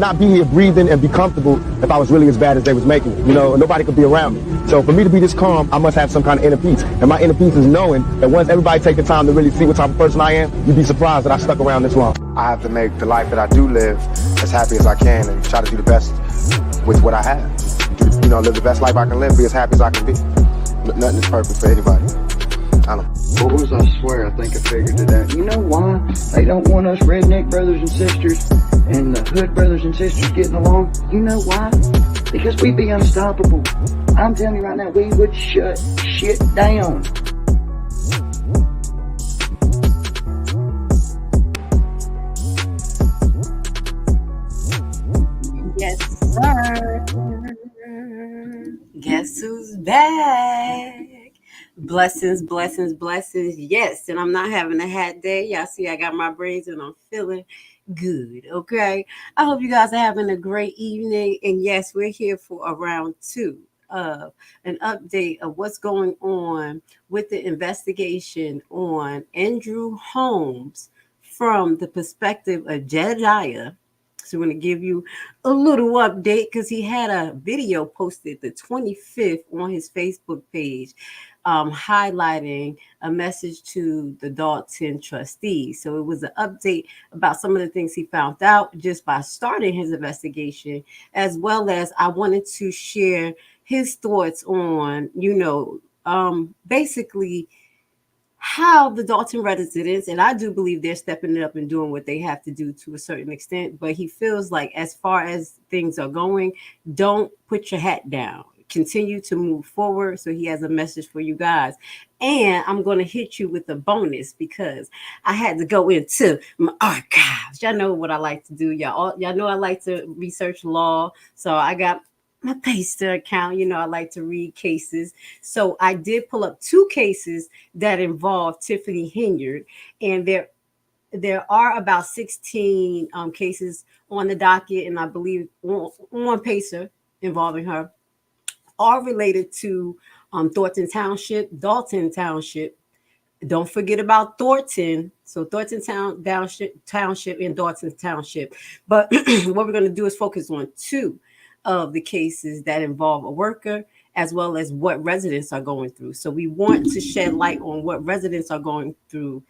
not be here breathing and be comfortable if I was really as bad as they was making it. You know, nobody could be around me. So for me to be this calm, I must have some kind of inner peace. And my inner peace is knowing that once everybody take the time to really see what type of person I am, you'd be surprised that I stuck around this long. I have to make the life that I do live as happy as I can and try to do the best with what I have. You know, live the best life I can live, be as happy as I can be. Nothing is perfect for anybody. I don't know. Boys, I swear, I think I figured it out. You know why they don't want us redneck brothers and sisters and the hood brothers and sisters getting along? You know why? Because we'd be unstoppable. I'm telling you right now, we would shut shit down. Yes, sir. Guess who's back? Blessings, blessings, blessings. Yes, and I'm not having a hat day. Y'all see I got my braids and I'm feeling good, okay? I hope you guys are having a great evening. And yes, we're here for a round two of an update of what's going on with the investigation on Andrew Holmes from the perspective of Jedidiah. So we're going to give you a little update because he had a video posted the 25th on his Facebook page highlighting a message to the Dolton trustees. So it was an update about some of the things he found out just by starting his investigation, as well as I wanted to share his thoughts on, basically how the Dolton residents, and I do believe they're stepping it up and doing what they have to do to a certain extent, but he feels like as far as things are going, don't put your hat down. Continue to move forward. So he has a message for you guys. And I'm going to hit you with a bonus because I had to go into my archives. Y'all know what I like to do. Y'all know I like to research law. So I got my Paster account. You know, I like to read cases. So I did pull up 2 cases that involve Tiffany Henyard. And there are about 16 cases on the docket. And I believe one Pacer involving her, all related to Dolton Township. Don't forget about Thornton. So Thornton Township and Dolton Township. But what we're going to do is focus on 2 of the cases that involve a worker, as well as what residents are going through. So we want to shed light on what residents are going through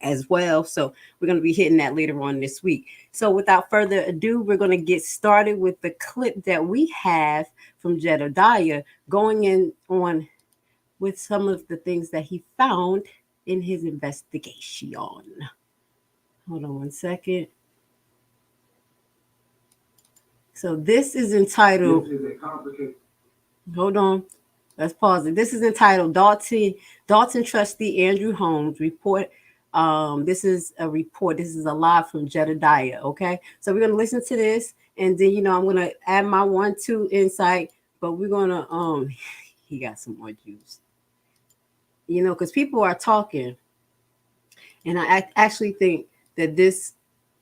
as well. So we're going to be hitting that later on this week. So without further ado, we're going to get started with the clip that we have from Jedidiah going in on with some of the things that he found in his investigation. Hold on one second. So this is entitled, hold on, let's pause it. This is entitled Dolton Trustee Andrew Holmes Report. This is a report. This is a live from Jedidiah. Okay. So we're going to listen to this and then, I'm going to add my 1-2 insight, but we're going to, he got some more juice, because people are talking. And I actually think that this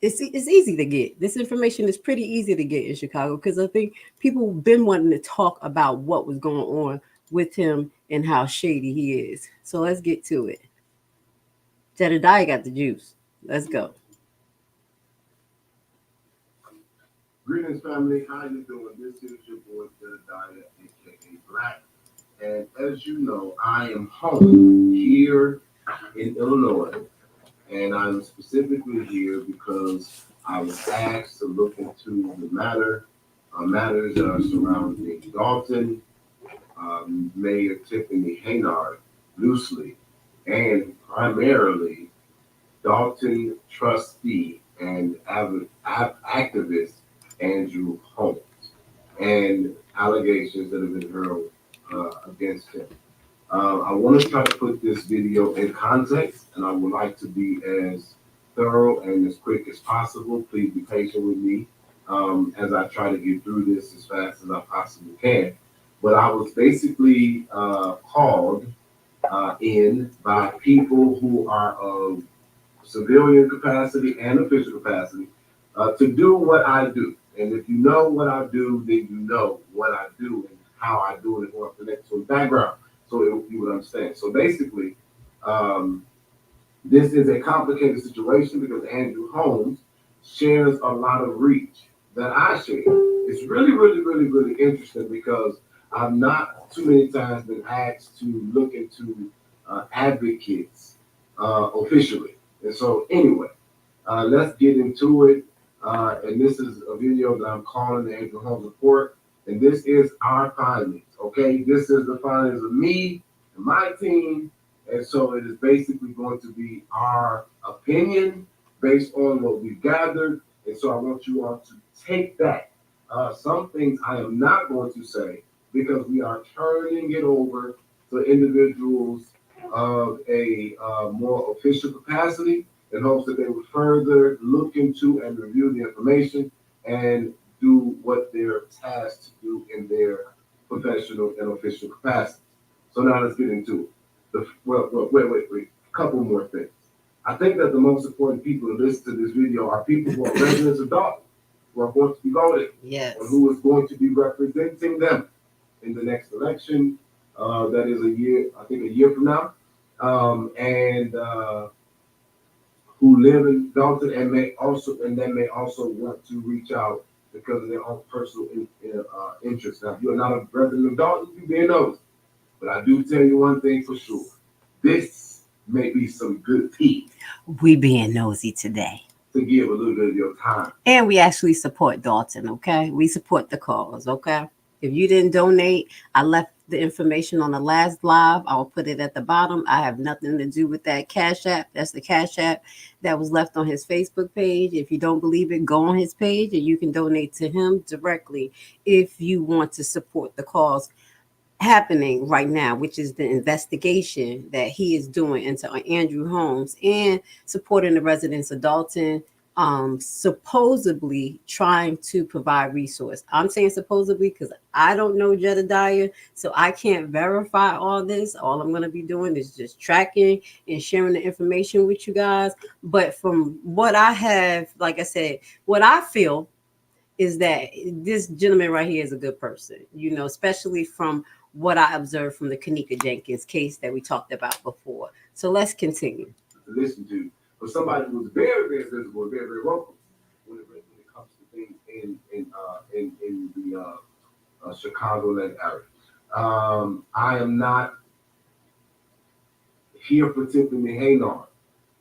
it's easy to get. This information is pretty easy to get in Chicago because I think people have been wanting to talk about what was going on with him and how shady he is. So let's get to it. Jedidiah got the juice. Let's go. Greetings, family. How you doing? This is your boy Jedidiah, aka Black. And as you know, I am home here in Illinois. And I'm specifically here because I was asked to look into the matters that are surrounding Dolton, Mayor Tiffany Henyard loosely, and primarily Dolton trustee and activist Andrew Holmes, and allegations that have been hurled against him. I want to try to put this video in context, and I would like to be as thorough and as quick as possible. Please be patient with me as I try to get through this as fast as I possibly can. But I was basically called in by people who are of civilian capacity and official capacity to do what I do. And if you know what I do, then you know what I do and how I do it and what connects to the background. So you would understand. So basically, this is a complicated situation because Andrew Holmes shares a lot of reach that I share. It's really, really, really, really interesting because I've not too many times been asked to look into advocates officially. And so, anyway, let's get into it. And this is a video that I'm calling the Andrew Holmes Report. And this is our findings, okay? This is the findings of me and my team. And so it is basically going to be our opinion based on what we've gathered. And so I want you all to take that. Some things I am not going to say because we are turning it over to individuals of a more official capacity in hopes that they would further look into and review the information and do what they're tasked to do in their professional and official capacity. So now let's get into it. Wait. A couple more things. I think that the most important people to listen to this video are people who are residents of Dolton, who are going to be voting, Yes. and who is going to be representing them in the next election. That is a year from now. And who live in Dolton and may also want to reach out because of their own personal interests. Now, if you're not a resident of Dolton, you're being nosy. But I do tell you one thing for sure. This may be some good tea. We being nosy today. To give a little bit of your time. And we actually support Dolton, okay? We support the cause, okay? If you didn't donate, I left the information on the last live. I'll put it at the bottom. I have nothing to do with that Cash App. That's the Cash App that was left on his Facebook page. If you don't believe it, go on his page and you can donate to him directly if you want to support the cause happening right now, which is the investigation that he is doing into Andrew Holmes and supporting the residents of Dolton, supposedly trying to provide resource. I'm saying supposedly because I don't know Jedidiah, so I can't verify all this. All I'm going to be doing is just tracking and sharing the information with you guys. But from what I have, like I said, what I feel is that this gentleman right here is a good person, you know, especially from what I observed from the Kanika Jenkins case that we talked about before. So let's continue. To listen to, for somebody who's very, very visible, very, very vocal when it comes to things in the Chicagoland area. I am not here for Tiffany Haynard,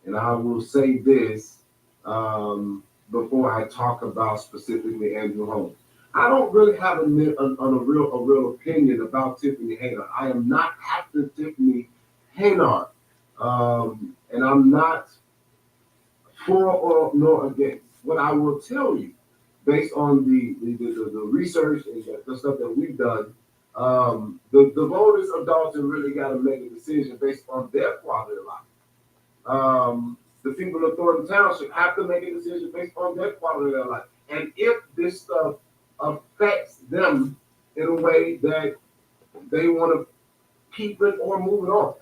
and I will say this before I talk about specifically Andrew Holmes. I don't really have a real opinion about Tiffany Haynard. I am not after Tiffany Haynard, and I'm not for or nor against. What I will tell you, based on the research and the stuff that we've done, the voters of Dolton really got to make a decision based on their quality of life. The people of Thornton Township have to make a decision based on their quality of life. And if this stuff affects them in a way that they want to keep it or move it on.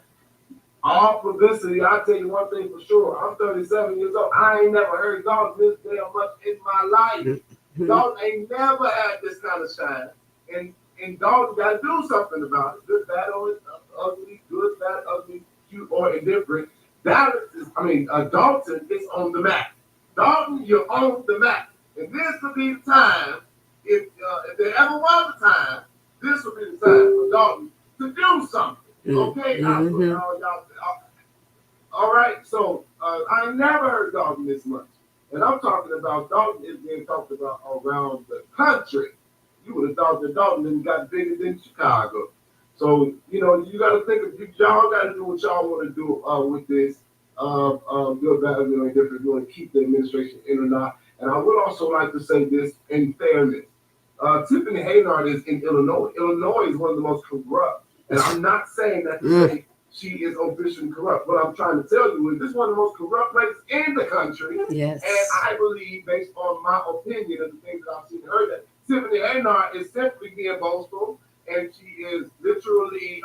All publicity, I'll tell you one thing for sure. I'm 37 years old. I ain't never heard Dolton this damn much in my life. Dolton ain't never had this kind of shine. And Dolton got to do something about it. Good, bad, or ugly, good, bad, ugly, cute, or indifferent. Dolton is on the map. Dolton, you're on the map. And this will be the time, if there ever was a time, this will be the time for Dolton to do something. Okay? All right, so I never heard Dolton this much. And I'm talking about Dolton is being talked about around the country. You would have thought that Dolton didn't got bigger than Chicago. So, you know, you got to think of, y'all got to do what y'all want to do with this. Good, bad, indifferent, you want to keep the administration in or not. And I would also like to say this in fairness. Tiffany Haynard is in Illinois. Illinois is one of the most corrupt. And I'm not saying that to say she is officially corrupt. What I'm trying to tell you is this is one of the most corrupt places in the country. Yes. And I believe, based on my opinion and the things that I've seen and heard, that Tiffany Haynard is simply being boastful, and she is literally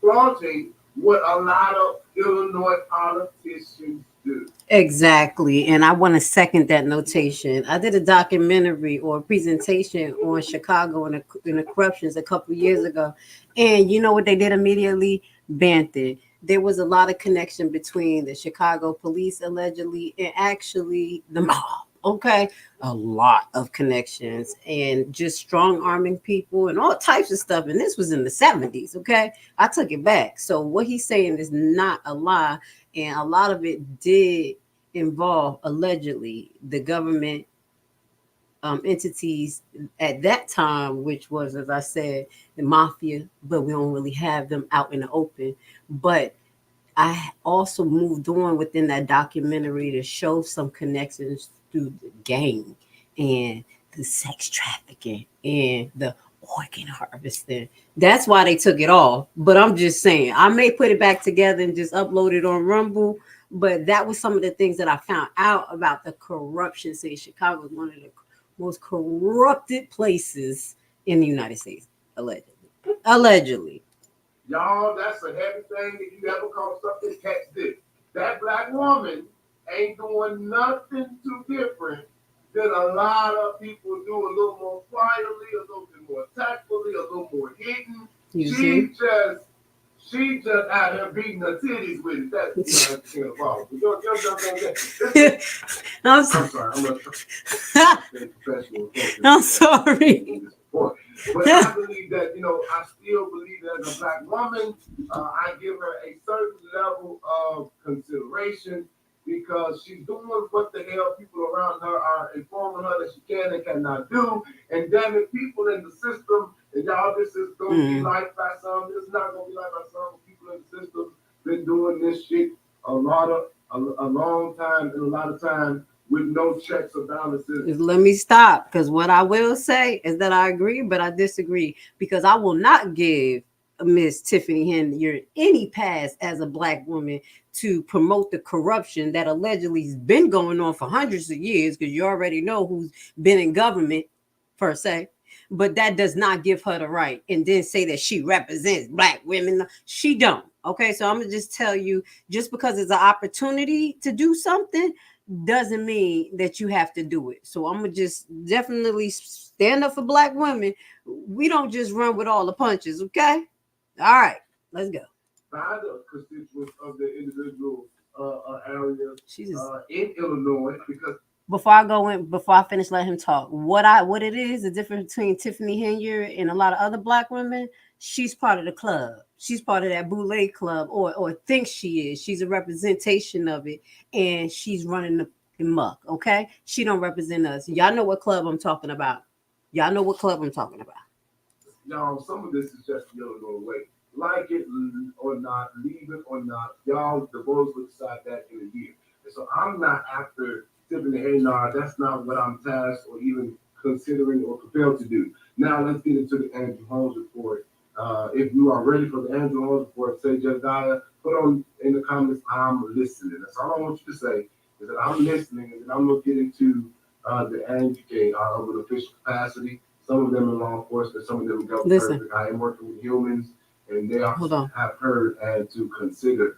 flaunting what a lot of Illinois politicians do. Exactly. And I want to second that notation. I did a documentary or a presentation on Chicago and the corruptions a couple of years ago. And you know what they did immediately? Banned it. There was a lot of connection between the Chicago police allegedly and actually the mob. Okay, a lot of connections and just strong arming people and all types of stuff. And this was in the 70s. Okay, I took it back. So what he's saying is not a lie, and a lot of it did involve allegedly the government entities at that time, which was, as I said, the mafia, but we don't really have them out in the open. But I also moved on within that documentary to show some connections through the gang and the sex trafficking and the organ harvesting. That's why they took it off. But I'm just saying, I may put it back together and just upload it on Rumble. But that was some of the things that I found out about the corruption. Say Chicago was one of the most corrupted places in the United States, allegedly. Allegedly. Y'all, that's a heavy thing. If you ever call something, catch this. That black woman ain't doing nothing too different than a lot of people do, a little more quietly, a little bit more tactfully, a little more hidden. She just out here beating her titties with it. That's the problem. I'm sorry. I'm sorry. But I believe that, I still believe that as a black woman, I give her a certain level of consideration because she's doing what the hell people around her are informing her that she can and cannot do. And damn it, people in the system, and y'all, this is going to be liked by some. This is not going to be liked by some. People in the system been doing this shit a long time and a lot of time with no checks or balances. Let me stop, because what I will say is that I agree, but I disagree, because I will not give Miss Tiffany Henry any pass as a black woman to promote the corruption that allegedly has been going on for hundreds of years, because you already know who's been in government per se. But that does not give her the right and then say that she represents black women. She don't. Okay, so I'm gonna just tell you, just because it's an opportunity to do something doesn't mean that you have to do it. So I'm gonna just definitely stand up for black women. We don't just run with all the punches. Okay, all right, let's go. By the constituents of the individual areas in Illinois, because before I finish, let him talk. What it is, the difference between Tiffany Henry and a lot of other black women, she's part of the club. She's part of that Boulay Club, or thinks she is. She's a representation of it, and she's running the muck. Okay, she don't represent us. Y'all know what club I'm talking about. Y'all know what club I'm talking about. Y'all, some of this is just the Illinois way. Like it or not, leave it or not, y'all, the voters will decide that in a year. And so I'm not after Tiffany Haynar. That's not what I'm tasked or even considering or compelled to do. Now let's get into the Andrew Holmes report. If you are ready for the Andrew Holmes report, say Jedidiah, put on in the comments, I'm listening. That's all I want you to say, is that I'm listening, and then I'm going to get into the Andrew K. Of an official capacity. Some of them in law enforcement, some of them in government. Perfect. I am working with humans, and they have heard and to consider.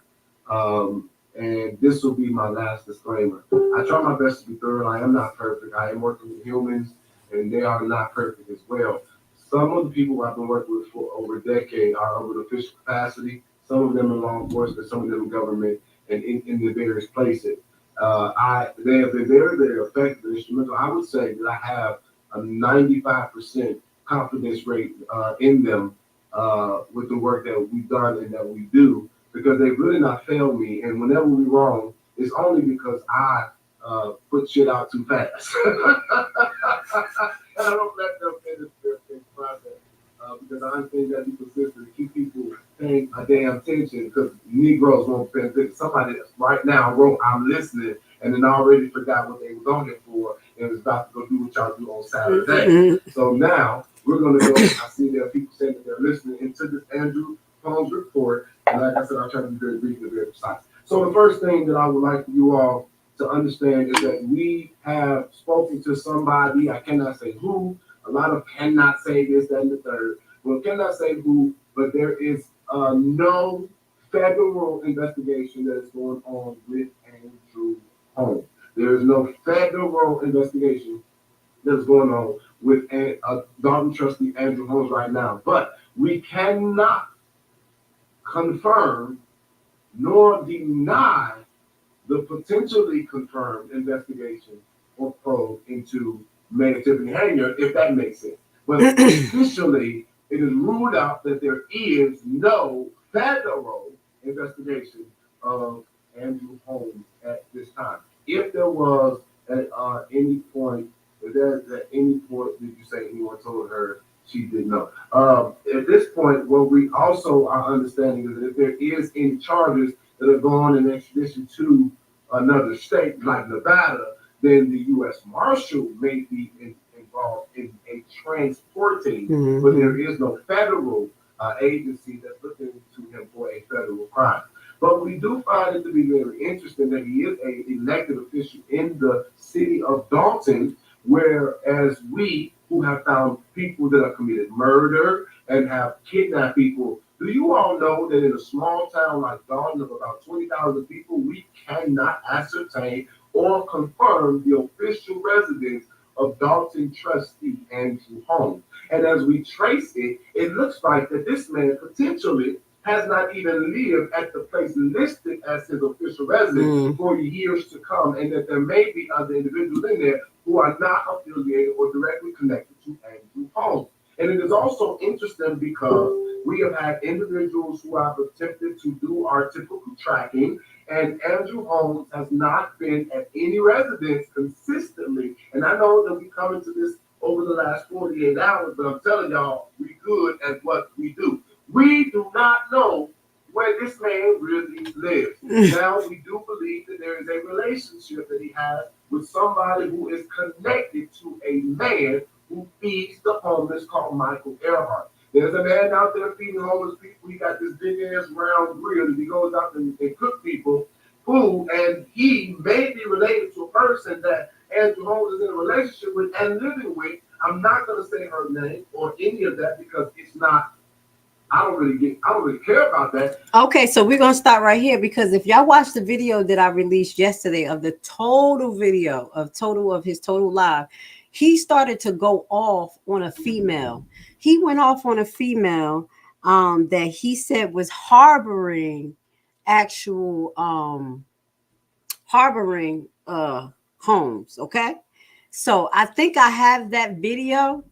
And this will be my last disclaimer. I try my best to be thorough. I am not perfect. I am working with humans, and they are not perfect as well. Some of the people I've been working with for over a decade are of an official capacity. Some of them in law enforcement, some of them in government, and in the various places. They have been very, very effective and instrumental. I would say that I have a 95% confidence rate in them with the work that we've done and that we do, because they've really not failed me. And whenever we're wrong, it's only because I put shit out too fast. And I don't let them finish their process because I understand that be consistent to keep people paying a damn attention, because Negroes won't pay attention. Somebody right now wrote, I'm listening, and then already forgot what they was on it for and was about to go do what y'all do on Saturday. So now we're going to go. I see there are people saying that they're listening into this Andrew Holmes report. And like I said, I'll try to be very brief and very precise. So the first thing that I would like for you all to understand is that we have spoken to somebody. I cannot say who. A lot of cannot say this, that, and the third. Well, cannot say who, but there is no federal investigation that is going on with Andrew Holmes. There is no federal investigation that is going on with Dolton trustee Andrew Holmes right now. But we cannot confirm nor deny the potentially confirmed investigation or probe into Mayor Tiffany Hayner, if that makes sense. But officially, it is ruled out that there is no federal investigation of Andrew Holmes at this time. If there was at any point, at any point did you say anyone told her she didn't know? At this point, what we also are understanding is that if there is any charges that are going in extradition to another state like Nevada, then the U.S. Marshal may be involved in transporting, but there is no federal agency that's looking to him for a federal crime. But we do find it to be very interesting that he is an elected official in the city of Dolton, whereas we who have found people that have committed murder and have kidnapped people. Do you all know that in a small town like Dolton of about 20,000 people, we cannot ascertain or confirm the official residence of Dolton trustee Andrew Holmes? And as we trace it, it looks like that this man potentially has not even lived at the place listed as his official residence for years to come, and that there may be other individuals in there who are not affiliated or directly connected to Andrew Holmes. And it is also interesting because we have had individuals who have attempted to do our typical tracking, and Andrew Holmes has not been at any residence consistently. And I know that we come into this over the last 48 hours, but I'm telling y'all, we good at what we do. We do not know where this man really lives. Now, we do believe that there is a relationship that he has with somebody who is connected to a man who feeds the homeless called Michael Earhart. There's a man out there feeding homeless people. He got this big ass round grill that he goes out and cook people food, and he may be related to a person that Andrew Holmes is in a relationship with and living with. I'm not going to say her name or any of that because it's not. I don't really care about that. Okay, so we're gonna start right here because if y'all watch the video that I released yesterday of the total video of his total live, he started to go off on a female. He went off on a female that he said was harboring Holmes. Okay, so I think I have that video.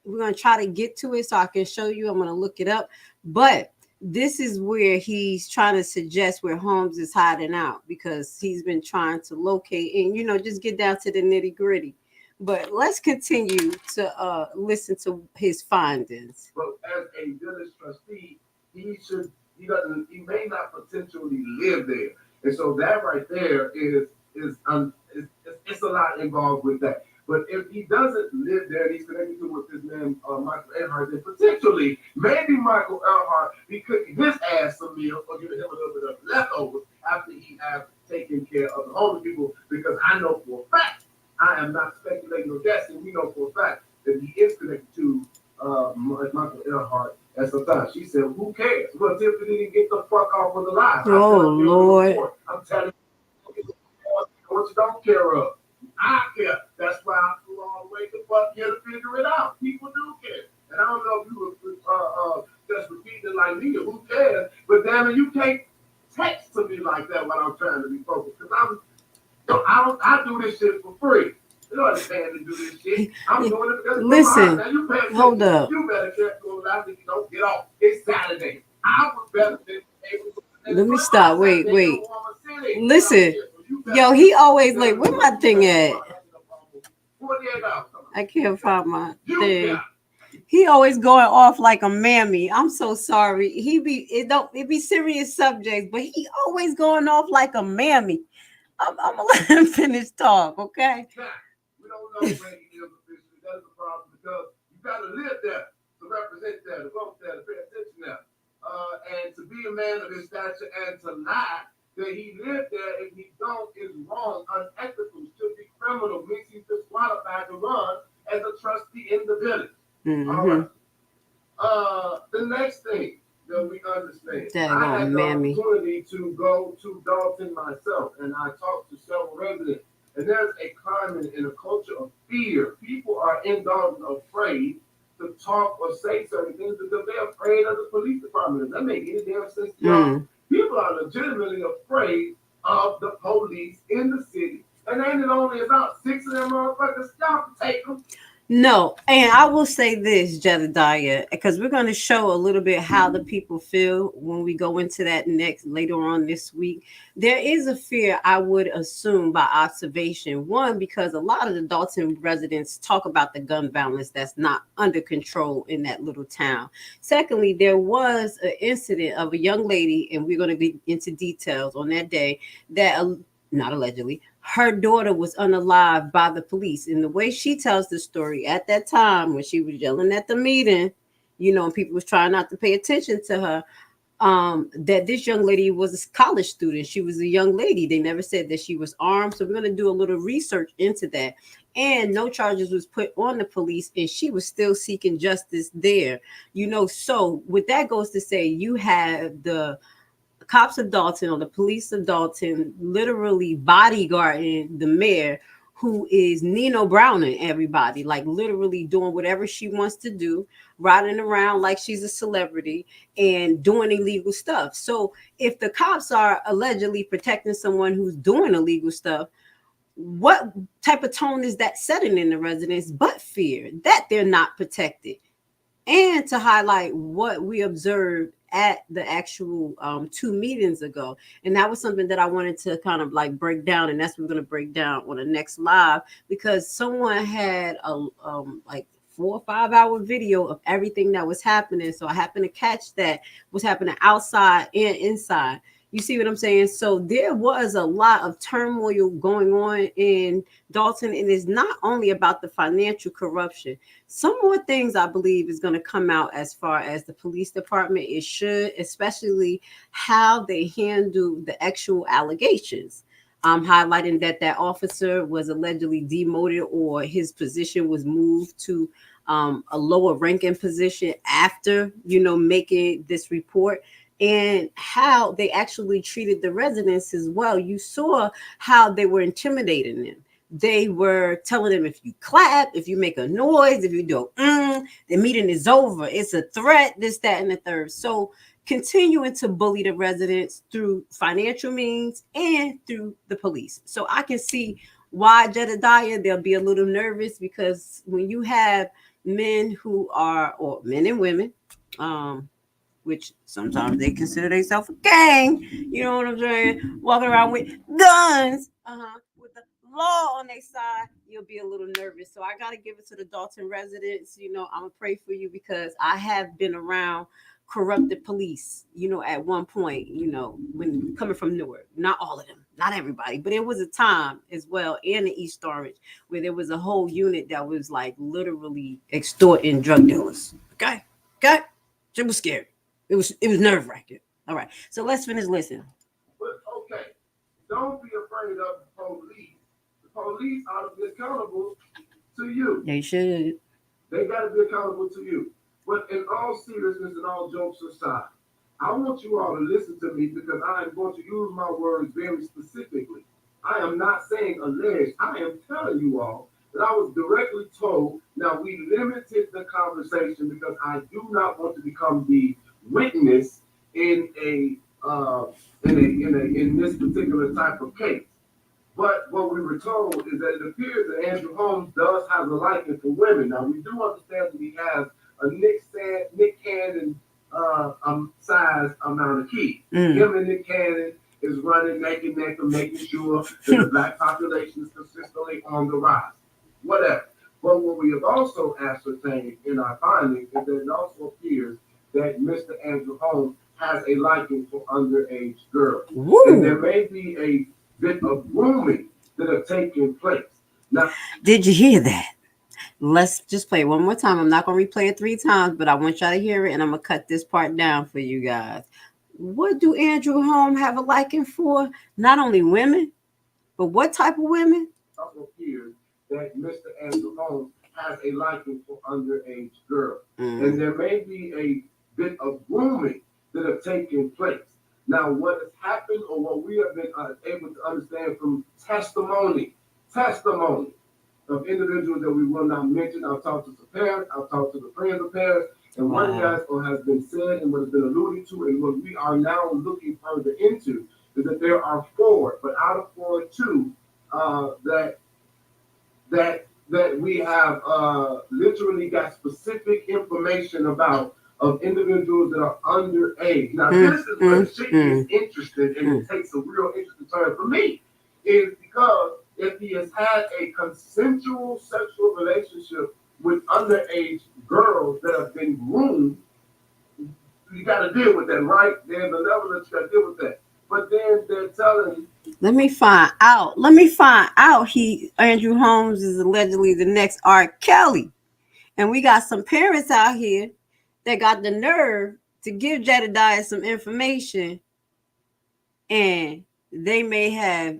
We're going to try to get to it so I can show you. I'm going to look it up. But this is where he's trying to suggest where Holmes is hiding out because he's been trying to locate and, just get down to the nitty gritty. But let's continue to listen to his findings. But as a village trustee, he may not potentially live there. And so that right there is it's a lot involved with that. But if he doesn't live there and he's connected to with this man, Michael Earhart, then potentially, maybe Michael Earhart be cooking his ass some meal or giving him a little bit of leftovers after he has taken care of the homeless people. Because I know for a fact, I am not speculating or guessing, we know for a fact that he is connected to Michael Earhart at some time. She said, who cares? Well, Tiffany didn't get the fuck off with the lie. Oh, Lord. I'm telling you, what you don't care of. I care. That's why I flew all the way to fuck here to figure it out. People do care. And I don't know if you were just repeating it like me or who cares, but damn it, you can't text to me like that when I'm trying to be focused. Because I do this shit for free. You don't understand to do this shit. I'm doing it because listen, now you pay hold up. You better get to allow me to don't get off. It's Saturday. I was better than able to. Let me stop. Wait. Listen. Yo, he always like, where my thing at? I can't find my thing. He always going off like a mammy. I'm so sorry. It be serious subjects, but he always going off like a mammy. I'm gonna let him finish talk, okay? We don't know where he is officially. That is a problem because you gotta live there to represent there, to vote there, to pay attention there. And to be a man of his stature and to lie that he lived there and he don't is wrong, unethical, should be criminal, means he's disqualified to run as a trustee in the village. All right. The next thing that we understand, I had the opportunity to go to Dolton myself, and I talked to several residents. And there's a climate and a culture of fear. People are in Dolton afraid to talk or say certain things because they're afraid of the police department. Does that make any damn sense to y'all? People are legitimately afraid of the police in the city, And ain't it only about 6 of them motherfuckers? Y'all can take them. No, and I will say this, Jedidiah, because we're going to show a little bit how the people feel when we go into that next later on this week. There is a fear, I would assume, by observation. One, because a lot of the Dolton residents talk about the gun violence that's not under control in that little town. Secondly, there was an incident of a young lady, and we're going to get into details on that day, that not allegedly, her daughter was unalived by the police. And the way she tells the story at that time, when she was yelling at the meeting, and people was trying not to pay attention to her, that this young lady was a college student. She was a young lady. They never said that she was armed. So we're going to do a little research into that. And no charges was put on the police, and she was still seeking justice there. So with that goes to say, you have the cops of Dolton, or the police of Dolton, literally bodyguarding the mayor, who is Nino Browning everybody, like literally doing whatever she wants to do, riding around like she's a celebrity and doing illegal stuff. So if the cops are allegedly protecting someone who's doing illegal stuff, what type of tone is that setting in the residents but fear that they're not protected? And to highlight what we observed at the actual 2 meetings ago. And that was something that I wanted to kind of like break down. And that's what we're going to break down on the next live, because someone had a like 4 or 5 hour video of everything that was happening. So I happened to catch that was happening outside and inside. You see what I'm saying? So there was a lot of turmoil going on in Dolton, and it's not only about the financial corruption. Some more things I believe is going to come out as far as the police department. It should, especially how they handle the actual allegations. Highlighting that officer was allegedly demoted, or his position was moved to a lower ranking position after, making this report. And how they actually treated the residents as well. You saw how they were intimidating them. They were telling them, if you clap, if you make a noise, if you do, the meeting is over. It's a threat, this, that, and the third. So continuing to bully the residents through financial means and through the police. So I can see why, Jedidiah, they'll be a little nervous, because when you have men who are, or men and women, which sometimes they consider themselves a gang, you know what I'm saying, walking around with guns, with the law on their side, you'll be a little nervous. So I got to give it to the Dolton residents. I'm going to pray for you, because I have been around corrupted police, at one point, when coming from Newark. Not all of them, not everybody, but it was a time as well in the East Orange where there was a whole unit that was like literally extorting drug dealers. Okay. It was scary. It was nerve-wracking. All right. So let's finish listening. But okay, don't be afraid of the police. The police ought to be accountable to you. They should. They got to be accountable to you. But in all seriousness and all jokes aside, I want you all to listen to me, because I am going to use my words very specifically. I am not saying alleged. I am telling you all that I was directly told. Now, we limited the conversation because I do not want to become the witness in this particular type of case. But what we were told is that it appears that Andrew Holmes does have a liking for women. Now, we do understand that he has a Nick Cannon size amount of keys. Him and Nick Cannon is running neck and neck and making sure that the black population is consistently on the rise. Whatever. But what we have also ascertained in our findings is that it also appears that Mr. Andrew Holmes has a liking for underage girls. Woo. And there may be a bit of grooming that have taken place. Now, did you hear that? Let's just play it one more time. I'm not going to replay it 3 times, but I want y'all to hear it, and I'm going to cut this part down for you guys. What do Andrew Holmes have a liking for? Not only women, but what type of women? It also appears that Mr. Andrew Holmes has a liking for underage girls. And there may be a bit of grooming that have taken place. Now, what has happened, or what we have been able to understand from testimony of individuals that we will not mention. I'll talk to the parents, I'll talk to the friends of parents, and what has been said and what has been alluded to, and what we are now looking further into, is that there are 4, but out of 4, 2 that we have literally got specific information about of individuals that are underage. Now, this is where shit is interesting, and it takes a real interesting turn for me, is because if he has had a consensual sexual relationship with underage girls that have been groomed, you got to deal with that, right? There's a level that you got to deal with that. But then they're telling. Let me find out. Andrew Holmes is allegedly the next R. Kelly. And we got some parents out here that got the nerve to give Jedidiah some information, and they may have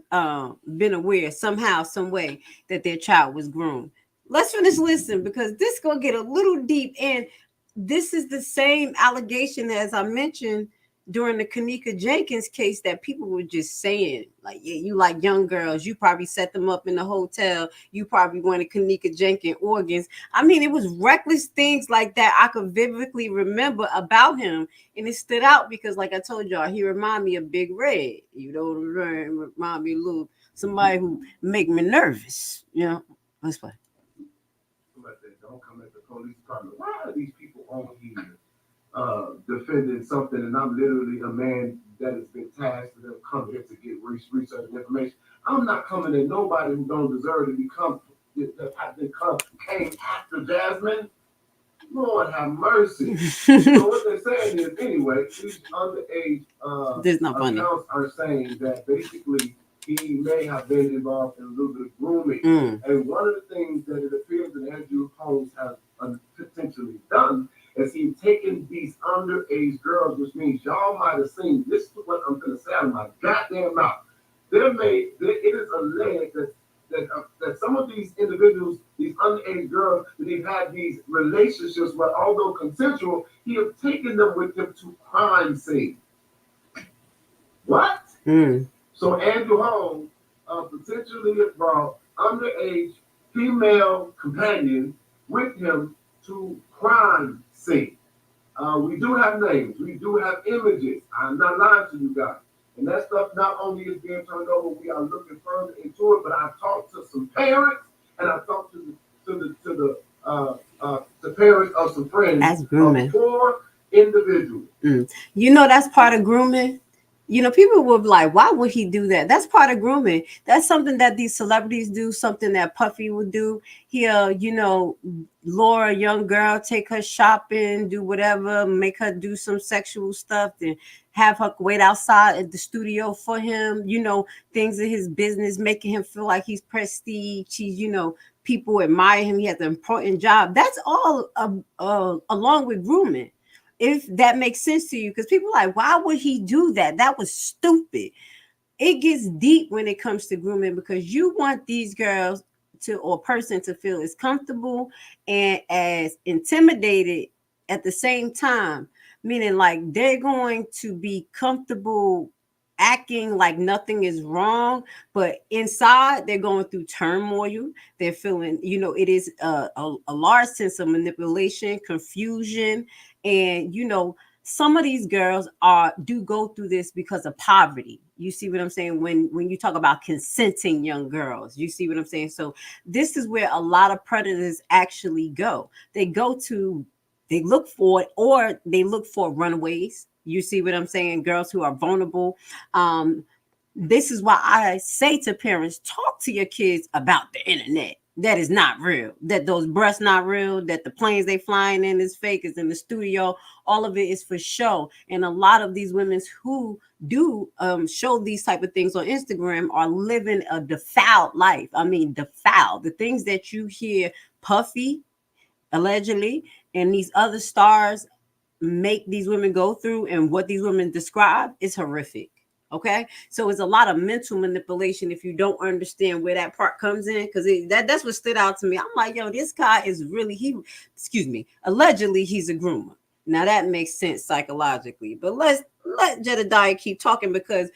been aware somehow, some way that their child was groomed. Let's finish listening because this gonna get a little deep, and this is the same allegation as I mentioned during the Kanika Jenkins case that people were just saying, like, yeah, you like young girls, you probably set them up in the hotel, you probably wanted Kanika Jenkins organs. I mean, it was reckless things like that I could vividly remember about him, and it stood out because, like I told y'all, he reminded me of Big Red. You know, remind me a little somebody who make me nervous. You know, let's play. Don't come at the police department. Why are these people on here defending something? And I'm literally a man that has been tasked to come here to get research and information. I'm not coming at nobody who don't deserve to become came after Jasmine. Lord have mercy. So what they're saying is, anyway, these underage accounts are saying that basically he may have been involved in a little bit of grooming. And one of the things that it appears that Andrew Holmes has potentially done is he's taken these underage girls, which means y'all might have seen, this is what I'm going to say out of my goddamn mouth. It is alleged that some of these individuals, these underage girls, that they've had these relationships, but although consensual, he has taken them with him to crime scene. What? So Andrew Holmes potentially brought underage female companions with him to crime scene. We do have names. We do have images. I'm not lying to you guys. And that stuff not only is being turned over, we are looking further into it. But I've talked to some parents, and I've talked to the parents of some friends. That's grooming. Of 4 individuals. You know, that's part of grooming. You know, people will be like, why would he do that? That's part of grooming. That's something that these celebrities do, something that Puffy would do. He'll, you know, lure a young girl, take her shopping, do whatever, make her do some sexual stuff, then have her wait outside at the studio for him, you know, things in his business, making him feel like he's prestige. He's, you know, people admire him. He has an important job. That's all along with grooming. If that makes sense to you, because people are like, why would he do that? That was stupid. It gets deep when it comes to grooming because you want these girls or person to feel as comfortable and as intimidated at the same time, meaning like they're going to be comfortable acting like nothing is wrong, but inside they're going through turmoil. They're feeling, you know, it is a large sense of manipulation, confusion, and you know, some of these girls do go through this because of poverty. You see what I'm saying? When you talk about consenting young girls, you see what I'm saying? So this is where a lot of predators actually go. They look for it, or they look for runaways. You see what I'm saying? Girls who are vulnerable. This is why I say to parents, talk to your kids about the internet. That is not real. That those breasts not real. That the planes they flying in is fake. Is in the studio. All of it is for show. And a lot of these women who do show these type of things on Instagram are living a defiled life. I mean, defiled. The things that you hear Puffy allegedly and these other stars make these women go through and what these women describe is horrific. Okay, so it's a lot of mental manipulation if you don't understand where that part comes in, because that's what stood out to me. I'm like, yo, this guy is really allegedly he's a groomer. Now that makes sense psychologically, but let Jedidiah keep talking because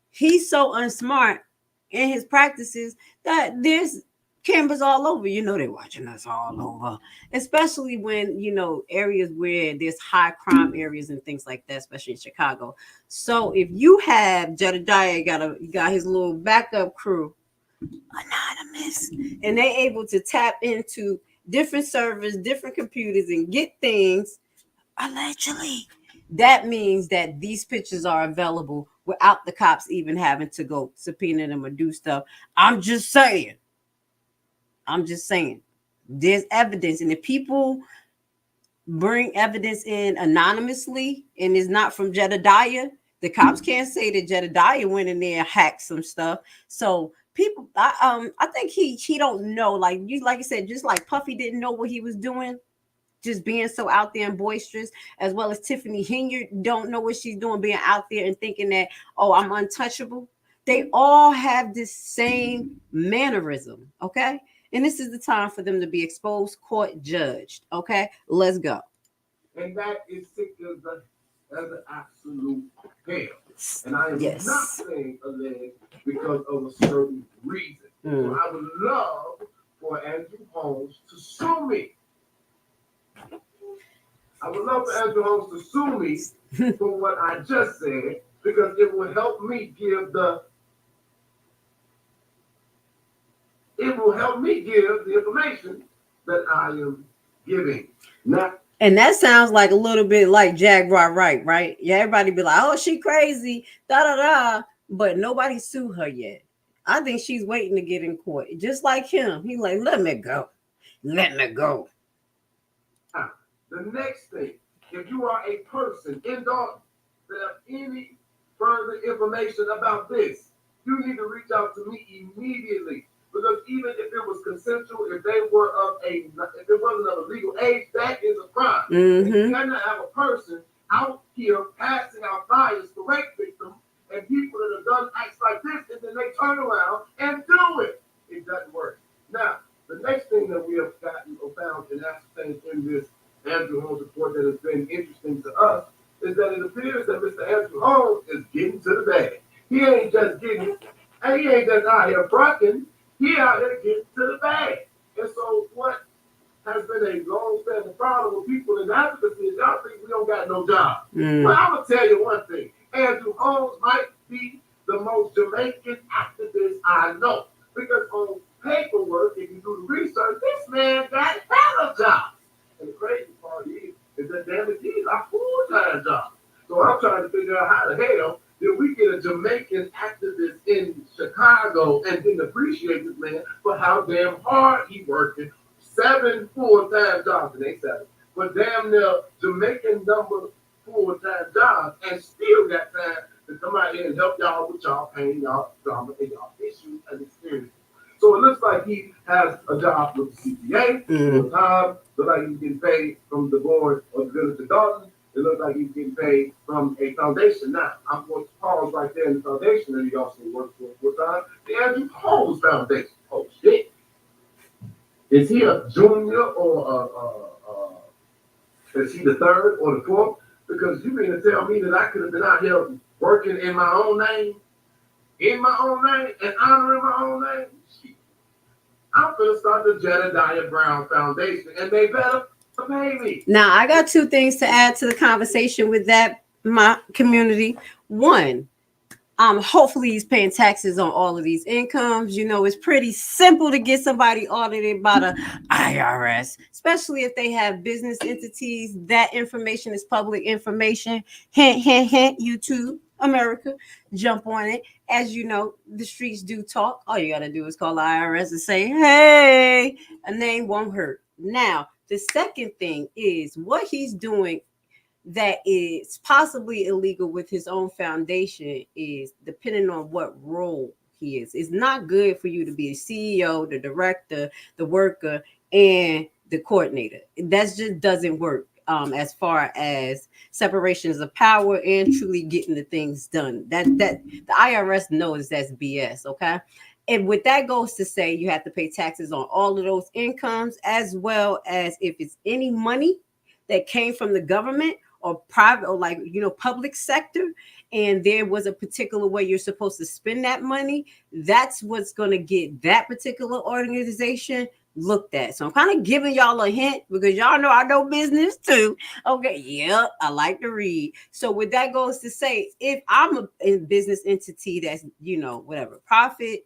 he's so unsmart in his practices that there's cameras all over. You know, they're watching us all over, especially when, you know, areas where there's high crime areas and things like that, especially in Chicago. So if you have Jedidiah got his little backup crew anonymous, and they able to tap into different servers, different computers, and get things allegedly. That means that these pictures are available without the cops even having to go subpoena them or do stuff. I'm just saying. I'm just saying. There's evidence, and if people bring evidence in anonymously and it's not from Jedidiah, the cops can't say that Jedidiah went in there and hacked some stuff. So people, I think he don't know. Like you said, just like Puffy didn't know what he was doing, just being so out there and boisterous, as well as Tiffany Hinyard don't know what she's doing, being out there and thinking that, oh, I'm untouchable. They all have this same mannerism, okay? And this is the time for them to be exposed, caught, judged, okay? Let's go. And that is sick as an absolute hell. And I am Yes. not saying alleged because of a certain reason. So I would love for Andrew Holmes to sue me. I would love for Andrew Holmes to sue me for what I just said, because it will help me give the information that I am giving. Now, and that sounds like a little bit like Jaguar Wright, right? Yeah, everybody be like, oh, she crazy, da da da. But nobody sued her yet. I think she's waiting to get in court. Just like him. He like, let me go. Let me go. The next thing, if you are a person in Dolton that have any further information about this, you need to reach out to me immediately. Because even if it was consensual, if it wasn't of a legal age, that is a crime. Mm-hmm. You cannot have a person out here passing out flyers to rape victims and people that have done acts like this, and then they turn around and do it. It doesn't work. Now, the next thing that we have gotten or found and ascertained in this Andrew Holmes report that has been interesting to us is that it appears that Mr. Andrew Holmes is getting to the bag. He ain't just getting, and he ain't just out here fronting. He out here getting to the bag. And so what has been a long-standing problem with people in advocacy is y'all think we don't got no job. But I'm going to tell you one thing. Andrew Holmes might be the most Jamaican activist I know. Because on paperwork, if you do the research, this man got hella jobs. And the crazy part is that, damn it, these are full-time jobs. So I'm trying to figure out how the hell did we get a Jamaican activist in Chicago and didn't appreciate this man for how damn hard he working. 7 full-time jobs, and they 7, but damn near Jamaican number full-time jobs, and still got time to come out here and help y'all with y'all pain, y'all drama, and y'all issues and experiences. So it looks like he has a job with the CPA full time. Looks like he's getting paid from the board of the village of Dolton. It looks like he's getting paid from a foundation. Now, I'm going to pause right there in the foundation that he also works for full time. The Andrew Holmes Foundation. Oh, shit. Is he a junior or is he the 3rd or the 4th? Because you mean to tell me that I could have been out here working in my own name, and honoring my own name? Shit. I'm going to start the Jedidiah Brown Foundation, and they better pay me. Now, I got 2 things to add to the conversation with that, my community. One, hopefully he's paying taxes on all of these incomes. You know, it's pretty simple to get somebody audited by the IRS, especially if they have business entities. That information is public information. Hint, hint, hint, YouTube, America, jump on it. As you know, the streets do talk. All you got to do is call the IRS and say, hey, a name won't hurt. Now, the second thing is what he's doing that is possibly illegal with his own foundation is depending on what role he is. It's not good for you to be a CEO, the director, the worker, and the coordinator. That just doesn't work as far as separations of power and truly getting the things done. That the IRS knows that's BS, okay? And with that goes to say you have to pay taxes on all of those incomes, as well as if it's any money that came from the government or private or public sector, and there was a particular way you're supposed to spend that money, that's what's going to get that particular organization looked at. So I'm kind of giving y'all a hint because y'all know I know business too. Okay, yep, I like to read. So with that goes to say, if I'm a business entity that's, whatever, profit,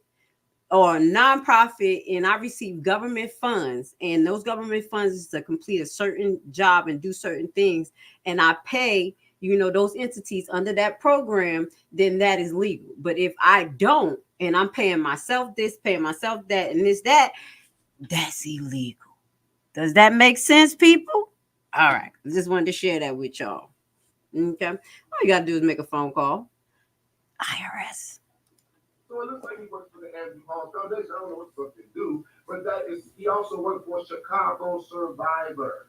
or a nonprofit and I receive government funds, and those government funds is to complete a certain job and do certain things, and I pay, those entities under that program, then that is legal. But if I don't, and I'm paying myself this, paying myself that, and that, that's illegal. Does that make sense, people? All right. I just wanted to share that with y'all. Okay. All you got to do is make a phone call. IRS. So it looks like he works for the Andrew Holmes Foundation. I don't know what the fuck they do, but that is, he also worked for Chicago Survivor.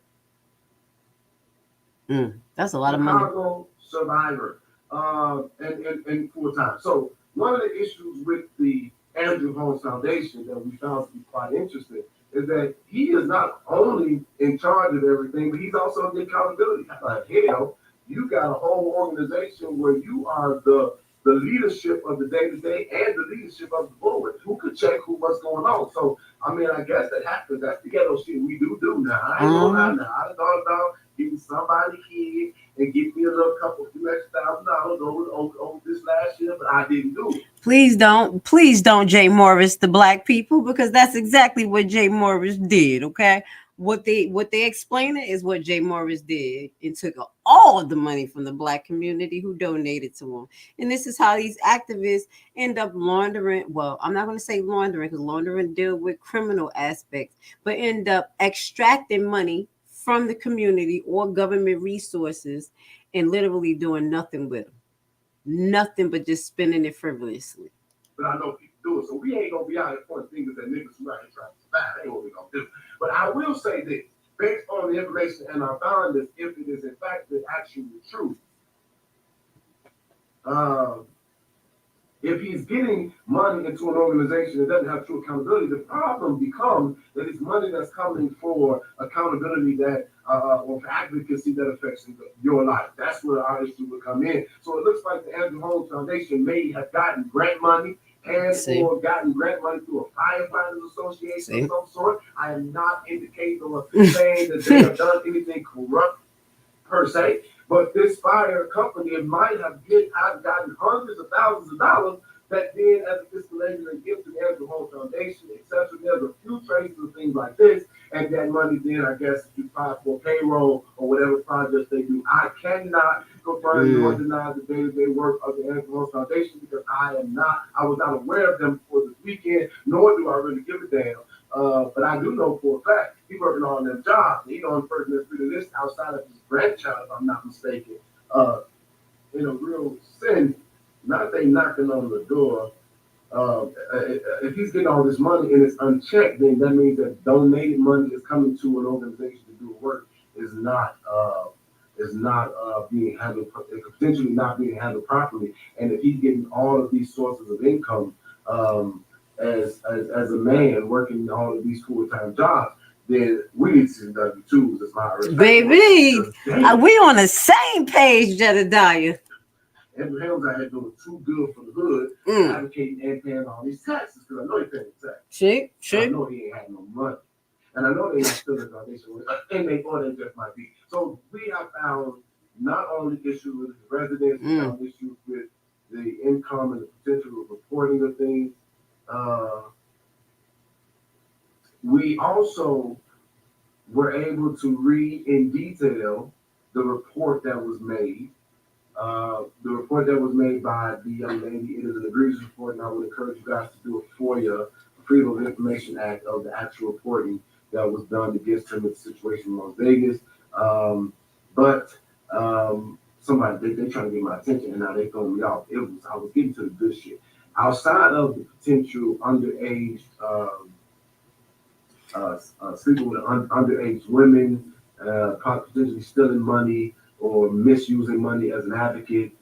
That's a lot of money. Chicago Survivor, and full time. So one of the issues with the Andrew Holmes Foundation that we found to be quite interesting is that he is not only in charge of everything, but he's also the accountability. Like, hell, you got a whole organization where you are the leadership of the day-to-day and the leadership of the board. Who could check what's going on? So, I mean, I guess that happens. That's the ghetto shit we do now. I ain't going out now. I thought about giving somebody kid and give me a little few extra $1,000 over this last year, but I didn't do it. Please don't, Jay Morris, the black people, because that's exactly what Jay Morris did. Okay, what they explain it is what Jay Morris did, and took all of the money from the black community who donated to him. And this is how these activists end up laundering. Well, I'm not going to say laundering, because laundering deal with criminal aspects, but end up extracting money from the community or government resources and literally doing nothing with them. Nothing but just spending it frivolously. But I know people do it, so we ain't gonna be out here pointing fingers at niggas who out here trying to survive. That ain't what we gonna do. But I will say this, based on the information and I found this, if it is in fact the actual truth, if he's getting money into an organization that doesn't have true accountability, the problem becomes that it's money that's coming for accountability that or for advocacy that affects your life. That's where our issue would come in. So it looks like the Andrew Holmes Foundation may have gotten grant money or gotten grant money through a firefighters association of some sort. I am not indicating or saying that they have done anything corrupt per se. But this fire company might have gotten hundreds of thousands of dollars that then, as a fiscal agent, and give to the Andrew Holmes Foundation, etc. There's a few traces of things like this, and that money then, I guess, you file for payroll or whatever projects they do. I cannot confirm nor deny the day-to-day work of the Andrew Holmes Foundation because I was not aware of them for this weekend, nor do I really give a damn. But I do know for a fact he's working on them jobs. He's the only person that's really this outside of his grandchild, if I'm not mistaken. In a real sense, not they knocking on the door. If he's getting all this money and it's unchecked, then that means that donated money is coming to an organization to do work is not being handled, potentially not being handled properly. And if he's getting all of these sources of income as a man working all of these full-time jobs, then we need to see W-2s. That's my respect. Baby, we on the same page, Jedidiah. Andrew Helms out here doing too good for the hood, advocating and paying all these taxes because I know he's paying taxes. I know he ain't had no money. And I know they ain't still in the foundation, and they just might be. So we have found not only issues with the residents, we found issues with the income and the potential of reporting of things. We also were able to read in detail the report that was made. The report that was made by the young lady, it is an egregious report, and I would encourage you guys to do a FOIA, Freedom of Information Act, of the actual reporting that was done against him in the situation in Las Vegas. But somebody, they trying to get my attention, and now they throwing me off. I was getting to the good shit. Outside of the potential underage, sleeping with underage women, potentially stealing money or misusing money as an advocate,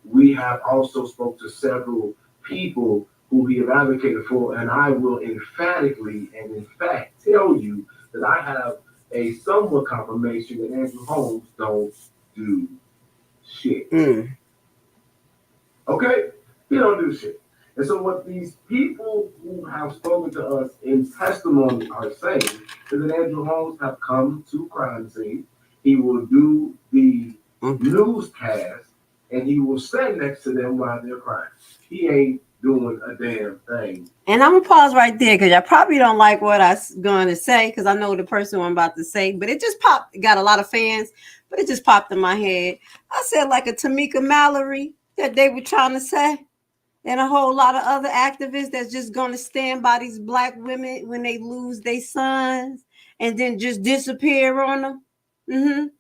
we have also spoke to several people who we have advocated for, and I will emphatically and in fact tell you that I have a somewhat confirmation that Andrew Holmes don't do shit. Okay? He don't do shit. And so what these people who have spoken to us in testimony are saying is that Andrew Holmes have come to crime scene. He will do the newscast, and he will stand next to them while they're crying. He ain't doing a damn thing. And I'm gonna pause right there because y'all probably don't like what I'm going to say because I know the person I'm about to say, but it just popped. It got a lot of fans, but it just popped in my head. I said like a Tamika Mallory that they were trying to say, and a whole lot of other activists that's just going to stand by these black women when they lose their sons and then just disappear on them.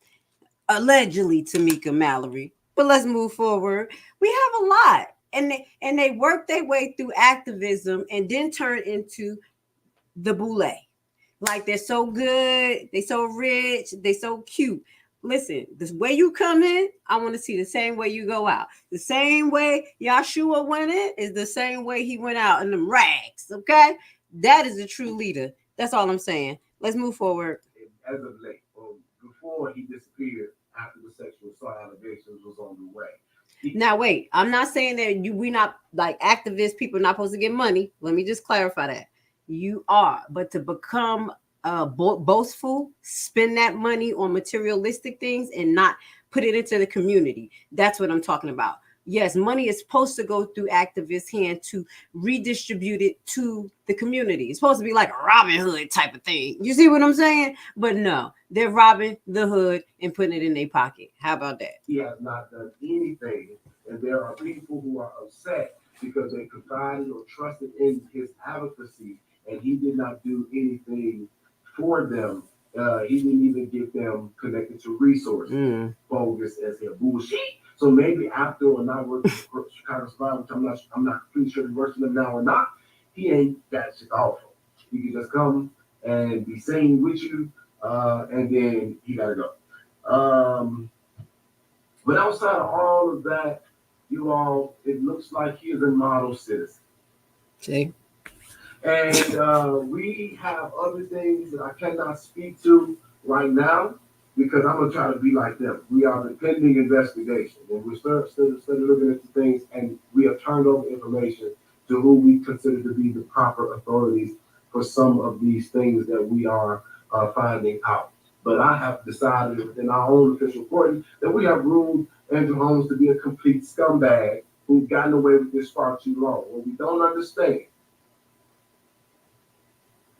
Allegedly Tamika Mallory. But let's move forward. We have a lot. And they work their way through activism and then turn into the boule. Like they're so good, they so rich, they so cute. Listen, the way you come in, I want to see the same way you go out. The same way Yahshua went in is the same way he went out in them rags. Okay, that is a true leader. That's all I'm saying. Let's move forward. As of late, before he disappeared after the sexual assault allegations was on the way. Now wait, I'm not saying that we not like activists, people not supposed to get money. Let me just clarify that. You are, but to become boastful, spend that money on materialistic things and not put it into the community. That's what I'm talking about. Yes, money is supposed to go through activists' hand to redistribute it to the community. It's supposed to be like a Robin Hood type of thing. You see what I'm saying? But no, they're robbing the hood and putting it in their pocket. How about that? He has not done anything, and there are people who are upset because they confided or trusted in his advocacy, and he did not do anything for them. He didn't even get them connected to resources. Bogus as hell, bullshit. So maybe after or not working for Chicago Survival, which I'm not pretty sure he works for them now or not, he ain't that shit awful. He can just come and be seen with you, and then he gotta go. But outside of all of that, you all, it looks like he is a model citizen. See? And we have other things that I cannot speak to right now because I'm going to try to be like them. We are the pending investigation, and we're still looking at the things, and we have turned over information to who we consider to be the proper authorities for some of these things that we are finding out. But I have decided within our own official court that we have ruled Andrew Holmes to be a complete scumbag who's gotten away with this far too long. What we don't understand,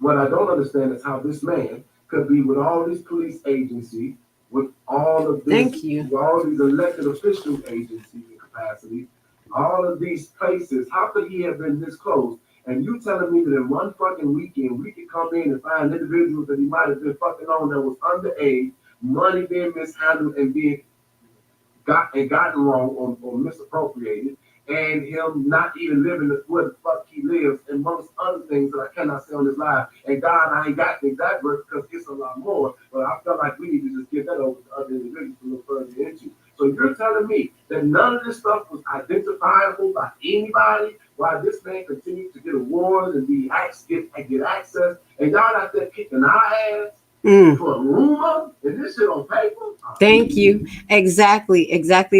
what I don't understand is how this man could be with all these police agencies, with all of this, with all these elected official agencies and capacities, all of these places. How could he have been this close? And you telling me that in one fucking weekend we could come in and find individuals that he might have been fucking on that was underage, money being mishandled and being gotten wrong or misappropriated, and him not even living where the fuck he lives, and most other things that I cannot say on this live. And God, I ain't got the exact verse because it's a lot more, but I felt like we need to just get that over to other individuals to look further into. So you're telling me that none of this stuff was identifiable by anybody while this man continued to get awards and get access, and y'all out there kicking our ass for a rumor and this shit on paper? Thank you. Exactly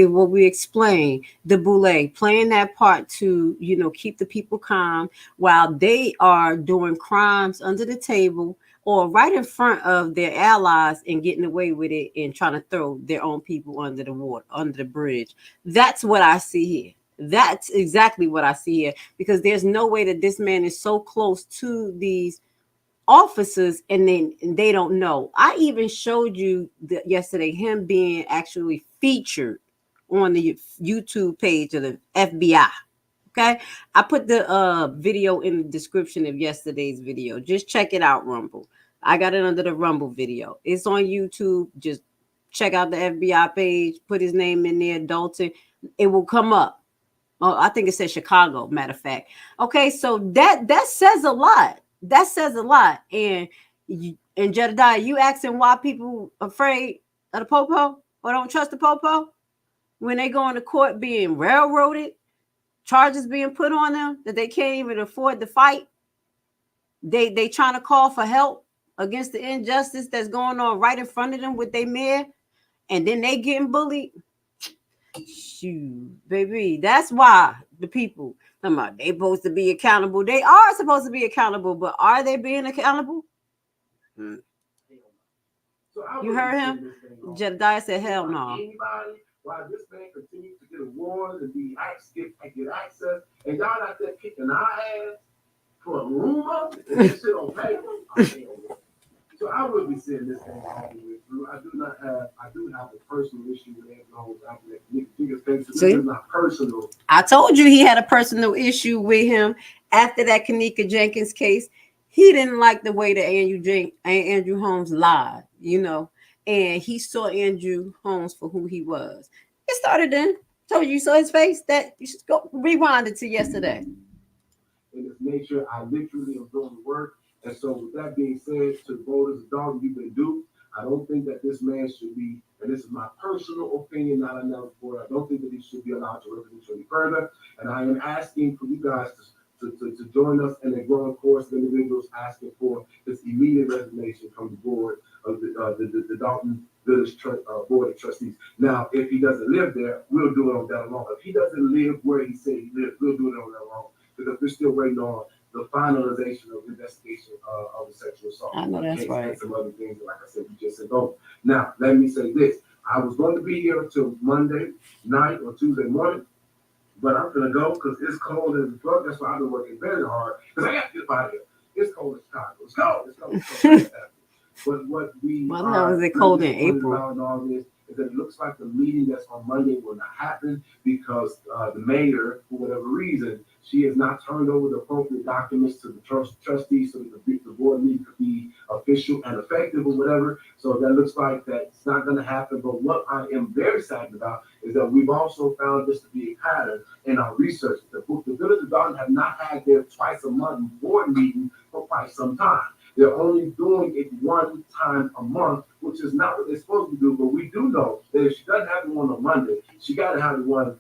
what we explained. The boule playing that part to, keep the people calm while they are doing crimes under the table or right in front of their allies and getting away with it and trying to throw their own people under the water, under the bridge. That's what I see here. That's exactly what I see here, because there's no way that this man is so close to these officers and then they don't know. I even showed you yesterday him being actually featured on the YouTube page of the FBI. Okay, I put the video in the description of yesterday's video. Just check it out, Rumble. I got it under the Rumble video. It's on YouTube. Just check out the FBI page. Put his name in there, Dolton. It will come up. Oh, I think it says Chicago, matter of fact. Okay, so that says a lot. That says a lot. And Jedidiah, you asking why people afraid of the popo or don't trust the popo when they go into court being railroaded, charges being put on them that they can't even afford to fight. They trying to call for help against the injustice that's going on right in front of them with their mayor, and then they getting bullied. Shoot, baby, that's why the people they supposed to be accountable. They are supposed to be accountable, but are they being accountable? So you heard him? Jedidiah said, "Hell no." Anybody, while this man continues to get awards and get access, and y'all out there kicking our ass for a rumor and this shit on paper. So I will be seeing this thing all the way through. I do have a personal issue with Ed Holmes after that biggest thing. So this is not personal. I told you he had a personal issue with him after that Kanika Jenkins case. He didn't like the way that Andrew Holmes lied, you know, and he saw Andrew Holmes for who he was. It started then. Told you saw his face. That you should go rewind it to yesterday. In its nature, I literally am doing the work. And so, with that being said, to the voters, Dolton, you've been duped. I don't think that this man should be, and this is my personal opinion, not another board. I don't think that he should be allowed to represent you any further. And I am asking for you guys to join us in a growing course of individuals asking for this immediate resignation from the board of the Dolton Village Board of Trustees. Now, if he doesn't live there, we'll do it on that alone. If he doesn't live where he said he lives, we'll do it on that alone, because we're still waiting on the finalization of the investigation of the sexual assault. I know that's right. And some other things, like I said, we just said, oh. Now, let me say this. I was going to be here until Monday night or Tuesday morning, but I'm going to go because it's cold as fuck. That's why I've been working very hard, because I got to get out of here. It's cold in Chicago. It's cold. It's cold. But what we is it cold in April? And all this is that it looks like the meeting that's on Monday will not happen because the mayor, for whatever reason, she has not turned over the appropriate documents to the trustees so that the board meeting could be official and effective or whatever. So that looks like that it's not going to happen. But what I am very sad about is that we've also found this to be a pattern in our research. The Village of Dolton have not had their twice a month board meeting for quite some time. They're only doing it one time a month, which is not what they're supposed to do. But we do know that if she doesn't have the one on Monday, she got to have the one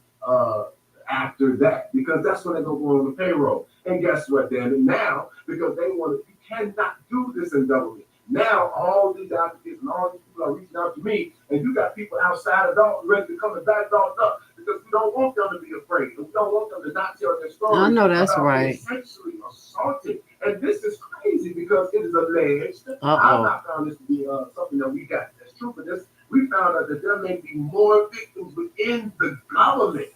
after that, because that's when they go on the payroll. And guess what, damn it, now, because they want to, you cannot do this in government. Now, all these advocates and all these people are reaching out to me, and you got people outside of Dolton ready to come and back Dolton up, because we don't want them to be afraid. And we don't want them to not tell their story. I know that's right. Essentially assaulted. And this is crazy because it is alleged. I've not found this to be something that we got that's true, but this, we found out that there may be more victims within the government.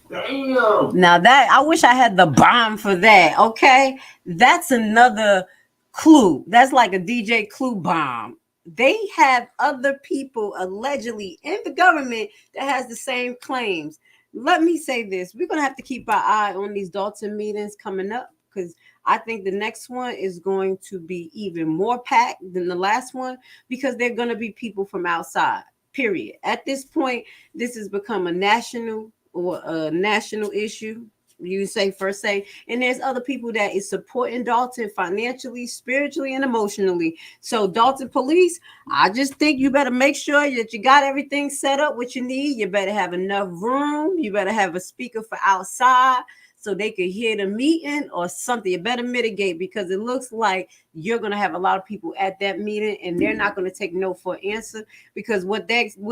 Damn. Now that I wish I had the bomb for that. Okay, that's another clue. That's like a DJ Clue bomb. They have other people allegedly in the government that has the same claims. Let me say this: we're gonna have to keep our eye on these Dolton meetings coming up, because I think the next one is going to be even more packed than the last one, because they're going to be people from outside, period. At this point, this has become a national issue. You say, and there's other people that is supporting Dolton financially, spiritually, and emotionally. So Dolton police, I just think you better make sure that you got everything set up what you need. You better have enough room. You better have a speaker for outside so they could hear the meeting or something. You better mitigate, because it looks like you're going to have a lot of people at that meeting and they're not going to take no for an answer, because what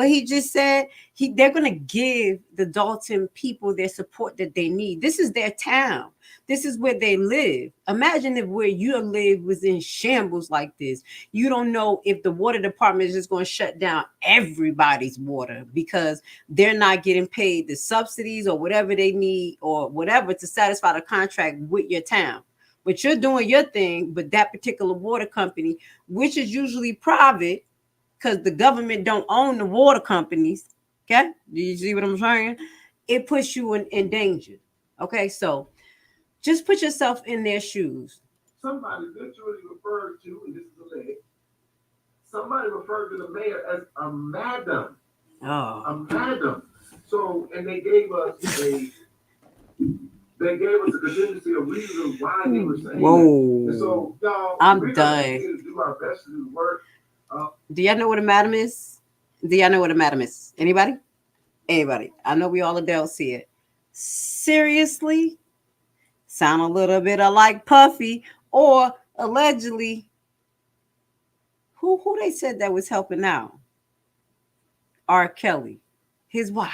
he just said, they're going to give the Dolton people their support that they need. This is their town. This is where they live. Imagine if where you live was in shambles like this. You don't know if the water department is just going to shut down everybody's water because they're not getting paid the subsidies or whatever they need or whatever to satisfy the contract with your town. But you're doing your thing, but that particular water company, which is usually private, because the government don't own the water companies. Okay, do you see what I'm saying? It puts you in danger. Okay, so just put yourself in their shoes. Somebody literally referred to, and this is alleged, somebody referred to the mayor as a madam. Oh. A madam. So, and they gave us a contingency of reasons why they were saying that. And so, y'all, I'm done. To do our best to do the work. Do y'all know what a madam is? Anybody? I know we all adults see it. Seriously? Sound a little bit like Puffy, or allegedly, who they said that was helping out? R. Kelly, his wife.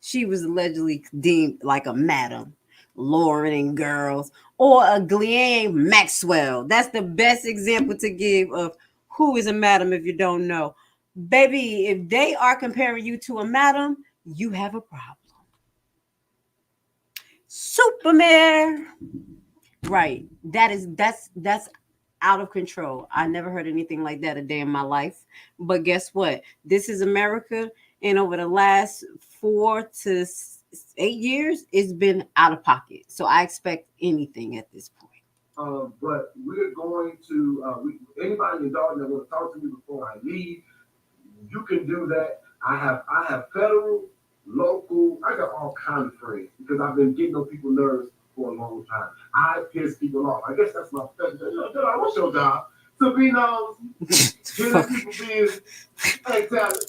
She was allegedly deemed like a madam, lowering girls, or a Ghislaine Maxwell. That's the best example to give of who is a madam if you don't know. Baby, if they are comparing you to a madam, you have a problem. Superman. Right. That's out of control. I never heard anything like that a day in my life. But guess what? This is America, and over the last 4 to 8 years, it's been out of pocket. So I expect anything at this point. But we're going to anybody in Dalton that want to talk to me before I leave, you can do that. I have federal, local, I got all kinds of friends because I've been getting on people's nerves for a long time. I piss people off. I guess that's my what's your job? To be known, getting people being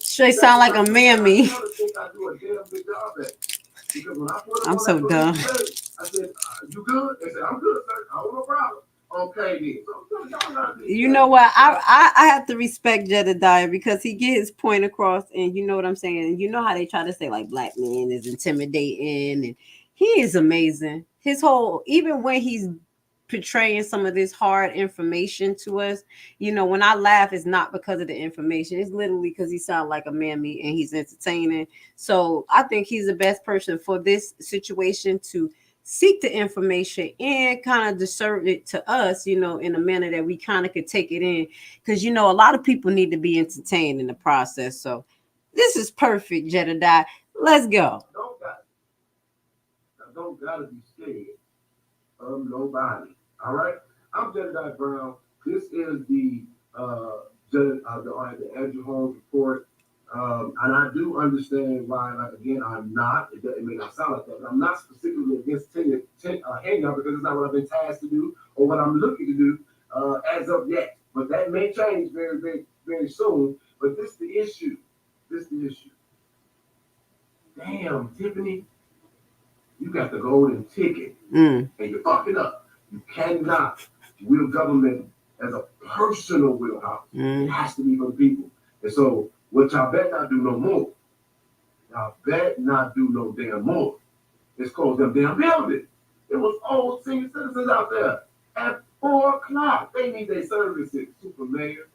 Straight sound like a mammy. I think I do a damn good job at it. Because when I put I'm so dumb. I said, you good? They said, I'm good, sir. I have no problem. Okay, then. You know what? I have to respect Jedidiah because he get his point across, and you know what I'm saying. And you know how they try to say like black men is intimidating, and he is amazing. His whole, even when he's portraying some of this hard information to us, you know, when I laugh, it's not because of the information. It's literally because he sounds like a mammy and he's entertaining. So I think he's the best person for this situation to seek the information and kind of discern it to us, you know, in a manner that we kind of could take it in. Because, you know, a lot of people need to be entertained in the process. So this is perfect, Jedidiah. Let's go. Don't gotta be scared of nobody. All right? I'm Jedidiah Brown. This is the Andrew Holmes report. And I do understand why, like, again, it may not sound like that, but I'm not specifically against hangout because it's not what I've been tasked to do or what I'm looking to do as of yet. But that may change very, very, very soon. But this is the issue. Damn, Tiffany, you got the golden ticket and you're fucking up. You cannot wield government as a personal wheelhouse. It has to be for the people. And so, what y'all bet not do no more. Y'all bet not do no damn more. It's called them damn building. It was old senior citizens out there at 4 o'clock. They need their services, Super Mayor.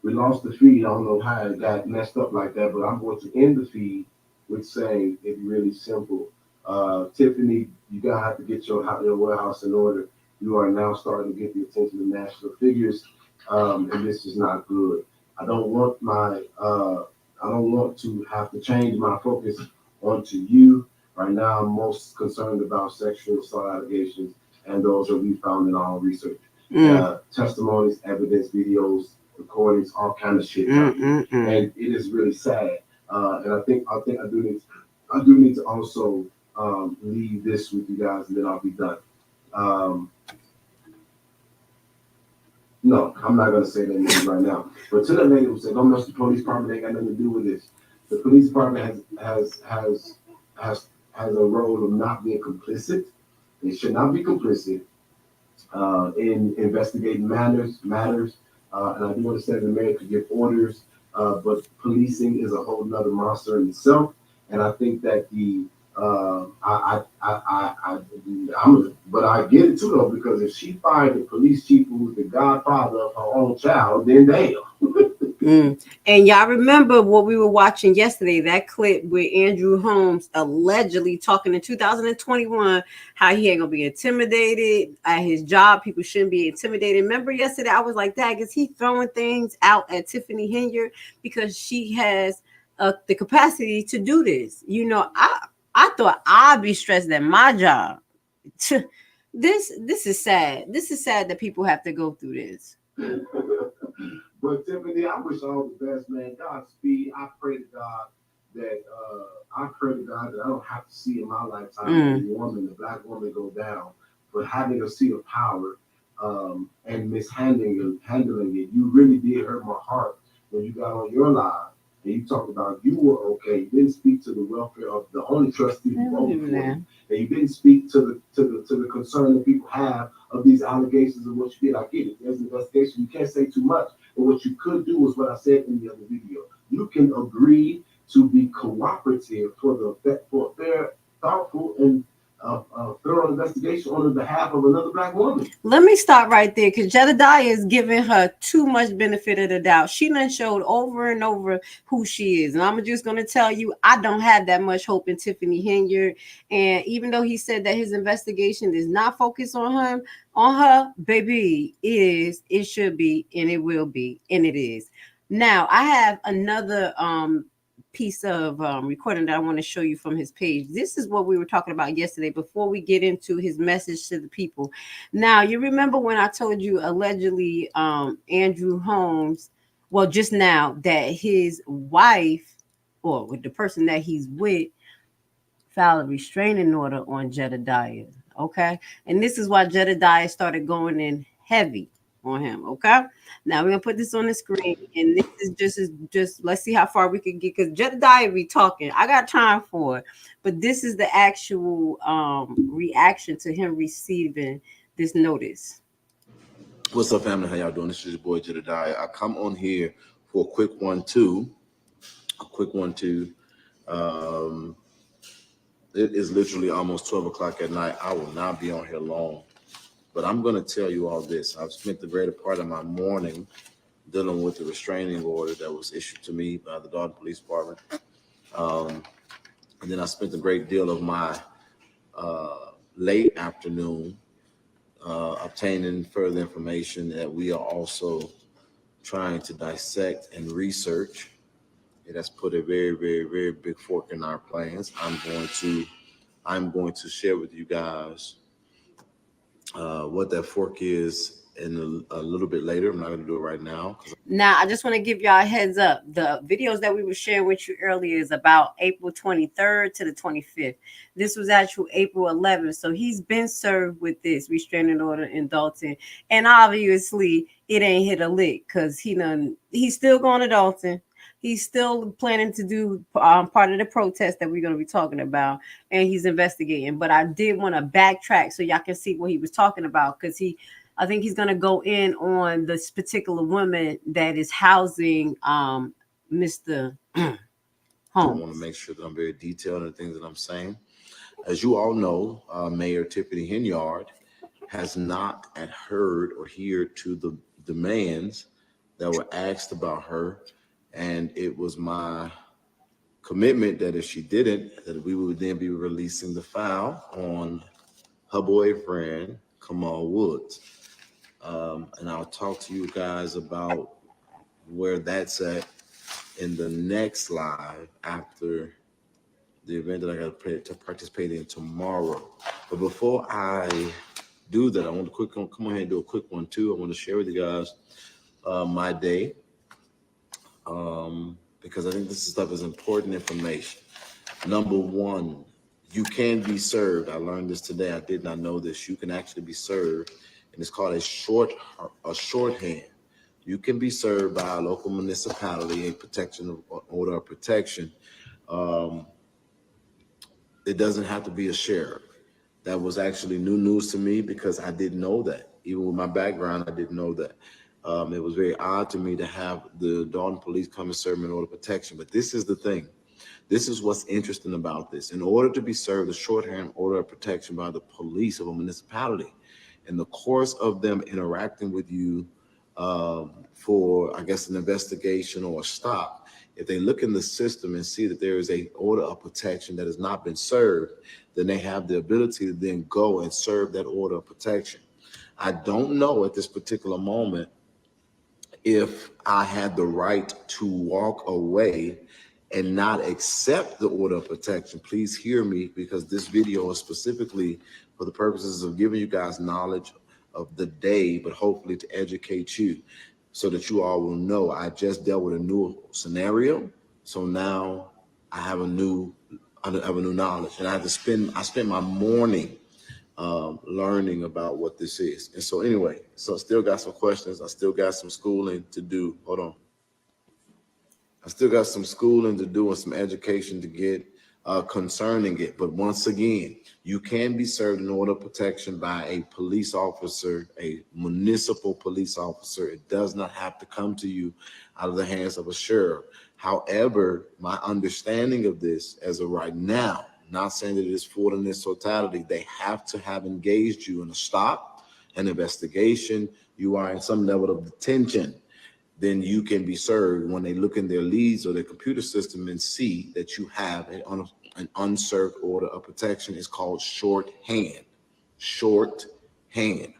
We lost the feed. I don't know how it got messed up like that, but I'm going to end the feed with saying it's really simple. Tiffany, you gotta have to get your warehouse in order. You are now starting to get the attention of national figures, and this is not good. I don't want to have to change my focus onto you. Right now, I'm most concerned about sexual assault allegations, and those that we found in our research. Testimonies, evidence, videos, recordings, all kind of shit. And it is really sad. And I think I do need to also leave this with you guys, and then I'll be done. No, I'm not gonna say that name right now. But to the lady who said, "Don't mess the police department. They got nothing to do with this." The police department has a role of not being complicit. They should not be complicit in investigating matters. And I do understand the mayor could give orders, but policing is a whole nother monster in itself. And I think that but I get it too though, because if she fired the police chief who was the godfather of her own child, then damn. And y'all remember what we were watching yesterday, that clip with Andrew Holmes allegedly talking in 2021 how he ain't gonna be intimidated at his job. People shouldn't be intimidated. Remember yesterday I was like, Dag, is he throwing things out at Tiffany Henyard because she has the capacity to do this? You know, I thought I'd be stressed at my job. This is sad. This is sad that people have to go through this. But Tiffany, I wish all the best, man. Godspeed. I pray to God that I don't have to see in my lifetime the black woman go down for having a seat of power and mishandling it. You really did hurt my heart when you got on your live and you talked about you were okay. You didn't speak to the welfare of the only trustee who voted for you. And you didn't speak to the concern that people have of these allegations of what you did. I get it. There's an investigation. You can't say too much. But what you could do is what I said in the other video. You can agree to be cooperative for fair, thoughtful, and thorough investigation on the behalf of another black woman. Let me stop right there because Jedidiah is giving her too much benefit of the doubt. She done showed over and over who she is. And I'm just going to tell you, I don't have that much hope in Tiffany Henyard. And even though he said that his investigation is not focused on him, on her, baby, it should be, and it will be, and it is. Now, I have another piece of recording that I want to show you from his page. This is what we were talking about yesterday before we get into his message to the people. Now, you remember when I told you allegedly Andrew Holmes, well, just now that his wife or with the person that he's with filed a restraining order on Jedidiah. Okay. And this is why Jedidiah started going in heavy on him. Okay. Now we're gonna put this on the screen, and this is just let's see how far we can get because Jedidiah be talking. I got time for it, but this is the actual reaction to him receiving this notice. What's up, family? How y'all doing? This is your boy Jedidiah. I come on here for a quick 1-2. It is literally almost 12 o'clock at night. I will not be on here long. But I'm going to tell you all this. I've spent the greater part of my morning dealing with the restraining order that was issued to me by the Dolton Police Department. And then I spent a great deal of my late afternoon obtaining further information that we are also trying to dissect and research. It has put a very, very, very big fork in our plans. I'm going to share with you guys what that fork is in a little bit later. I'm not going to do it right now. Now, I just want to give y'all a heads up. The videos that we were sharing with you earlier is about April 23rd to the 25th. This was actual April 11th. So he's been served with this restraining order in Dolton. And obviously, it ain't hit a lick because he's still going to Dolton. He's still planning to do part of the protest that we're going to be talking about, and he's investigating. But I did want to backtrack so y'all can see what he was talking about because I think he's going to go in on this particular woman that is housing Mr. Holmes. I want to make sure that I'm very detailed in the things that I'm saying. As you all know, Mayor Tiffany Henyard has not adhered or adhered to the demands that were asked about her. And it was my commitment that if she didn't, that we would then be releasing the file on her boyfriend, Kamal Woods. And I'll talk to you guys about where that's at in the next live after the event that I got to participate in tomorrow. But before I do that, I want to come on here and do a quick 1-2. I want to share with you guys my day. Because I think this stuff is important information. Number one, you can be served. I learned this today. I did not know this. You can actually be served, and it's called a shorthand. You can be served by a local municipality, a order of protection. It doesn't have to be a sheriff. That was actually new news to me because I didn't know that. Even with my background, I didn't know that. It was very odd to me to have the Dolton police come and serve me an order of protection. But this is the thing. This is what's interesting about this. In order to be served a shorthand order of protection by the police of a municipality, in the course of them interacting with you for, I guess, an investigation or a stop, if they look in the system and see that there is an order of protection that has not been served, then they have the ability to then go and serve that order of protection. I don't know at this particular moment if I had the right to walk away and not accept the order of protection. Please hear me, because this video is specifically for the purposes of giving you guys knowledge of the day, but hopefully to educate you so that you all will know. I just dealt with a new scenario. So now I have a new knowledge, and I spent my morning learning about what this is. And so anyway, so I still got some questions. I still got some schooling to do. Hold on. I still got some schooling to do and some education to get concerning it. But once again, you can be served an order of protection by a police officer, a municipal police officer. It does not have to come to you out of the hands of a sheriff. However, my understanding of this as of right now, not saying that it is full in its totality. They have to have engaged you in a stop, an investigation. You are in some level of detention. Then you can be served when they look in their leads or their computer system and see that you have an unserved order of protection. It's called shorthand. Shorthand.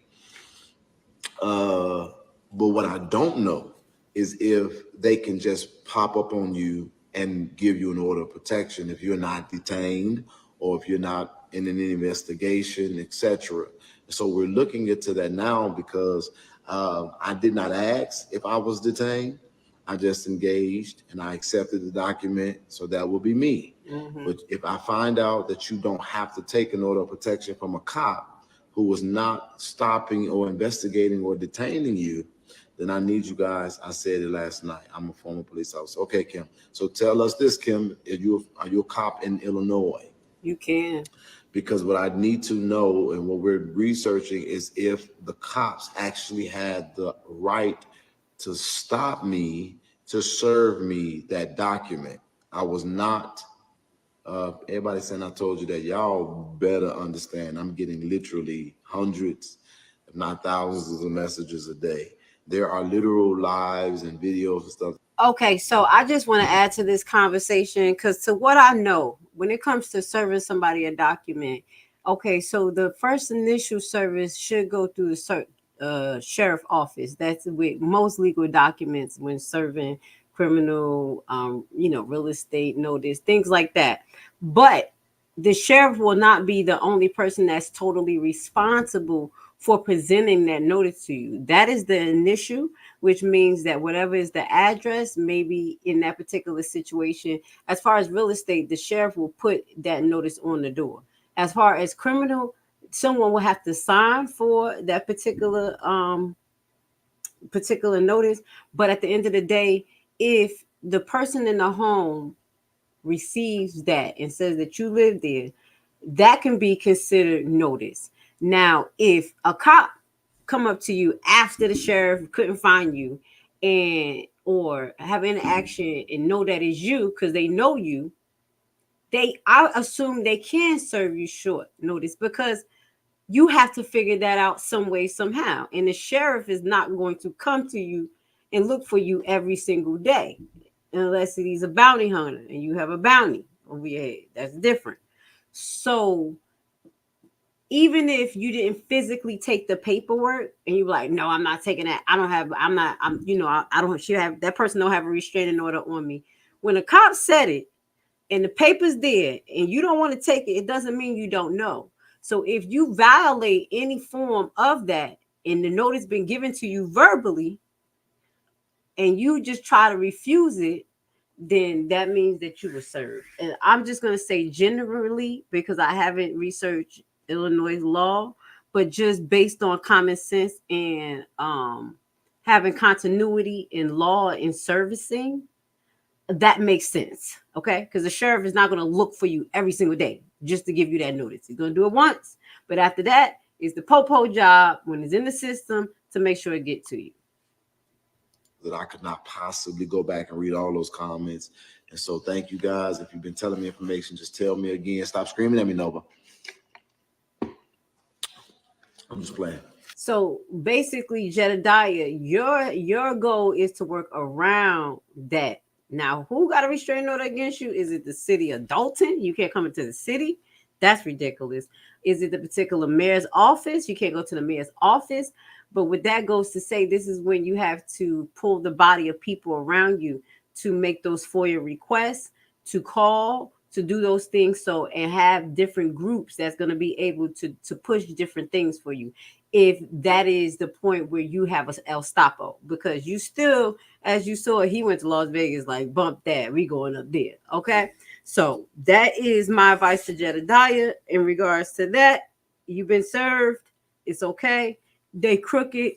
But what I don't know is if they can just pop up on you and give you an order of protection if you're not detained or if you're not in an investigation, etc. So we're looking into that now because I did not ask if I was detained. I just engaged and I accepted the document, so that will be me. But if I find out that you don't have to take an order of protection from a cop who was not stopping or investigating or detaining you, then I need you guys. I said it last night. I'm a former police officer. Okay, Kim. So tell us this, Kim. Are you a cop in Illinois? You can. Because what I need to know and what we're researching is if the cops actually had the right to stop me, to serve me that document. I was not, everybody saying I told you that. Y'all better understand I'm getting literally hundreds, if not thousands of messages a day. There are literal lives and videos and stuff. Okay, so I just want to add to this conversation because to what I know, when it comes to serving somebody a document, okay, so the first initial service should go through the sheriff office. That's with most legal documents when serving criminal, real estate notice, things like that. But the sheriff will not be the only person that's totally responsible for presenting that notice to you. That is the initial, which means that whatever is the address, maybe in that particular situation, as far as real estate, the sheriff will put that notice on the door. As far as criminal, someone will have to sign for that particular notice. But at the end of the day, if the person in the home receives that and says that you live there, that can be considered notice. Now, if a cop come up to you after the sheriff couldn't find you and or have interaction and know that it's you because they know you, I assume they can serve you short notice because you have to figure that out some way, somehow. And the sheriff is not going to come to you and look for you every single day unless he's a bounty hunter and you have a bounty over your head. That's different. So even if you didn't physically take the paperwork and you're like, no, I'm not taking that. I don't have that person don't have a restraining order on me. When a cop said it and the paper's there and you don't want to take it, it doesn't mean you don't know. So if you violate any form of that and the notice been given to you verbally and you just try to refuse it, then that means that you were served. And I'm just going to say generally, because I haven't researched Illinois law, but just based on common sense and having continuity in law and servicing, that makes sense. Okay, because the sheriff is not going to look for you every single day just to give you that notice. He's going to do it once, but after that, it's the po job when it's in the system to make sure it gets to you. That I could not possibly go back and read all those comments. And so thank you guys. If you've been telling me information, just tell me again. Stop screaming at me, Nova. I'm just playing. So basically, Jedidiah, your goal is to work around that. Now, who got a restraining order against you? Is it the city of Dolton? You can't come into the city. That's ridiculous. Is it the particular mayor's office? You can't go to the mayor's office. But what that goes to say, this is when you have to pull the body of people around you to make those FOIA requests, to call, to do those things. So, and have different groups that's going to be able to push different things for you. If that is the point where you have a El Stapo, because you still, as you saw, he went to Las Vegas, like, bump that, we going up there. Okay. So that is my advice to Jedidiah in regards to that. You've been served. It's okay. They crooked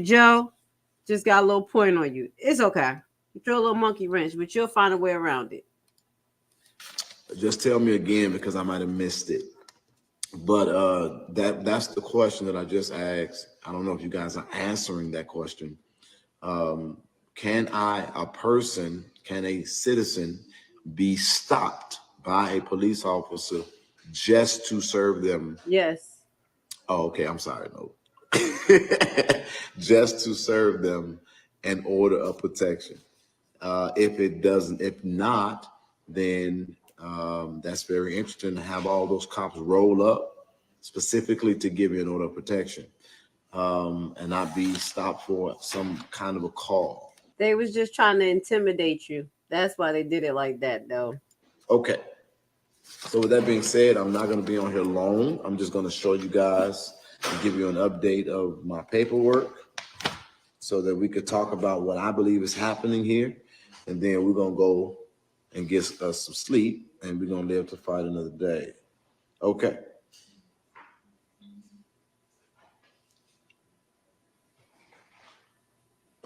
Joe just got a little point on you. It's okay. You throw a little monkey wrench, but you'll find a way around it. Just tell me again because I might have missed it. But that's the question that I just asked. I don't know if you guys are answering that question. Can a citizen be stopped by a police officer just to serve them. Yes. Oh, okay. I'm sorry. No. Just to serve them an order of protection. If not, then that's very interesting to have all those cops roll up specifically to give you an order of protection and not be stopped for some kind of a call. They was just trying to intimidate you. That's why they did it like that, though. Okay. So with that being said, I'm not going to be on here long. I'm just going to show you guys and give you an update of my paperwork so that we could talk about what I believe is happening here. And then we're going to go and get us some sleep, and we're going to live to fight another day. Okay.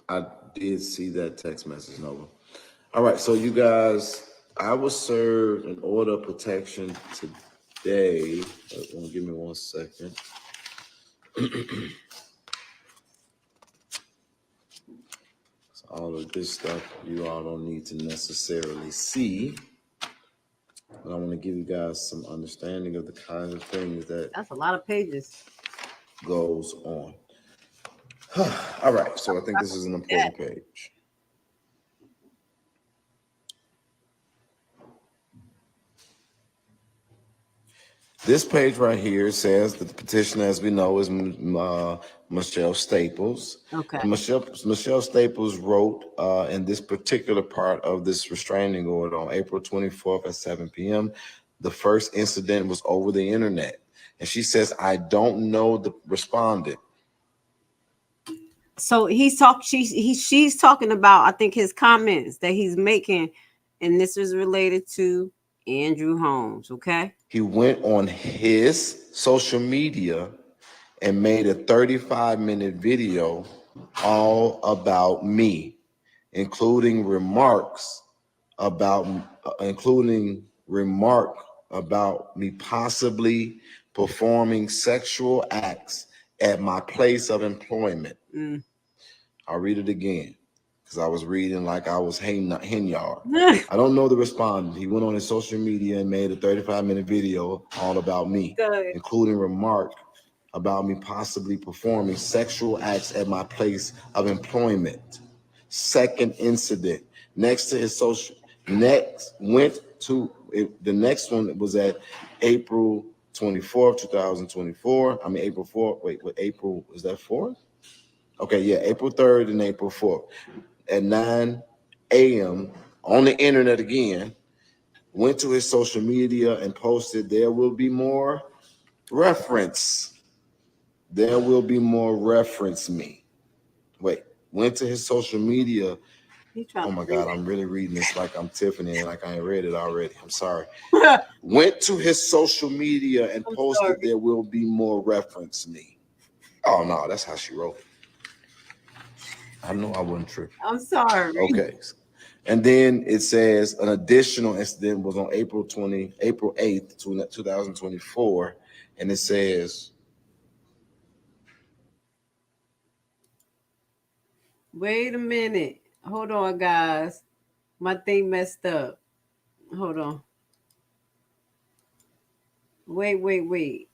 I did see that text message, Nova. All right, so you guys, I was served an order of protection today. Give me 1 second. So all of this stuff you all don't need to necessarily see. But I want to give you guys some understanding of the kinds of things that That's a lot of pages. goes on. All right, so I think this is an important page. This page right here says that the petitioner, as we know, is Michelle Staples. Okay. And Michelle Staples wrote in this particular part of this restraining order on April 24th at 7 p.m. The first incident was over the internet. And she says, I don't know the respondent. So she's talking about, I think, his comments that he's making, and this is related to Andrew Holmes, okay? He went on his social media and made a 35-minute video all about me, including remark about me possibly performing sexual acts at my place of employment. I'll read it again because I was reading like I was hen yard. I don't know the respondent. He went on his social media and made a 35-minute video all about me, including remark about me possibly performing sexual acts at my place of employment. Second incident. The next one was at April 24th, 2024. I mean, April 4th. Wait, what April, is that 4th? Okay, yeah, April 3rd and April 4th at 9 a.m. on the internet again, went to his social media and posted, there will be more reference. There will be more reference me. Wait, went to his social media. Oh my God, I'm really reading this like I'm Tiffany and like I ain't read it already. I'm sorry. Went to his social media and posted, there will be more reference me. Oh no, that's how she wrote it. I know I wasn't tripping. I'm sorry. Okay. And then it says an additional incident was on April 8th, 2024. And it says, wait a minute. Hold on, guys. My thing messed up. Hold on. Wait.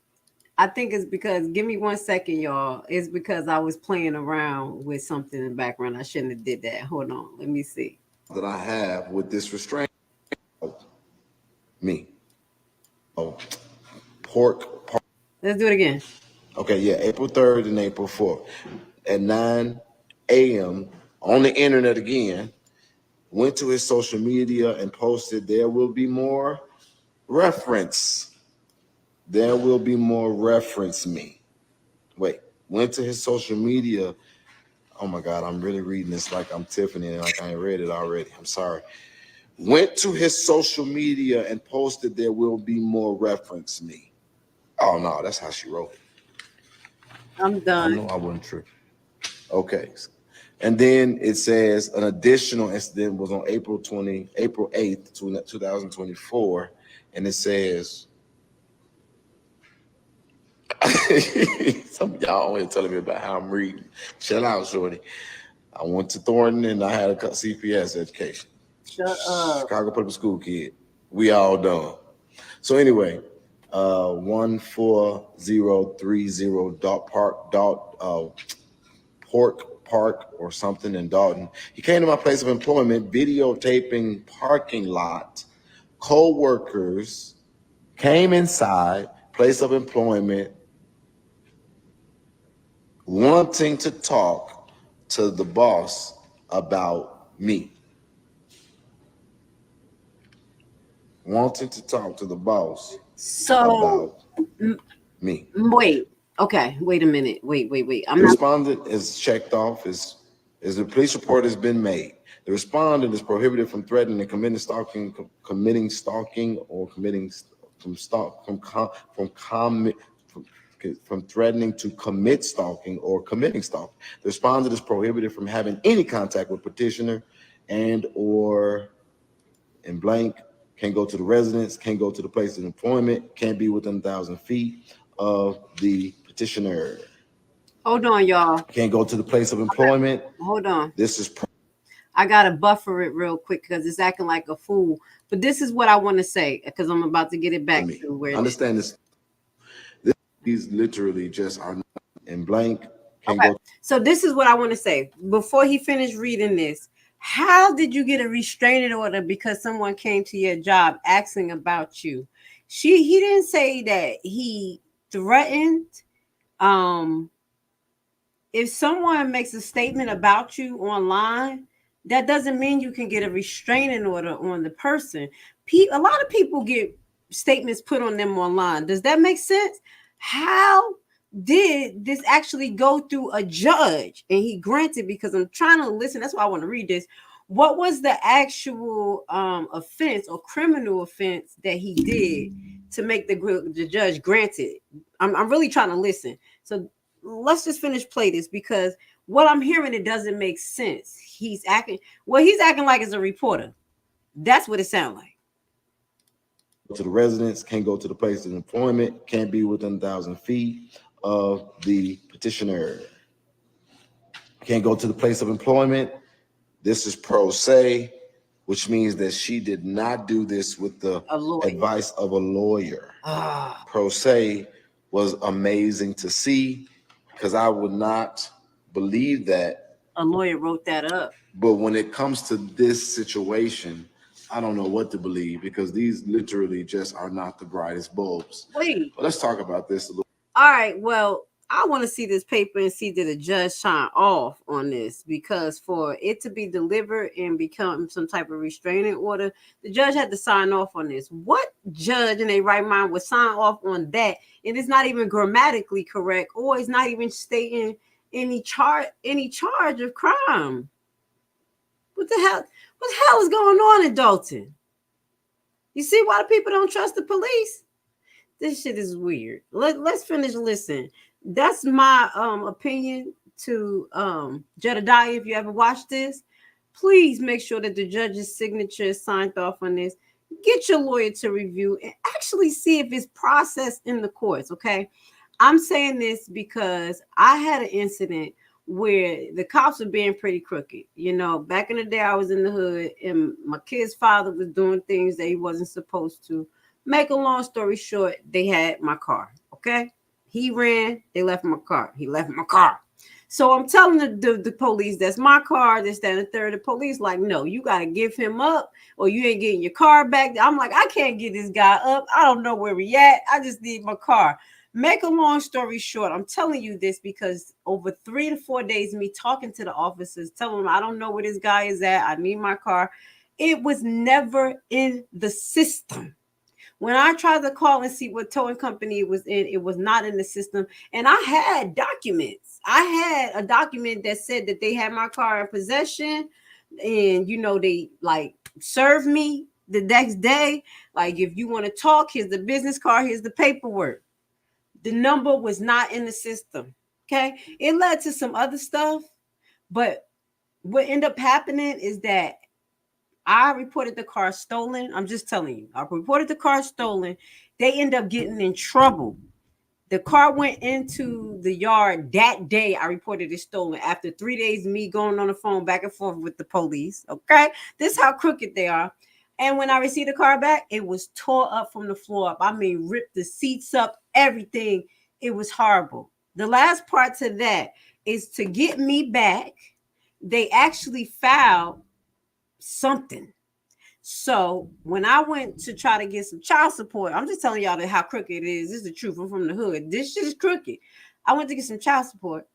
I think it's because, give me 1 second, y'all. It's because I was playing around with something in the background. I shouldn't have did that. Hold on. Let me see. That I have with this restraint. Me. Oh, pork. Let's do it again. Okay, yeah, April 3rd and April 4th at 9 a.m. on the internet again, went to his social media and posted, there will be more reference. There will be more reference me. Wait, went to his social media. Oh my God, I'm really reading this like I'm Tiffany and like I ain't read it already. I'm sorry. Went to his social media and posted, there will be more reference me. Oh no, that's how she wrote it. I'm done. I know I wasn't tripping. Okay. And then it says an additional incident was on April 8th, 2024. And it says, some of y'all here telling me about how I'm reading. Chill out, shorty. I went to Thornton and I had a CPS education. Shut up. Chicago public school kid. We all done. So anyway, 14030 Pork Park or something in Dolton. He came to my place of employment, videotaping parking lot. Co-workers came inside, place of employment, wanting to talk to the boss about me. Wanting to talk to the boss So about me. wait. Okay, wait a minute. Wait. The respondent is checked off as the police report has been made. The respondent is prohibited from threatening and committing stalking, or committing from threatening to commit stalking or committing stalking. The respondent is prohibited from having any contact with petitioner and or in blank, can't go to the residence, can't go to the place of employment, can't be within 1,000 feet of the petitioner. Hold on, y'all. Can't go to the place of employment. Okay. Hold on. This is. I gotta buffer it real quick because it's acting like a fool. But this is what I want to say because I'm about to get it back to where. Understand this. These literally just are not in blank. Okay. So this is what I want to say before he finished reading this. How did you get a restraining order because someone came to your job asking about you? He didn't say that he threatened. If someone makes a statement about you online, that doesn't mean you can get a restraining order on the person. A lot of people get statements put on them online. Does that make sense? How did this actually go through a judge and he granted? Because I'm trying to listen. That's why I want to read this. What was the actual offense or criminal offense that he did to make the judge granted? I'm really trying to listen. So let's just play this because what I'm hearing, it doesn't make sense. He's acting like it's a reporter. That's what it sounds like. To the residence, can't go to the place of employment, can't be within 1,000 feet of the petitioner. Can't go to the place of employment. This is pro se, which means that she did not do this with the advice of a lawyer. Pro se was amazing to see because I would not believe that a lawyer wrote that up. But when it comes to this situation, I don't know what to believe because these literally just are not the brightest bulbs. Wait. But let's talk about this a little. All right. Well, I want to see this paper and see that the judge sign off on this because for it to be delivered and become some type of restraining order, the judge had to sign off on this. What judge in their right mind would sign off on that? And it's not even grammatically correct, or it's not even stating any charge of crime. What the hell? What the hell is going on in Dolton? You see why the people don't trust the police? This shit is weird. Let's finish listening. That's my opinion to Jedidiah. If you ever watched this, please make sure that the judge's signature is signed off on this. Get your lawyer to review and actually see if it's processed in the courts, okay? I'm saying this because I had an incident where the cops were being pretty crooked. You know, back in the day, I was in the hood and my kid's father was doing things that he wasn't supposed to. Make a long story short, they had my car, okay? He ran, they left my car. He left my car. So I'm telling the police, that's my car, this, that, and the third. The police like, no, you got to give him up or you ain't getting your car back. I'm like, I can't get this guy up. I don't know where he at. I just need my car. Make a long story short, I'm telling you this because over 3 to 4 days, me talking to the officers, telling them I don't know where this guy is at. I need my car. It was never in the system. When I tried to call and see what towing company it was in, it was not in the system. And I had documents. I had a document that said that they had my car in possession. And, you know, they like served me the next day. Like, if you want to talk, here's the business card. Here's the paperwork. The number was not in the system. Okay. It led to some other stuff. But what ended up happening is that I reported the car stolen. I'm just telling you. I reported the car stolen. They end up getting in trouble. The car went into the yard that day. I reported it stolen after 3 days of me going on the phone back and forth with the police. Okay. This is how crooked they are. And when I received the car back, it was tore up from the floor up. I mean, ripped the seats up, everything. It was horrible. The last part to that is to get me back. They actually filed something. So when I went to try to get some child support, I'm just telling y'all that how crooked it is. This is the truth. I'm from the hood. This shit is crooked. I went to get some child support.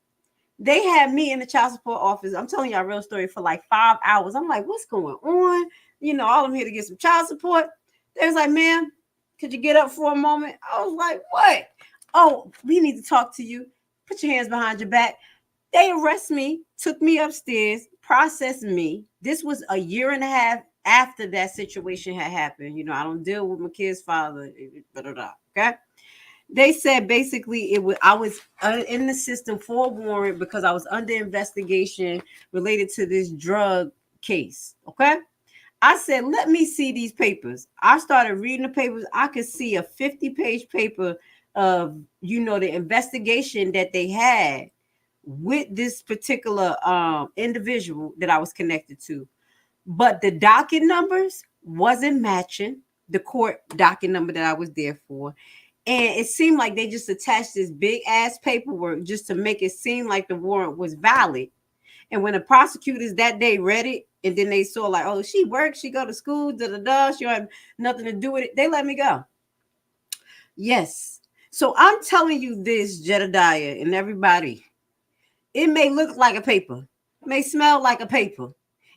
They had me in the child support office. I'm telling y'all a real story for like 5 hours. I'm like, what's going on? You know, all I'm here to get some child support. They was like, ma'am, could you get up for a moment? I was like, what? Oh, we need to talk to you. Put your hands behind your back. They arrest me, took me upstairs, processed me. This was a year and a half after that situation had happened. You know, I don't deal with my kid's father. Okay. They said basically it was I was in the system for a warrant because I was under investigation related to this drug case. Okay. I said, let me see these papers. I started reading the papers. I could see a 50-page paper of, you know, the investigation that they had with this particular individual that I was connected to. But the docket numbers wasn't matching the court docket number that I was there for. And it seemed like they just attached this big ass paperwork just to make it seem like the warrant was valid. And when the prosecutors that day read it, and then they saw like, oh, she works, she go to school, she don't have nothing to do with it, they let me go. Yes. So I'm telling you this, Jedidiah and everybody, it may look like a paper, may smell like a paper,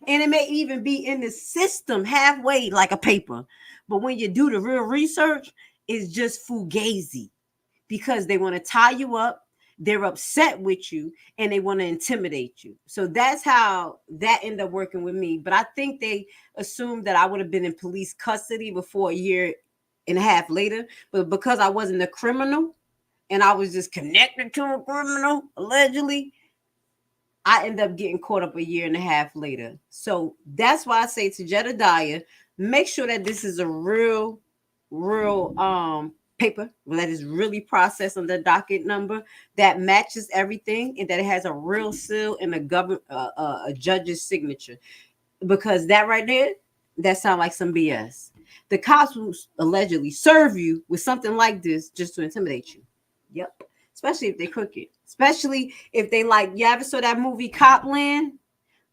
and it may even be in the system halfway like a paper. But when you do the real research, it's just fugazi because they want to tie you up. They're upset with you and they want to intimidate you. So that's how that ended up working with me. But I think they assumed that I would have been in police custody before a year and a half later. But because I wasn't a criminal and I was just connected to a criminal, allegedly, I ended up getting caught up a year and a half later. So that's why I say to Jedidiah, make sure that this is a real paper that is really processed on the docket number that matches everything and that it has a real seal and a judge's signature, because that right there, that sounds like some BS. The cops will allegedly serve you with something like this just to intimidate you. Yep. Especially if they crooked. Especially if they like, you ever saw that movie Copland?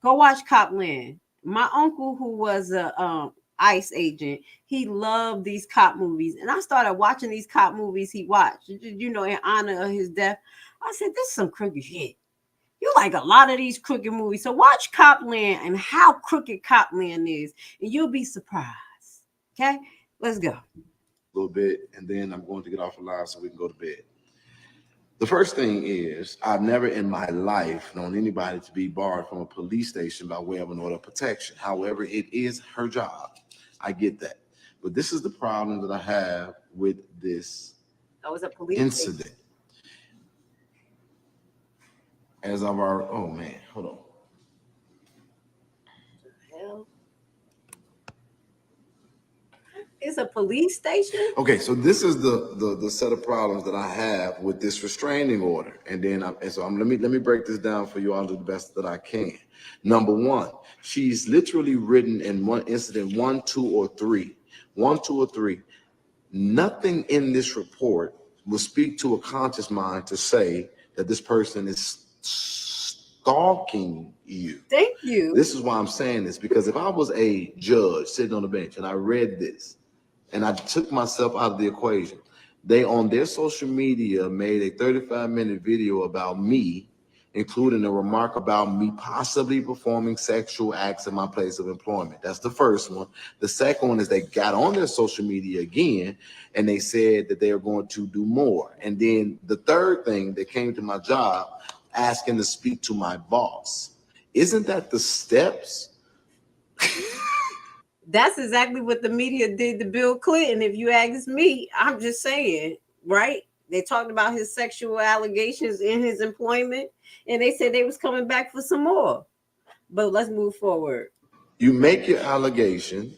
Go watch Copland. My uncle, who was a ICE agent, he loved these cop movies. And I started watching these cop movies he watched, you know, in honor of his death. I said, this is some crooked shit. You like a lot of these crooked movies. So watch Copland and how crooked Copland is. And you'll be surprised. Okay? Let's go. A little bit, and then I'm going to get off the line so we can go to bed. The first thing is, I've never in my life known anybody to be barred from a police station by way of an order of protection. However, it is her job. I get that. But this is the problem that I have with this incident. Station. As I've already, oh man, hold on. It's a police station? Okay, so this is the set of problems that I have with this restraining order. And then let me break this down for you all to the best that I can. Number one, she's literally written in one incident 1, 2, or 3. 1, 2, or 3. Nothing in this report will speak to a conscious mind to say that this person is stalking you. Thank you. This is why I'm saying this, because if I was a judge sitting on the bench and I read this and I took myself out of the equation, they on their social media made a 35-minute video about me, including a remark about me possibly performing sexual acts in my place of employment. That's the first one. The second one is they got on their social media again and they said that they are going to do more. And then the third thing, they came to my job asking to speak to my boss. Isn't that the steps? That's exactly what the media did to Bill Clinton. If you ask me, I'm just saying, right? They talked about his sexual allegations in his employment, and they said they was coming back for some more. But let's move forward. You make your allegation.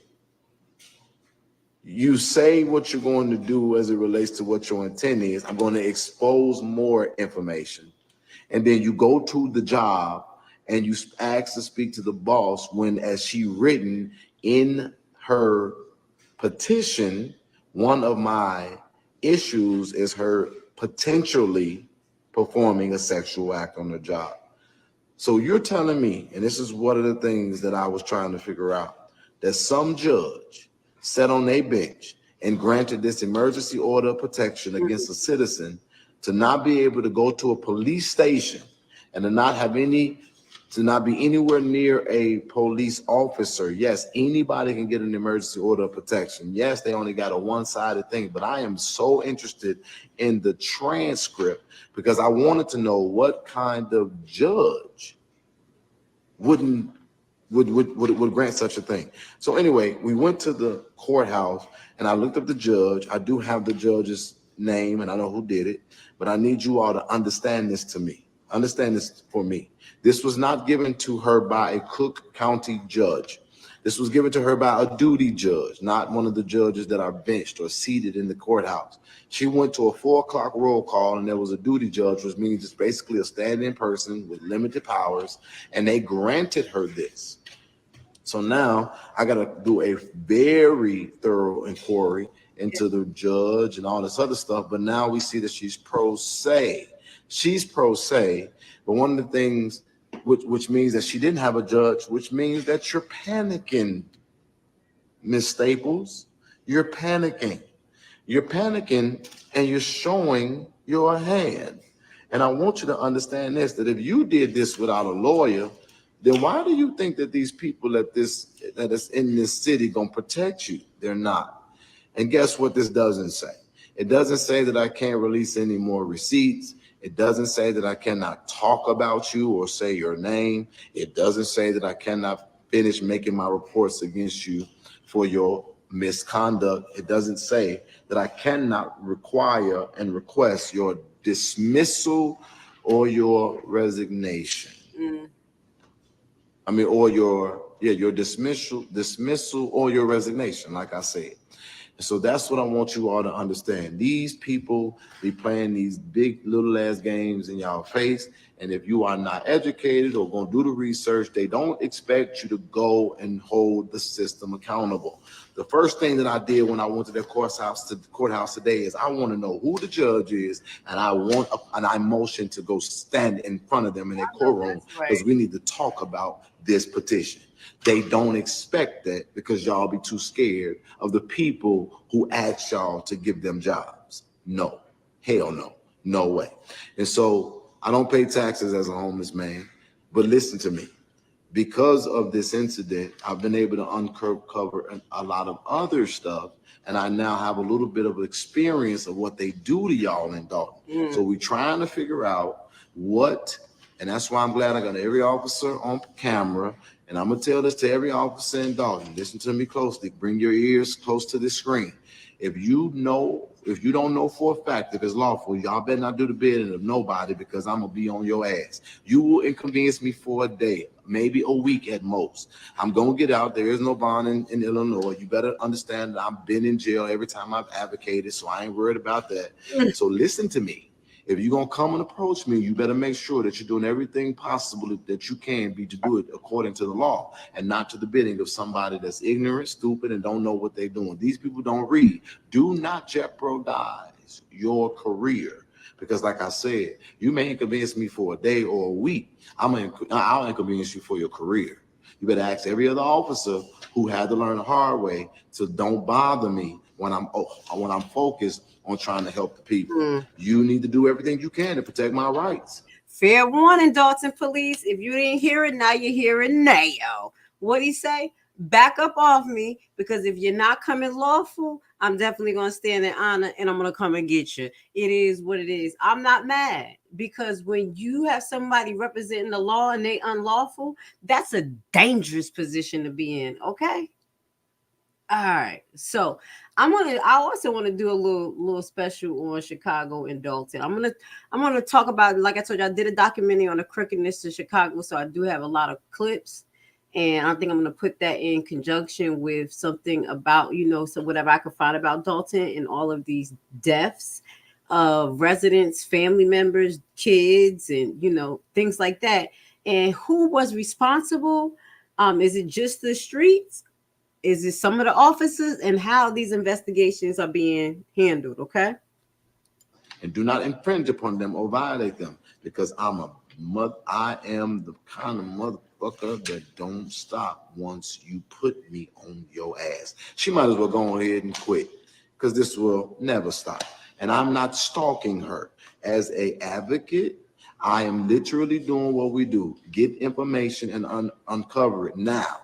You say what you're going to do as it relates to what your intent is. I'm going to expose more information. And then you go to the job and you ask to speak to the boss when, as she written in her petition, one of my issues is her potentially performing a sexual act on the job. So you're telling me, and this is one of the things that I was trying to figure out, that some judge sat on a bench and granted this emergency order of protection against a citizen to not be able to go to a police station and to not be anywhere near a police officer. Yes, anybody can get an emergency order of protection. Yes, they only got a one-sided thing, but I am so interested in the transcript because I wanted to know what kind of judge would grant such a thing. So anyway, we went to the courthouse and I looked up the judge. I do have the judge's name and I know who did it, but I need you all to understand this to me. Understand this for me. This was not given to her by a Cook County judge. This was given to her by a duty judge, not one of the judges that are benched or seated in the courthouse. She went to a 4 o'clock roll call and there was a duty judge, which means it's basically a stand-in person with limited powers, and they granted her this. So now I got to do a very thorough inquiry into the judge and all this other stuff, but now we see that she's pro se. She's pro se, but one of the things which means that she didn't have a judge, which means that you're panicking, Miss Staples. You're panicking. You're panicking and you're showing your hand. And I want you to understand this, that if you did this without a lawyer, then why do you think that these people that is in this city gonna protect you? They're not. And guess what this doesn't say? It doesn't say that I can't release any more receipts. It doesn't say that I cannot talk about you or say your name. It doesn't say that I cannot finish making my reports against you for your misconduct. It doesn't say that I cannot require and request your dismissal or your resignation. I mean, or your dismissal or your resignation, like I said. And so that's what I want you all to understand. These people be playing these big little ass games in y'all face. And if you are not educated or going to do the research, they don't expect you to go and hold the system accountable. The first thing that I did when I went to the courthouse today is I want to know who the judge is, and I motion to go stand in front of them in their courtroom because we need to talk about this petition. They don't expect that because y'all be too scared of the people who ask y'all to give them jobs. No, hell no, no way. And so I don't pay taxes as a homeless man, but listen to me. Because of this incident, I've been able to uncover a lot of other stuff, and I now have a little bit of experience of what they do to y'all in Dolton. So we're trying to figure out what, and that's why I'm glad I got every officer on camera. And I'm gonna tell this to every officer in Dolton. Listen to me closely. Bring your ears close to the screen. If you don't know for a fact if it's lawful, y'all better not do the bidding of nobody because I'm gonna be on your ass. You will inconvenience me for a day, maybe a week at most. I'm gonna get out. There is no bond in Illinois. You better understand that I've been in jail every time I've advocated, so I ain't worried about that. So listen to me. If you're going to come and approach me, you better make sure that you're doing everything possible that you can be to do it according to the law and not to the bidding of somebody that's ignorant, stupid, and don't know what they're doing. These people don't read. Do not jeopardize your career because, like I said, you may inconvenience me for a day or a week. I'll inconvenience you for your career. You better ask every other officer who had to learn the hard way to don't bother me when I'm focused on trying to help the people. You need to do everything you can to protect my rights. Fair warning, Dolton Police. If you didn't hear it, now you hear it now. What'd he say? Back up off me, because if you're not coming lawful, I'm definitely going to stand in honor and I'm going to come and get you. It is what it is. I'm not mad because when you have somebody representing the law and they unlawful, that's a dangerous position to be in. Okay. All right. So I also want to do a little special on Chicago and Dolton. I'm gonna talk about, like I told you, I did a documentary on the crookedness of Chicago, so I do have a lot of clips. And I think I'm going to put that in conjunction with something about, so whatever I could find about Dolton and all of these deaths of residents, family members, kids, and, things like that. And who was responsible? Is it just the streets? is it some of the officers and how these investigations are being handled, okay? And do not infringe upon them or violate them, because I am the kind of motherfucker that don't stop once you put me on your ass. She might as well go ahead and quit, because this will never stop. And I'm not stalking her. As a advocate, I am literally doing what we do: get information and uncover it now.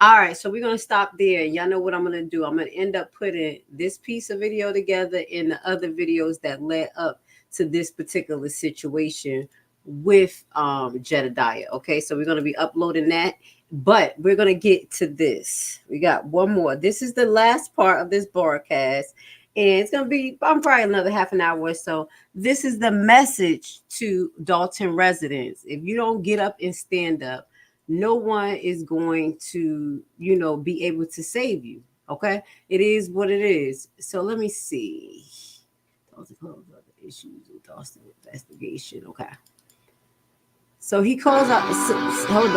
All right, so we're going to stop there. Y'all know what I'm going to do. I'm going to end up putting this piece of video together and the other videos that led up to this particular situation with Jedidiah. Okay, so we're going to be uploading that, but we're going to get to this. We got one more. This is the last part of this broadcast, and it's going to be probably another half an hour or so. This is the message to Dolton residents. If you don't get up and stand up, no one is going to, be able to save you. Okay, it is what it is. So let me see. Issues with Dawson investigation. Okay. So he calls out. Hold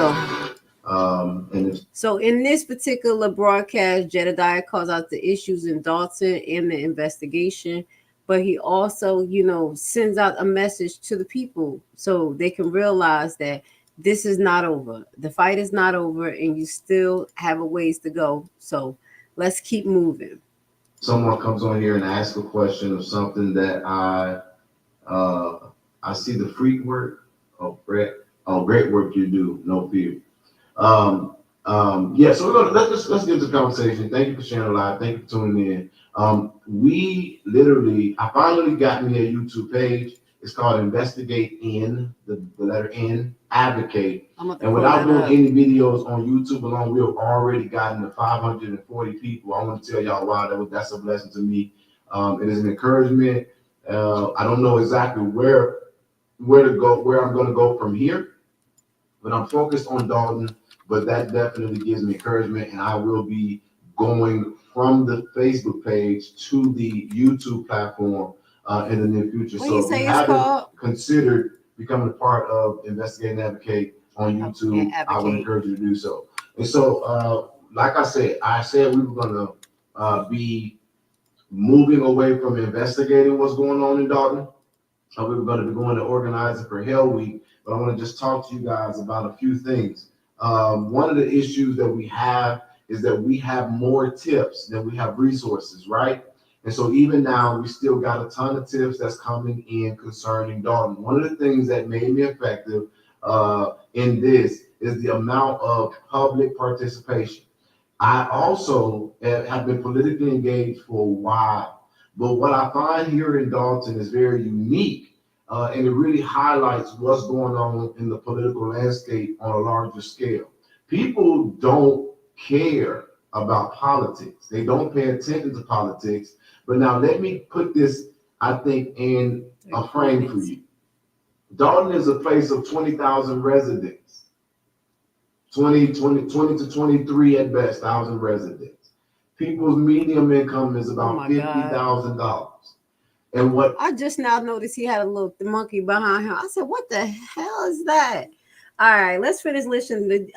on. So in this particular broadcast, Jedidiah calls out the issues in Dolton and the investigation, but he also, sends out a message to the people so they can realize that this is not over. The fight is not over, and you still have a ways to go. So let's keep moving. Someone comes on here and asks a question of something that I see the freak work. Oh, great work you do. No fear. Yeah. So we're gonna let's get to the conversation. Thank you for sharing live. Thank you for tuning in. I finally got me a YouTube page. It's called Investigate In, the letter N, Advocate. And without doing any videos on YouTube alone, we have already gotten to 540 people. I want to tell y'all why that's a blessing to me. It is an encouragement. I don't know exactly where to go, where I'm going to go from here, but I'm focused on Dolton. But that definitely gives me encouragement, and I will be going from the Facebook page to the YouTube platform in the near future. So if you haven't considered becoming a part of Investigate and Advocate on YouTube, I would encourage you to do so. And so, like I said we were going to be moving away from investigating what's going on in Dolton. We were going to be going to organizing for Hell Week, but I want to just talk to you guys about a few things. One of the issues that we have is that we have more tips than we have resources, right? And so even now, we still got a ton of tips that's coming in concerning Dolton. One of the things that made me effective in this is the amount of public participation. I also have been politically engaged for a while, but what I find here in Dolton is very unique, and it really highlights what's going on in the political landscape on a larger scale. People don't care about politics. They don't pay attention to politics. But now let me put this, I think, in a frame for you. Dolton is a place of 20,000 residents. 20 to 23 at best, 1,000 residents. People's median income is about $50,000. And what I just now noticed, he had a little monkey behind him. I said, "What the hell is that?" All right, let's finish listening.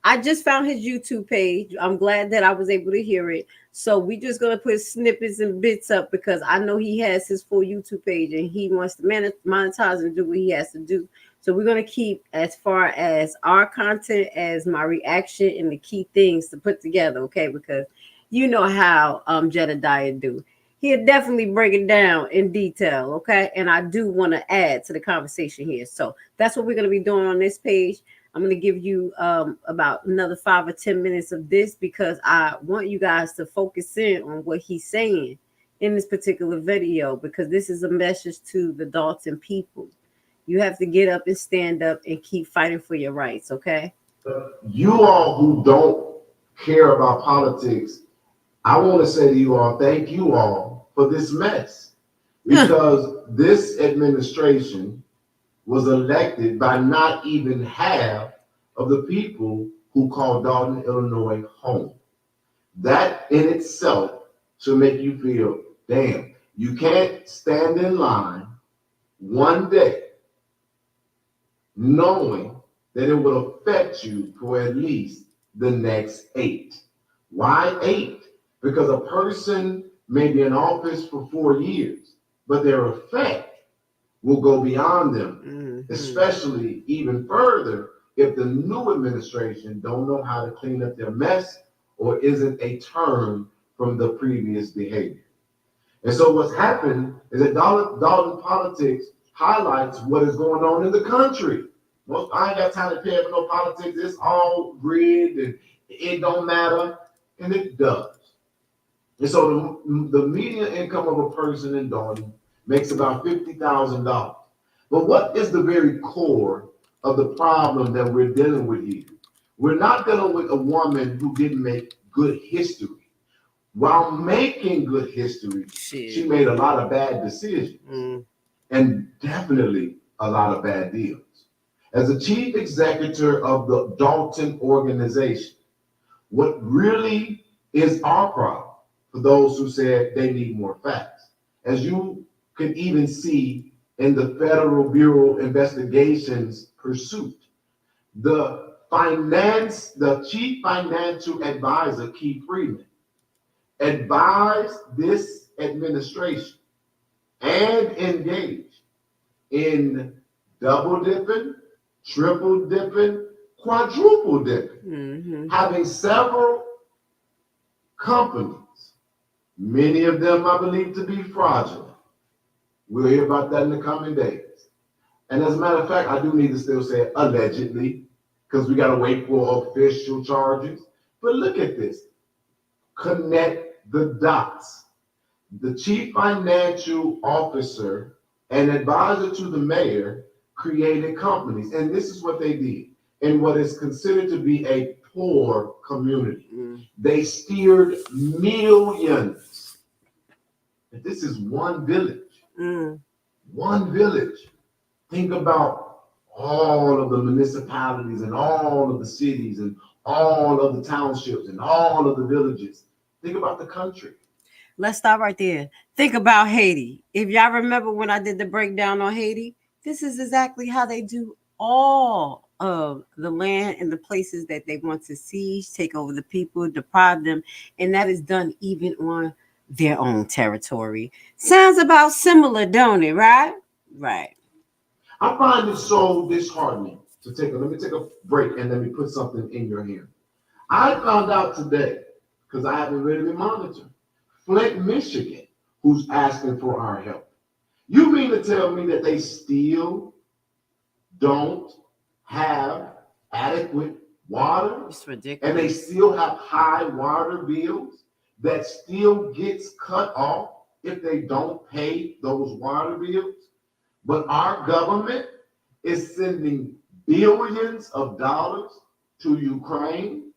I just found his YouTube page. I'm glad that I was able to hear it. So we just gonna put snippets and bits up because I know he has his full YouTube page and he wants to monetize and do what he has to do. So we're gonna keep as far as our content as my reaction and the key things to put together, okay? Because you know how Jedidiah do. He'll definitely break it down in detail, okay? And I do want to add to the conversation here. So that's what we're gonna be doing on this page. I'm going to give you about another 5 or 10 minutes of this because I want you guys to focus in on what he's saying in this particular video, because this is a message to the Dolton people. You have to get up and stand up and keep fighting for your rights, okay? You all who don't care about politics, I want to say to you all, thank you all for this mess, because this administration was elected by not even half of the people who call Dolton, Illinois home. That in itself should make you feel, damn, you can't stand in line one day knowing that it will affect you for at least the next 8. Why 8? Because a person may be in office for 4 years, but their effect will go beyond them, especially even further if the new administration don't know how to clean up their mess or isn't a turn from the previous behavior. And so what's happened is that Dolton politics highlights what is going on in the country. I ain't got time to pay for no politics. It's all rigged and it don't matter, and it does. And so the median income of a person in Dolton makes about $50,000. But what is the very core of the problem that we're dealing with here? We're not dealing with a woman who didn't make good history. While making good history, she made a lot of bad decisions and definitely a lot of bad deals. As the chief executive of the Dolton organization, what really is our problem for those who said they need more facts? As you can even see in the Federal Bureau Investigations pursuit, the chief financial advisor, Keith Freeman, advised this administration and engaged in double dipping, triple dipping, quadruple dipping, having several companies, many of them I believe to be fraudulent. We'll hear about that in the coming days. And as a matter of fact, I do need to still say allegedly, because we got to wait for official charges. But look at this. Connect the dots. The chief financial officer and advisor to the mayor created companies, and this is what they did in what is considered to be a poor community. They steered millions. And this is one village. One village. Think about all of the municipalities and all of the cities and all of the townships and all of the villages. Think about the country. Let's stop right there. Think about Haiti. If y'all remember when I did the breakdown on Haiti, this is exactly how they do all of the land and the places that they want to siege, take over the people, deprive them, and that is done even on their own territory. Sounds about similar, don't it? Right? Right. I find it so disheartening to let me take a break and let me put something in your hand. I found out today, because I haven't really been monitoring, Flint, Michigan, who's asking for our help. You mean to tell me that they still don't have adequate water? It's ridiculous. And they still have high water bills that still gets cut off if they don't pay those water bills? But our government is sending billions of dollars to Ukraine.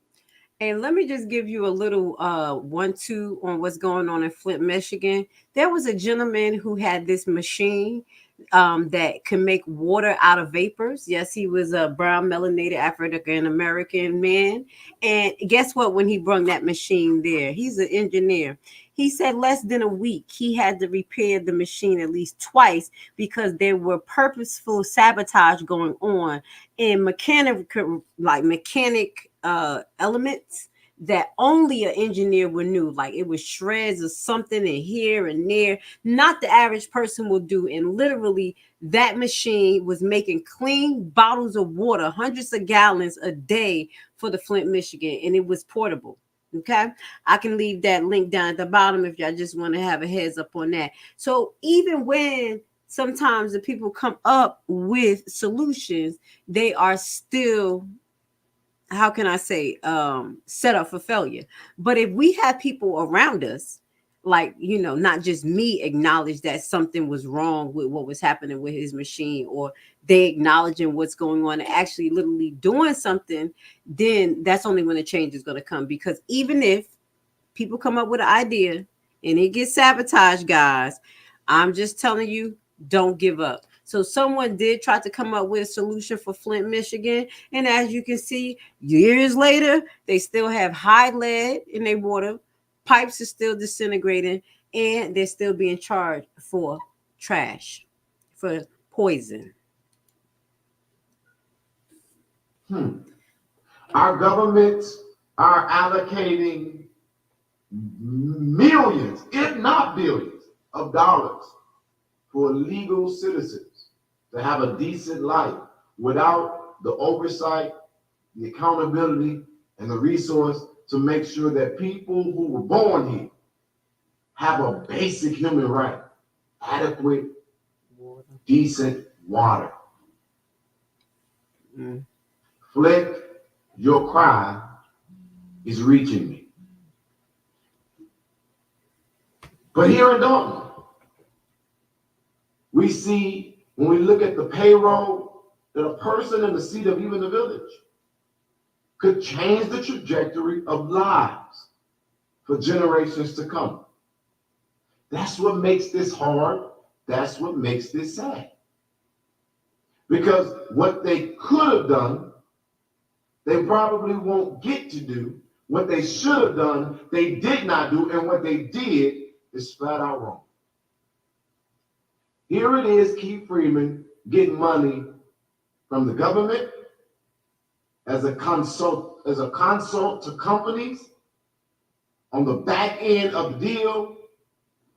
And let me just give you a little 1-2 on what's going on in Flint, Michigan. There was a gentleman who had this machine that can make water out of vapors. Yes, he was a brown melanated African American man. And guess what? When he brought that machine there, he's an engineer. He said less than a week, he had to repair the machine at least twice because there were purposeful sabotage going on in mechanic elements that only an engineer would know. Like it was shreds of something in here and there, not the average person will do. And literally that machine was making clean bottles of water, hundreds of gallons a day for the Flint, Michigan, and it was portable. Okay, I can leave that link down at the bottom if y'all just want to have a heads up on that. So even when sometimes the people come up with solutions, they are still, how can I say, set up for failure. But if we have people around us, like, you know, not just me acknowledge that something was wrong with what was happening with his machine, or they acknowledging what's going on and actually literally doing something, then that's only when the change is going to come. Because even if people come up with an idea and it gets sabotaged, guys, I'm just telling you, don't give up. So someone did try to come up with a solution for Flint, Michigan. And as you can see, years later, they still have high lead in their water. Pipes are still disintegrating, and they're still being charged for trash, for poison. Our governments are allocating millions, if not billions, of dollars for legal citizens to have a decent life without the oversight, the accountability, and the resource to make sure that people who were born here have a basic human right, adequate, decent water. Flick, your cry is reaching me. But here in Dolton, we see, when we look at the payroll, that a person in the seat of even the village could change the trajectory of lives for generations to come. That's what makes this hard. That's what makes this sad. Because what they could have done, they probably won't get to do. What they should have done, they did not do. And what they did is flat out wrong. Here it is, Keith Freeman getting money from the government as a consult to companies on the back end of the deal.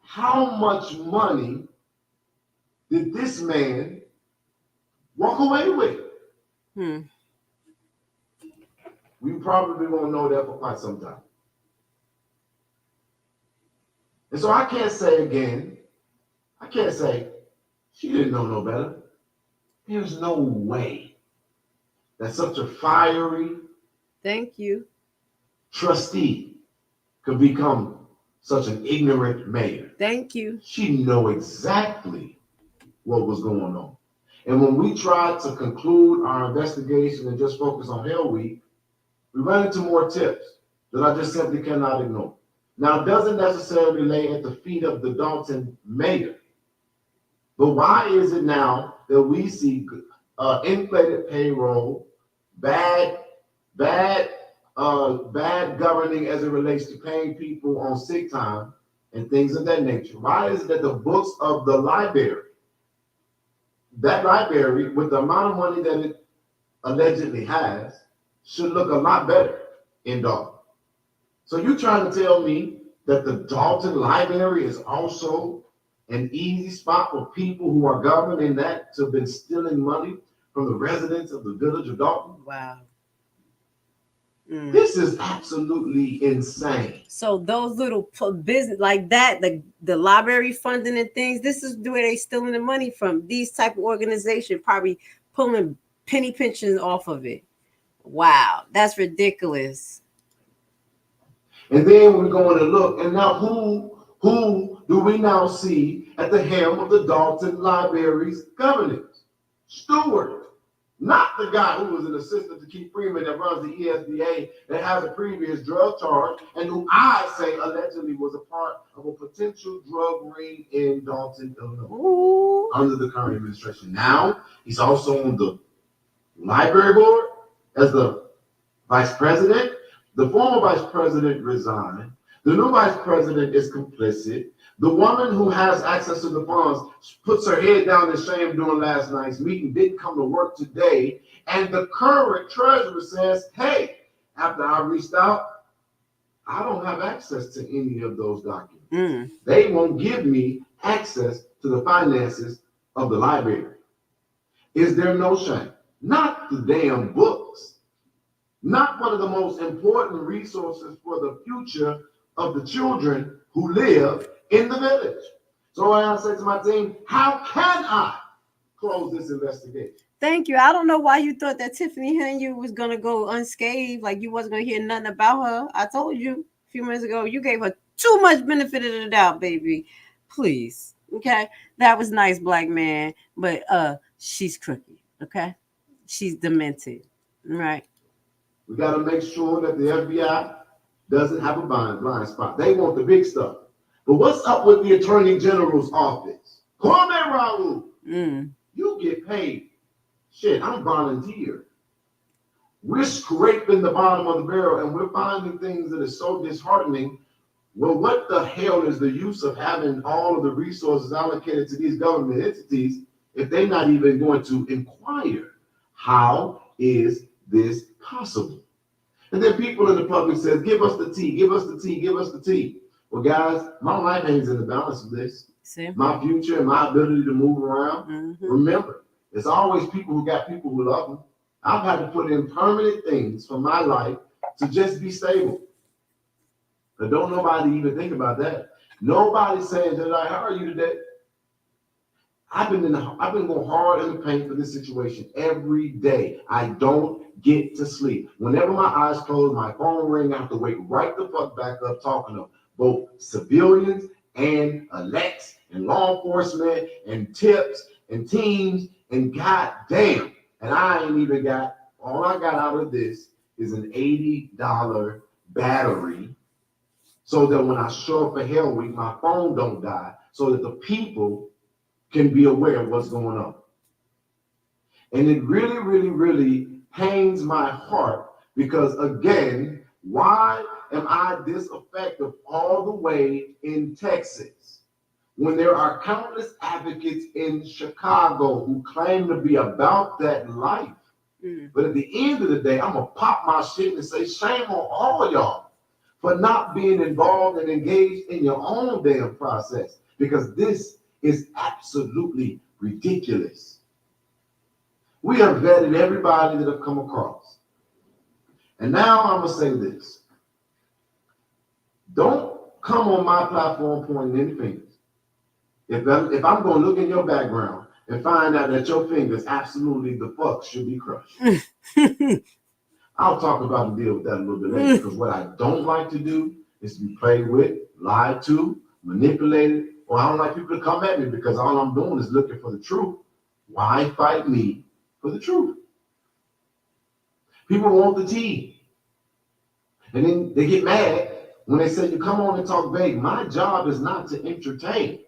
How much money did this man walk away with? We probably won't know that for quite some time. And so I can't say she didn't know no better. There's no way that such a fiery trustee could become such an ignorant mayor. She knew exactly what was going on. And when we tried to conclude our investigation and just focus on Hell Week, we ran into more tips that I just simply cannot ignore. Now, it doesn't necessarily lay at the feet of the Dolton mayor. But why is it now that we see inflated payroll, bad governing as it relates to paying people on sick time and things of that nature? Why is it that the books of the library, that library, with the amount of money that it allegedly has, should look a lot better in Dolton? So you're trying to tell me that the Dolton Library is also an easy spot for people who are governing that to have been stealing money from the residents of the village of Dolton? Wow. This is absolutely insane. So those little business like that, the library funding and things, this is where they stealing the money from. These type of organizations probably pulling penny pinchings off of it. Wow, that's ridiculous. And then we're going to look, and now who do we now see at the helm of the Dolton Library's governance? Stewart. Not the guy who was an assistant to Keith Freeman that runs the ESBA that has a previous drug charge and who I say allegedly was a part of a potential drug ring in Dolton, Illinois, under the current administration. Now, he's also on the library board as the vice president. The former vice president resigned. The new vice president is complicit. The woman who has access to the funds puts her head down in shame during last night's meeting, didn't come to work today. And the current treasurer says, hey, after I reached out, I don't have access to any of those documents. They won't give me access to the finances of the library. Is there no shame? Not the damn books. Not one of the most important resources for the future of the children who live in the village. So I say to my team, how can I close this investigation? Thank you. I don't know why you thought that Tiffany Henry was going to go unscathed, like you wasn't going to hear nothing about her. I told you a few minutes ago, you gave her too much benefit of the doubt, baby. Please. Okay? That was nice, black man. But she's crooked. Okay? She's demented. Right? We got to make sure that the FBI doesn't have a blind spot. They want the big stuff. But what's up with the Attorney General's office? Kwame Raoul, you get paid. Shit, I'm volunteer. We're scraping the bottom of the barrel and we're finding things that are so disheartening. Well, what the hell is the use of having all of the resources allocated to these government entities if they're not even going to inquire? How is this possible? And then people in the public says, give us the tea, give us the tea, give us the tea. Well, guys, my life hangs in the balance of this. See? My future and my ability to move around. Mm-hmm. Remember, there's always people who got people who love them. I've had to put in permanent things for my life to just be stable. But don't nobody even think about that. Nobody's saying, Jedidiah, how are you today? I've been going hard in the paint for this situation every day. I don't get to sleep. Whenever my eyes close, my phone ring, I have to wake right the fuck back up talking to both civilians and elects and law enforcement and tips and teams and goddamn. And I ain't even got, all I got out of this is an $80 battery so that when I show up for Hell Week, my phone don't die, so that the people can be aware of what's going on. And it really, really, really pains my heart because, again, why am I this effective all the way in Texas when there are countless advocates in Chicago who claim to be about that life? But at the end of the day, I'm going to pop my shit and say, shame on all of y'all for not being involved and engaged in your own damn process, because this is absolutely ridiculous. We have vetted everybody that have come across. And now I'm going to say this. Don't come on my platform pointing any fingers. If I'm going to look in your background and find out that your fingers absolutely the fuck should be crushed. I'll talk about and deal with that a little bit later, because what I don't like to do is be played with, lied to, manipulated, or I don't like people to come at me because all I'm doing is looking for the truth. Why fight me for the truth? People want the tea. And then they get mad when they say, you come on and talk vague. My job is not to entertain.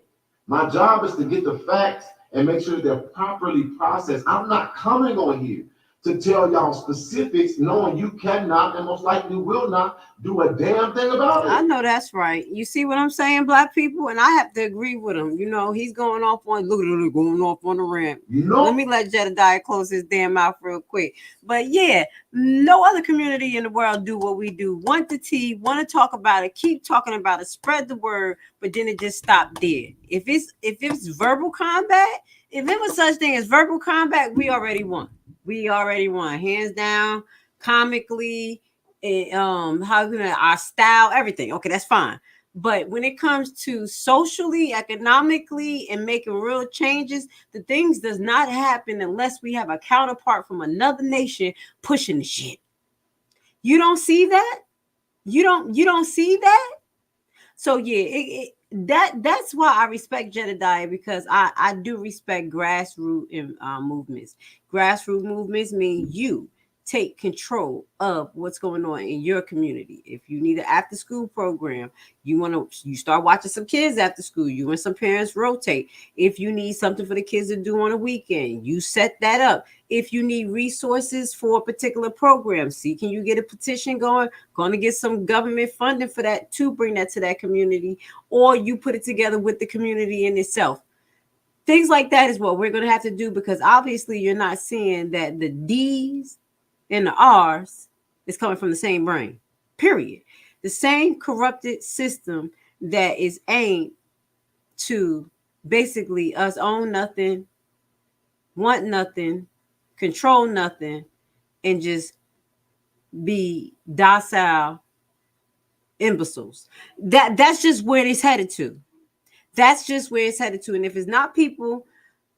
My job is to get the facts and make sure they're properly processed. I'm not coming on here to tell y'all specifics, knowing you cannot and most likely will not do a damn thing about it. I know that's right. You see what I'm saying, black people? And I have to agree with him. You know, he's going off on, look at him going off on the ramp. No. Let me let Jedidiah close his damn mouth real quick. But yeah, no other community in the world do what we do. Want the tea, want to talk about it, keep talking about it, spread the word, but then it just stopped there. If it's verbal combat, if it was such thing as verbal combat, we already won. We already won, hands down, comically, our style, everything. Okay, that's fine. But when it comes to socially, economically, and making real changes, the things does not happen unless we have a counterpart from another nation pushing the shit. You don't see that? You don't see that? So yeah, that's why I respect Jedidiah, because I do respect grassroots movements. Grassroots movements mean you take control of what's going on in your community. If you need an after school program, you start watching some kids after school. You and some parents rotate. If you need something for the kids to do on a weekend, you set that up. If you need resources for a particular program, see, can you get a petition going to get some government funding for that to bring that to that community, or you put it together with the community in itself. Things like that is what we're going to have to do, because obviously you're not seeing that the D's and the R's is coming from the same brain, period. The same corrupted system that is aimed to basically us own nothing, want nothing, control nothing, and just be docile imbeciles. That's just where it's headed to. That's just where it's headed to. And if it's not people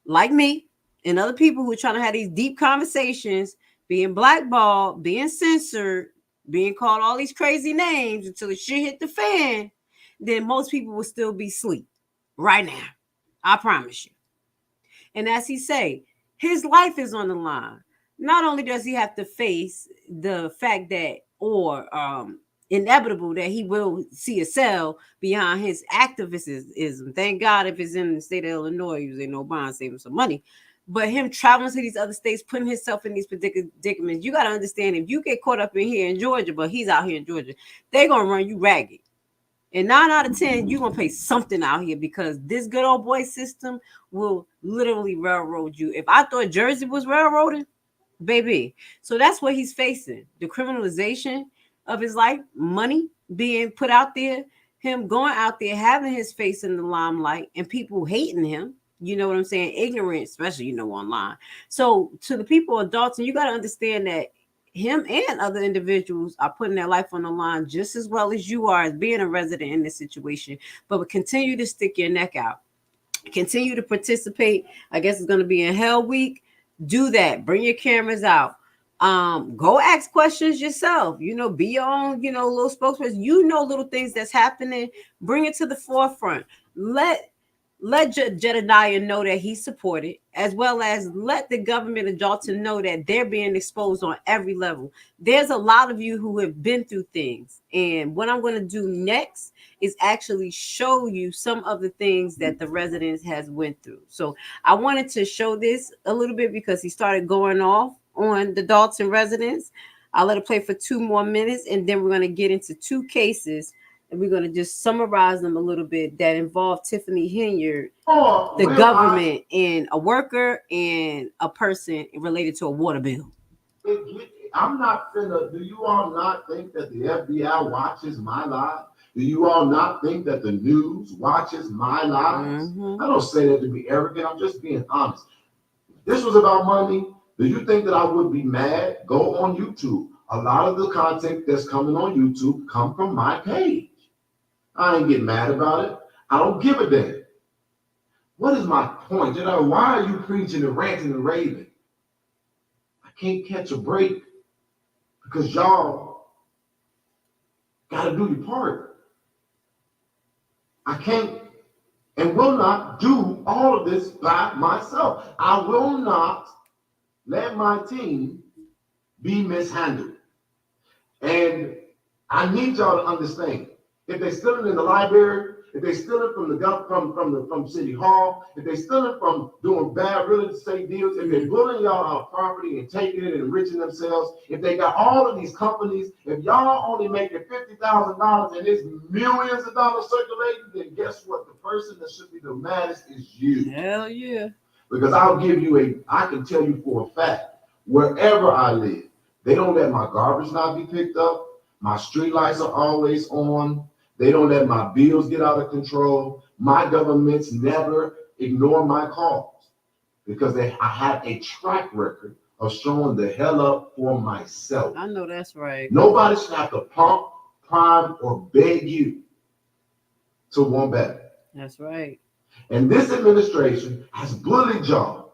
like me and other people who are trying to have these deep conversations, being blackballed, being censored, being called all these crazy names until the shit hit the fan, then most people will still be asleep right now. I promise you. And as he say, his life is on the line. Not only does he have to face the fact that, or inevitable that he will see a cell beyond his activism. Thank God if it's in the state of Illinois, using no bond, saving some money. But him traveling to these other states, putting himself in these predicaments, you got to understand, if you get caught up in here in Georgia, but he's out here in Georgia, they're going to run you ragged. And 9 out of 10, you're going to pay something out here, because this good old boy system will literally railroad you. If I thought Jersey was railroading, baby. So that's what he's facing. The criminalization of his life, money being put out there, him going out there, having his face in the limelight, and people hating him. You know what I'm saying? Ignorant, especially, online. So to the people of Dalton, you got to understand that him and other individuals are putting their life on the line just as well as you are as being a resident in this situation. But continue to stick your neck out. Continue to participate. I guess it's going to be in Hell Week. Do that. Bring your cameras out. Go ask questions yourself. Be your own, little spokesperson. Little things that's happening. Bring it to the forefront. Let Jedidiah know that he's supported, as well as let the government of Dolton know that they're being exposed on every level. There's a lot of you who have been through things. And what I'm going to do next is actually show you some of the things that the residents has went through. So I wanted to show this a little bit because he started going off on the Dolton residents. I'll let it play for 2 more minutes, and then we're going to get into 2 cases. And we're going to just summarize them a little bit that involve Tiffany Henyard, the government, and a worker and a person related to a water bill. I'm not finna. Do you all not think that the FBI watches my live? Do you all not think that the news watches my lives? I don't say that to be arrogant. I'm just being honest. This was about money. Do you think that I would be mad? Go on YouTube. A lot of the content that's coming on YouTube come from my page. I ain't getting mad about it. I don't give a damn. What is my point? Why are you preaching and ranting and raving? I can't catch a break because y'all got to do your part. I can't and will not do all of this by myself. I will not let my team be mishandled. And I need y'all to understand. If they're stealing in the library, if they're stealing from City Hall, if they're stealing from doing bad real estate deals, if they're bullying y'all out property and taking it and enriching themselves, if they got all of these companies, if y'all only making $50,000 and there's millions of dollars circulating, then guess what? The person that should be the maddest is you. Hell yeah. Because I can tell you for a fact, wherever I live, they don't let my garbage not be picked up. My street lights are always on. They don't let my bills get out of control. My governments never ignore my calls because I have a track record of showing the hell up for myself. I know that's right. Nobody should have to pump, prime, or beg you to want better. That's right. And this administration has bullied y'all.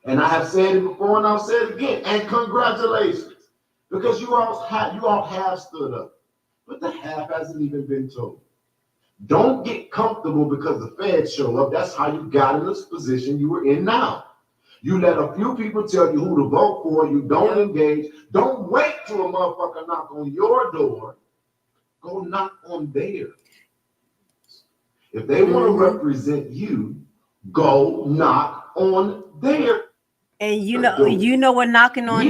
And I have said it before and I'll say it again. And congratulations. Because you all have stood up. But the half hasn't even been told. Don't get comfortable because the feds show up. That's how you got in this position you were in now. You let a few people tell you who to vote for. You don't engage. Don't wait till a motherfucker knock on your door. Go knock on theirs. If they want to represent you, go knock on theirs. And we're knocking on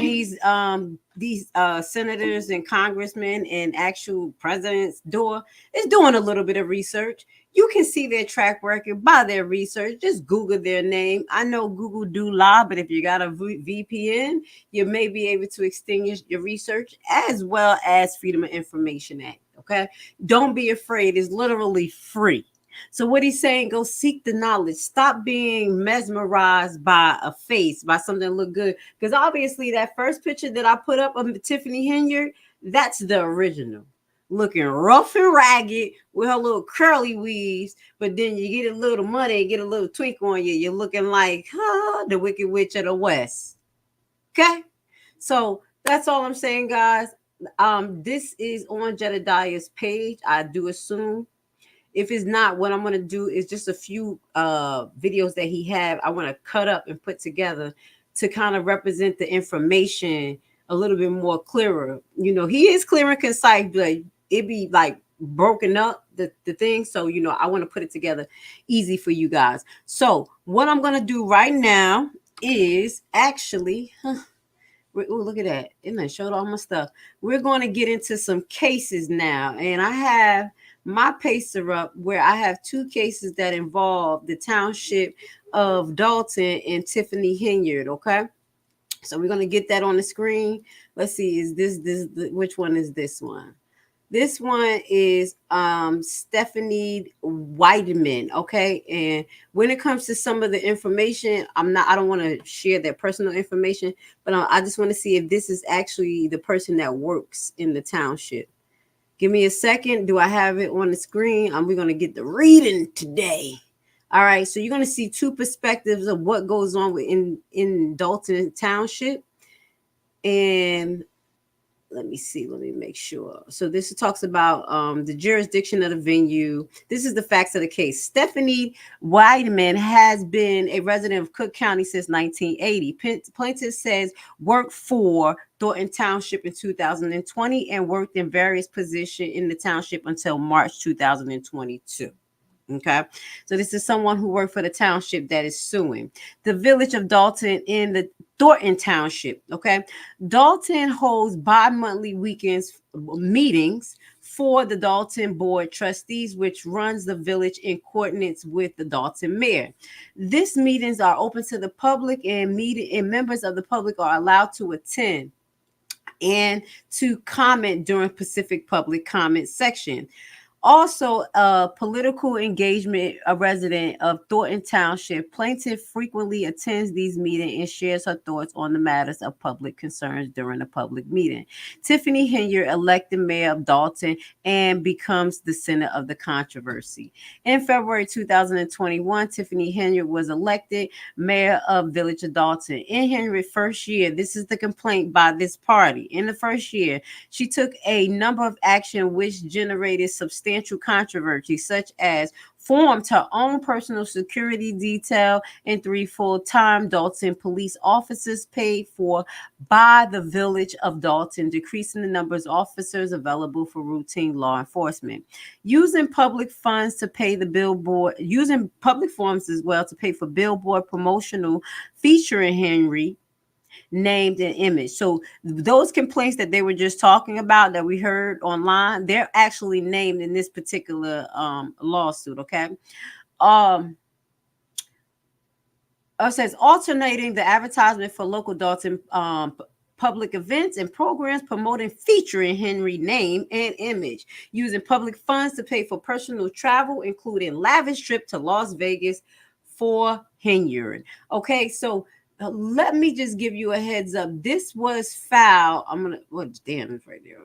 these senators and congressmen and actual presidents' door is doing a little bit of research. You can see their track record by their research. Just Google their name. I know Google do lie, but if you got a VPN, you may be able to extinguish your research as well as Freedom of Information Act. Okay, don't be afraid. It's literally free. So what he's saying, go seek the knowledge. Stop being mesmerized by a face, by something that look good. Because obviously that first picture that I put up of Tiffany Henyard, that's the original. Looking rough and ragged with her little curly weaves. But then you get a little money and get a little twinkle on you. You're looking like the Wicked Witch of the West. Okay? So that's all I'm saying, guys. This is on Jedidiah's page, I do assume. If it's not, what I'm going to do is just a few videos that he have. I want to cut up and put together to kind of represent the information a little bit more clearer. He is clear and concise, but it be like broken up the thing. So, I want to put it together easy for you guys. So what I'm going to do right now is actually, look at that. It showed all my stuff. We're going to get into some cases now. And I have my pacer up where I have 2 cases that involve the township of Dolton and Tiffany Henyard. Okay. So we're going to get that on the screen. Let's see, is which one is this one? This one is Stephanie Weideman. Okay. And when it comes to some of the information, I don't want to share their personal information, but I just want to see if this is actually the person that works in the township. Give me a second. Do I have it on the screen? We're going to get the reading today. All right. So you're going to see two perspectives of what goes on in Dolton Township. And let me see. Let me make sure. So this talks about the jurisdiction of the venue. This is the facts of the case. Stephanie Weideman has been a resident of Cook County since 1980. Plaintiff says worked for Dolton Township in 2020 and worked in various positions in the township until March 2022. Okay, so this is someone who worked for the township that is suing the village of Dolton in the Dolton Township. Okay, Dolton holds bi-monthly meetings for the Dolton Board Trustees, which runs the village in coordinates with the Dolton Mayor. These meetings are open to the public, and members of the public are allowed to attend and to comment during specific public comment section. Also, a political engagement, a resident of Dolton Township, plaintiff frequently attends these meetings and shares her thoughts on the matters of public concerns during a public meeting. Tiffany Henyard elected mayor of Dolton and becomes the center of the controversy. In February 2021, Tiffany Henyard was elected mayor of Village of Dolton. In Henyard's first year, this is the complaint by this party. In the first year, she took a number of action which generated substantial controversy, such as formed her own personal security detail and 3 full-time Dolton police officers paid for by the village of Dolton, decreasing the number of officers available for routine law enforcement. Using public funds to pay the billboard, using public funds as well to pay for billboard promotional featuring Henry, named an image. So those complaints that they were just talking about that we heard online, they're actually named in this particular lawsuit. Okay. It says alternating the advertisement for local Dolton public events and programs promoting featuring Henry name and image, using public funds to pay for personal travel, including lavish trip to Las Vegas for Henyard. Okay, so let me just give you a heads up. This was filed. It's right there.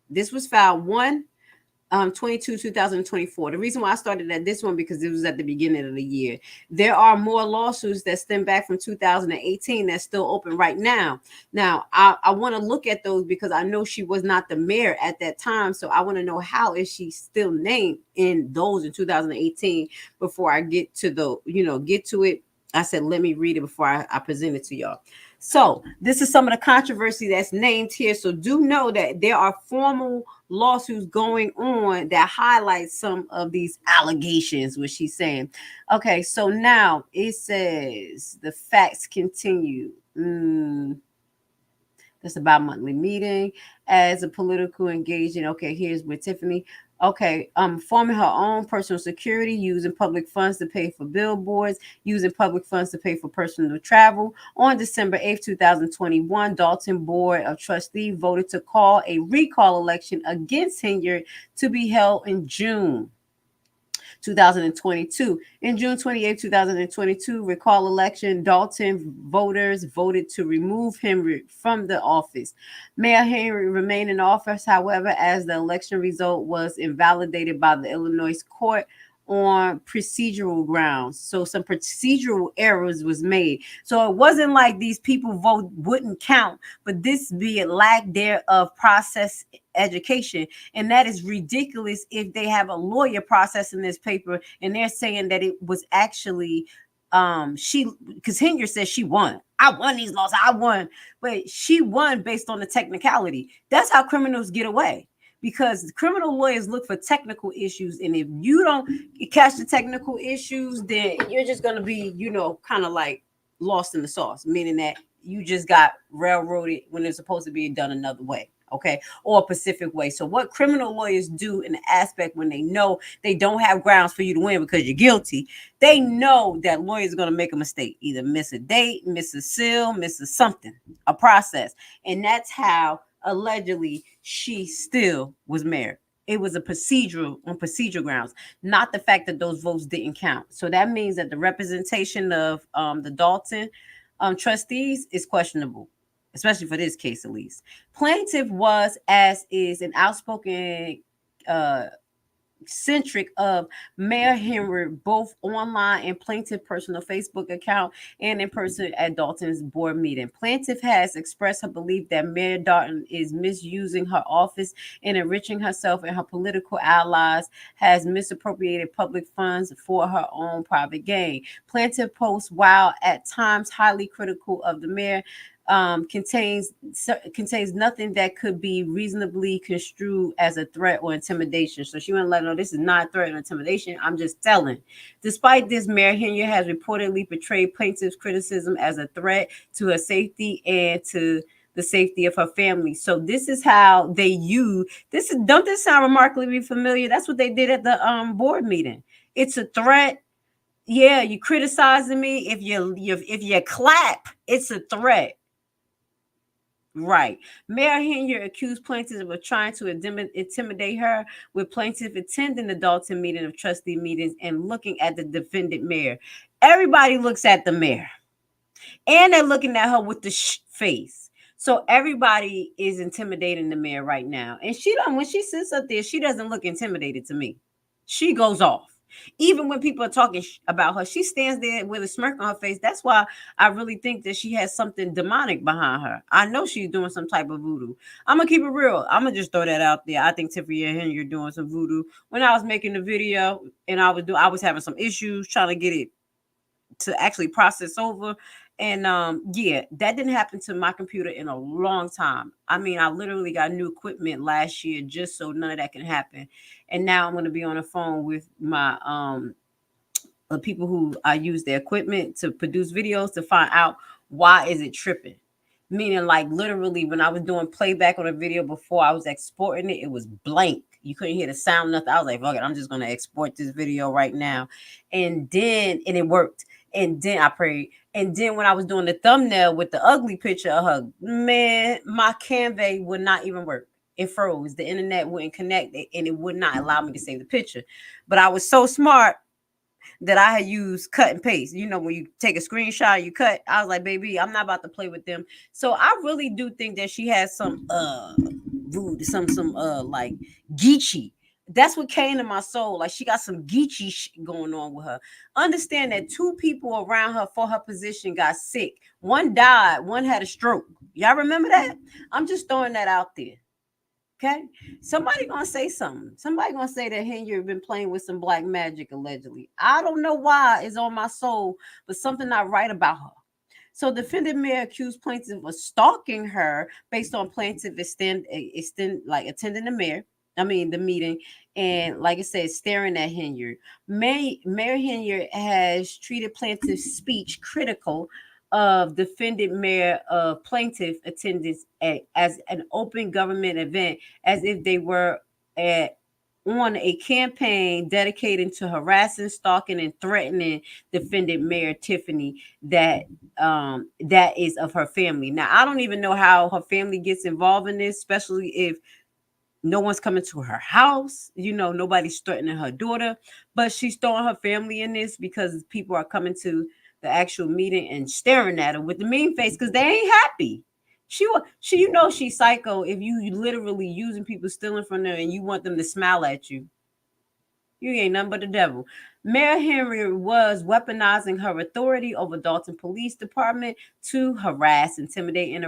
This was filed 1/22/2024. The reason why I started at this one because it was at the beginning of the year. There are more lawsuits that stem back from 2018 that's still open right now. Now, I want to look at those because I know she was not the mayor at that time. So I want to know how is she still named in those in 2018 before I get to get to it. I said, let me read it before I present it to y'all. So this is some of the controversy that's named here. So do know that there are formal lawsuits going on that highlight some of these allegations, which she's saying. Okay, so now it says the facts continue. That's about monthly meeting as a political engagement. Okay, here's with Tiffany. Okay, forming her own personal security, using public funds to pay for billboards, using public funds to pay for personal travel. On December 8th, 2021, Dolton Board of Trustees voted to call a recall election against Henyard to be held in June 2022. In June 28, 2022, recall election, Dolton voters voted to remove Henry from the office. Mayor Henry remained in office, however, as the election result was invalidated by the Illinois court on procedural grounds. So some procedural errors was made. So it wasn't like these people vote wouldn't count, but this be a lack there of process education. And that is ridiculous if they have a lawyer processing this paper and they're saying that it was actually because Henyard says she won. I won these laws. I won. But she won based on the technicality. That's how criminals get away. Because criminal lawyers look for technical issues. And if you don't catch the technical issues, then you're just going to be, kind of like lost in the sauce, meaning that you just got railroaded when it's supposed to be done another way. okay, or Pacific Way. So what criminal lawyers do in the aspect when they know they don't have grounds for you to win because you're guilty, they know that lawyers are going to make a mistake, either miss a date, miss a seal, miss a something, a process. And that's how allegedly she still was married. It was a procedural on procedural grounds, not the fact that those votes didn't count. So that means that the representation of the Dolton trustees is questionable, especially for this case at least. Plaintiff was, as is, an outspoken centric of Mayor Henry, both online and plaintiff personal Facebook account and in person at Dolton's board meeting. Plaintiff has expressed her belief that Mayor Dolton is misusing her office and enriching herself and her political allies, has misappropriated public funds for her own private gain. Plaintiff posts, while at times highly critical of the mayor, contains nothing that could be reasonably construed as a threat or intimidation. So she want to let her know this is not a threat or intimidation. I'm just telling. Despite this, Mayor Henry has reportedly portrayed plaintiff's criticism as a threat to her safety and to the safety of her family. So this is how they use this. Don't this sound remarkably familiar? That's what they did at the board meeting. It's a threat. Yeah, you criticizing me. If you clap, it's a threat. Right. Mayor Henry accused plaintiff of trying to intimidate her, with plaintiff attending the Dolton meeting of trustee meetings and looking at the defendant mayor. Everybody looks at the mayor, and they're looking at her with the face. So everybody is intimidating the mayor right now. And she don't, when she sits up there, she doesn't look intimidated to me. She goes off. Even when people are talking about her, she stands there with a smirk on her face. That's why I really think that she has something demonic behind her. I know she's doing some type of voodoo. I'm gonna keep it real. I'm gonna just throw that out there. I think Tiffany and Henry are doing some voodoo. When I was making the video and I was having some issues trying to get it to actually process over. And yeah, that didn't happen to my computer in a long time. I mean, I literally got new equipment last year just so none of that can happen. And now I'm going to be on the phone with my people who I use their equipment to produce videos to find out why is it tripping. Meaning, like, literally when I was doing playback on a video before I was exporting it, it was blank. You couldn't hear the sound, nothing. I was like, fuck it, I'm just going to export this video right now. And it worked. And then I prayed. And then when I was doing the thumbnail with the ugly picture of her, man, my Canva would not even work. It froze. The internet wouldn't connect and it would not allow me to save the picture. But I was so smart that I had used cut and paste. You know, when you take a screenshot, you cut. I was like, baby, I'm not about to play with them. So I really do think that she has some like Geechee. That's what came to my soul. Like, she got some Geechee shit going on with her. Understand that 2 people around her for her position got sick. One died, one had a stroke. Y'all remember that? I'm just throwing that out there. Okay, somebody gonna say something. Somebody gonna say that Henry been playing with some black magic allegedly. I don't know why it's on my soul, but something not right about her. So defendant mayor accused plaintiff of stalking her based on plaintiff attending the meeting, and like I said, staring at Henry. Mayor Henry has treated plaintiff's speech critical of defendant mayor of plaintiff attendance as an open government event, as if they were on a campaign dedicated to harassing, stalking, and threatening defendant Mayor Tiffany that is of her family. Now, I don't even know how her family gets involved in this, especially if no one's coming to her house. You know, nobody's threatening her daughter, but she's throwing her family in this because people are coming to the actual meeting and staring at her with the mean face because they ain't happy. She, you know, she's psycho if you literally using people stealing from them and you want them to smile at you. You ain't nothing but the devil. Mayor Henry was weaponizing her authority over Dolton Police Department to harass, intimidate, and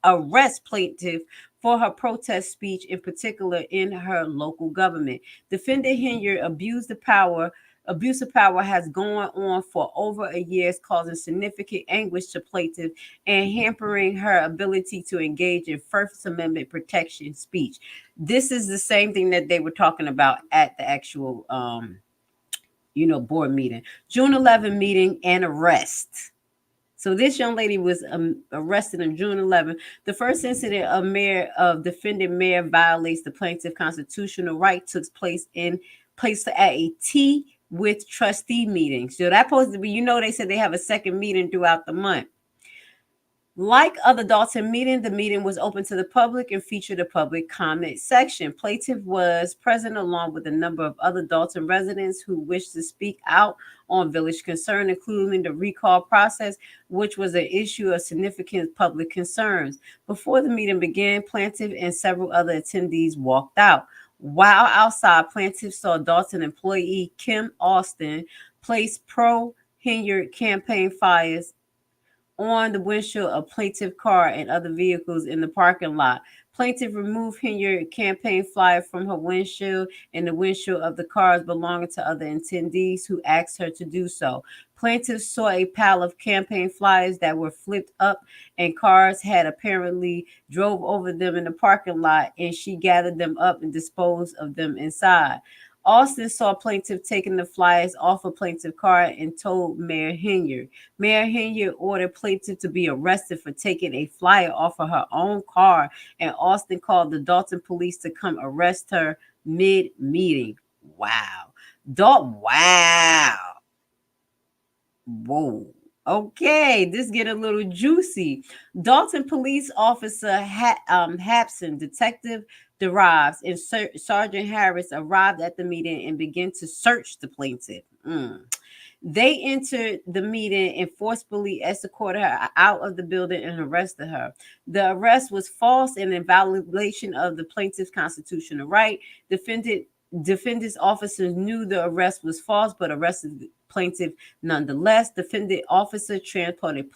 arrest plaintiff for her protest speech, in particular in her local government. Defendant Henry abuse of power has gone on for over a year, causing significant anguish to plaintiff and hampering her ability to engage in First Amendment protection speech. This is the same thing that they were talking about at the actual, board meeting. June 11 meeting and arrest. So this young lady was arrested on June 11th. The first incident of defendant mayor violates the plaintiff constitutional right took place at a tea with trustee meeting. So that's supposed to be, they said they have a second meeting throughout the month. Like other Dolton meetings, the meeting was open to the public and featured a public comment section. Plaintiff was present along with a number of other Dolton residents who wished to speak out on village concern, including the recall process, which was an issue of significant public concerns. Before the meeting began, plaintiff and several other attendees walked out. While outside, plaintiff saw Dolton employee Kim Austin place pro-Hinyard campaign flyers on the windshield of plaintiff car and other vehicles in the parking lot. Plaintiff removed Hinyard campaign flyer from her windshield and the windshield of the cars belonging to other attendees who asked her to do so. Plaintiff saw a pile of campaign flyers that were flipped up and cars had apparently drove over them in the parking lot, and she gathered them up and disposed of them inside. Austin saw plaintiff taking the flyers off a plaintiff car and told Mayor Hinyard. Mayor Hinyard ordered plaintiff to be arrested for taking a flyer off of her own car, and Austin called the Dolton police to come arrest her mid-meeting. Wow. Wow. Whoa. Okay, this get a little juicy. Dolton police officer Hapson, detective Derives, and Sergeant Harris arrived at the meeting and began to search the plaintiff. They entered the meeting and forcibly escorted her out of the building and arrested her. The arrest was false and in violation of the plaintiff's constitutional right. Defendant's officers knew the arrest was false, but arrested the plaintiff nonetheless. Defendant officer transported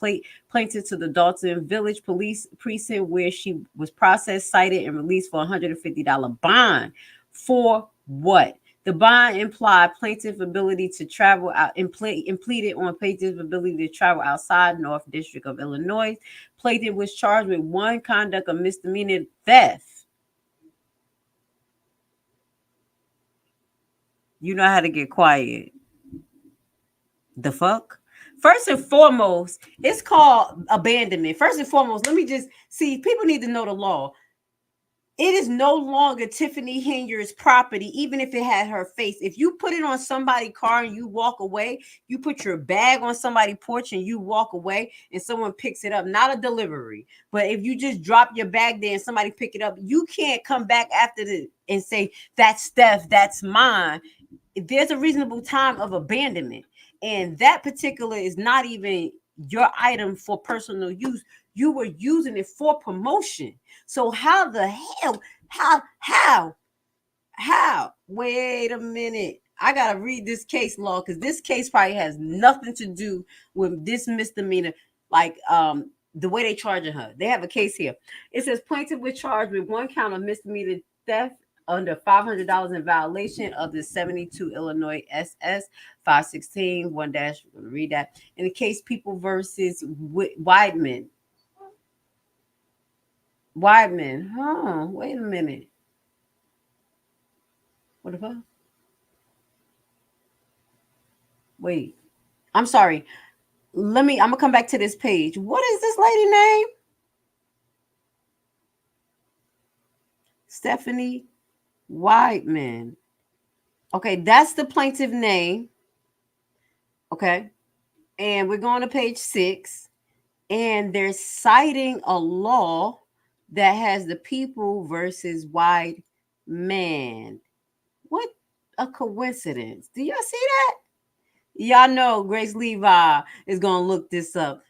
plaintiff to the Dolton Village Police Precinct, where she was processed, cited, and released for $150 bond. For what? The bond implied plaintiff's ability to travel out and pleaded on plaintiff's ability to travel outside North District of Illinois. Plaintiff was charged with one conduct of misdemeanor theft. You know how to get quiet. The fuck? First and foremost, it's called abandonment. First and foremost, let me just see. People need to know the law. It is no longer Tiffany Hinyard's property, even if it had her face. If you put it on somebody's car and you walk away, you put your bag on somebody's porch and you walk away and someone picks it up, not a delivery. But if you just drop your bag there and somebody pick it up, you can't come back after and say, that's Steph, that's mine. There's a reasonable time of abandonment. And that particular is not even your item for personal use. You were using it for promotion. So how the hell, how? Wait a minute. I got to read this case law because this case probably has nothing to do with this misdemeanor, like the way they charging her. They have a case here. It says plaintiff was charged with one count of misdemeanor theft under $500 in violation of the 72 Illinois SS 516 1-. Read that. In the case People versus Weidman. Wait a minute. What the fuck? Wait. I'm sorry. I'm gonna come back to this page. What is this lady name? Stephanie Weidman. Okay, that's the plaintiff name. Okay. And we're going to page 6. And they're citing a law that has the People versus Weidman. What a coincidence. Do y'all see that? Y'all know Grace Levi is going to look this up.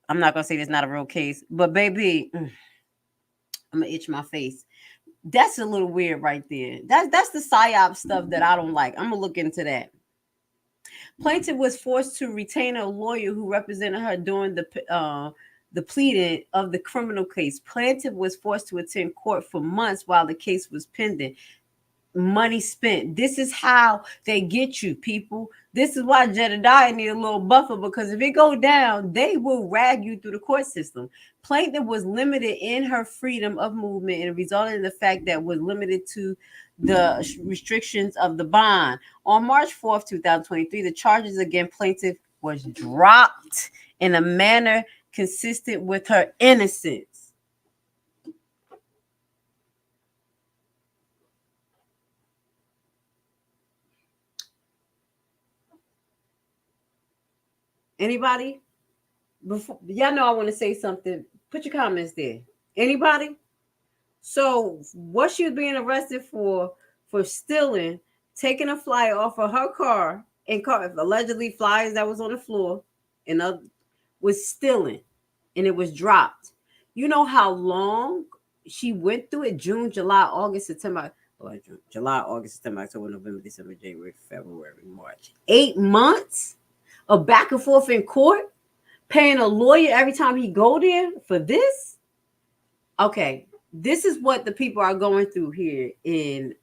I'm not going to say this not a real case, but baby, I'm going to itch my face. That's a little weird right there. That's the PSYOP stuff that I don't like. I'm going to look into that. Plaintiff was forced to retain a lawyer who represented her during the pleading of the criminal case. Plaintiff was forced to attend court for months while the case was pending. Money spent. This is how they get you, people. This is why Jedidiah need a little buffer, because if it go down, they will rag you through the court system. Plaintiff was limited in her freedom of movement, and it resulted in the fact that was limited to the restrictions of the bond. On March 4th, 2023, the charges against plaintiff was dropped in a manner consistent with her innocence. Anybody? Before y'all know I want to say something. Put your comments there. Anybody? So what she was being arrested for stealing, taking a flyer off of her car and car allegedly flyers that was on the floor and was stealing, and it was dropped. You know how long she went through it? June, July, August, September. July, August, September, October, November, December, January, February, March. 8 months of back and forth in court, paying a lawyer every time he go there for this. Okay, this is what the people are going through here in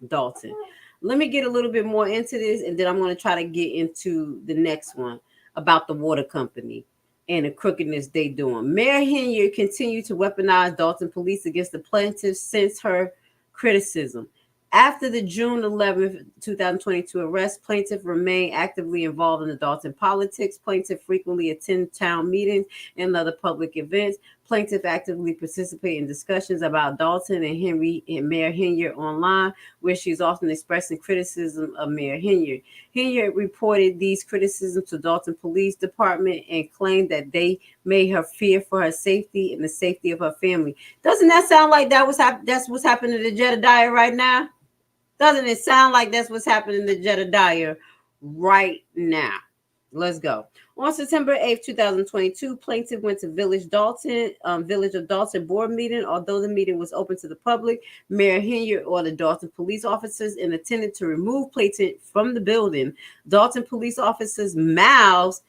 Dolton. Let me get a little bit more into this, and then I'm going to try to get into the next one about the water company and the crookedness they doing. Mayor Henyard continued to weaponize Dolton police against the plaintiff since her criticism. After the June 11th, 2022 arrest, plaintiff remained actively involved in the Dolton politics. Plaintiff frequently attend town meetings and other public events. Plaintiff actively participate in discussions about Dolton and Mayor Henyard online, where she's often expressing criticism of Mayor Henyard. Henyard reported these criticisms to Dolton Police Department and claimed that they made her fear for her safety and the safety of her family. Doesn't that sound like that's what's happening to Jedidiah right now? Doesn't it sound like that's what's happening to Jedidiah right now? Let's go. On September 8th, 2022, plaintiff went to Village of Dolton board meeting. Although the meeting was open to the public, Mayor Henyard ordered Dolton police officers and attended to remove plaintiff from the building. Dolton police officers' mouths,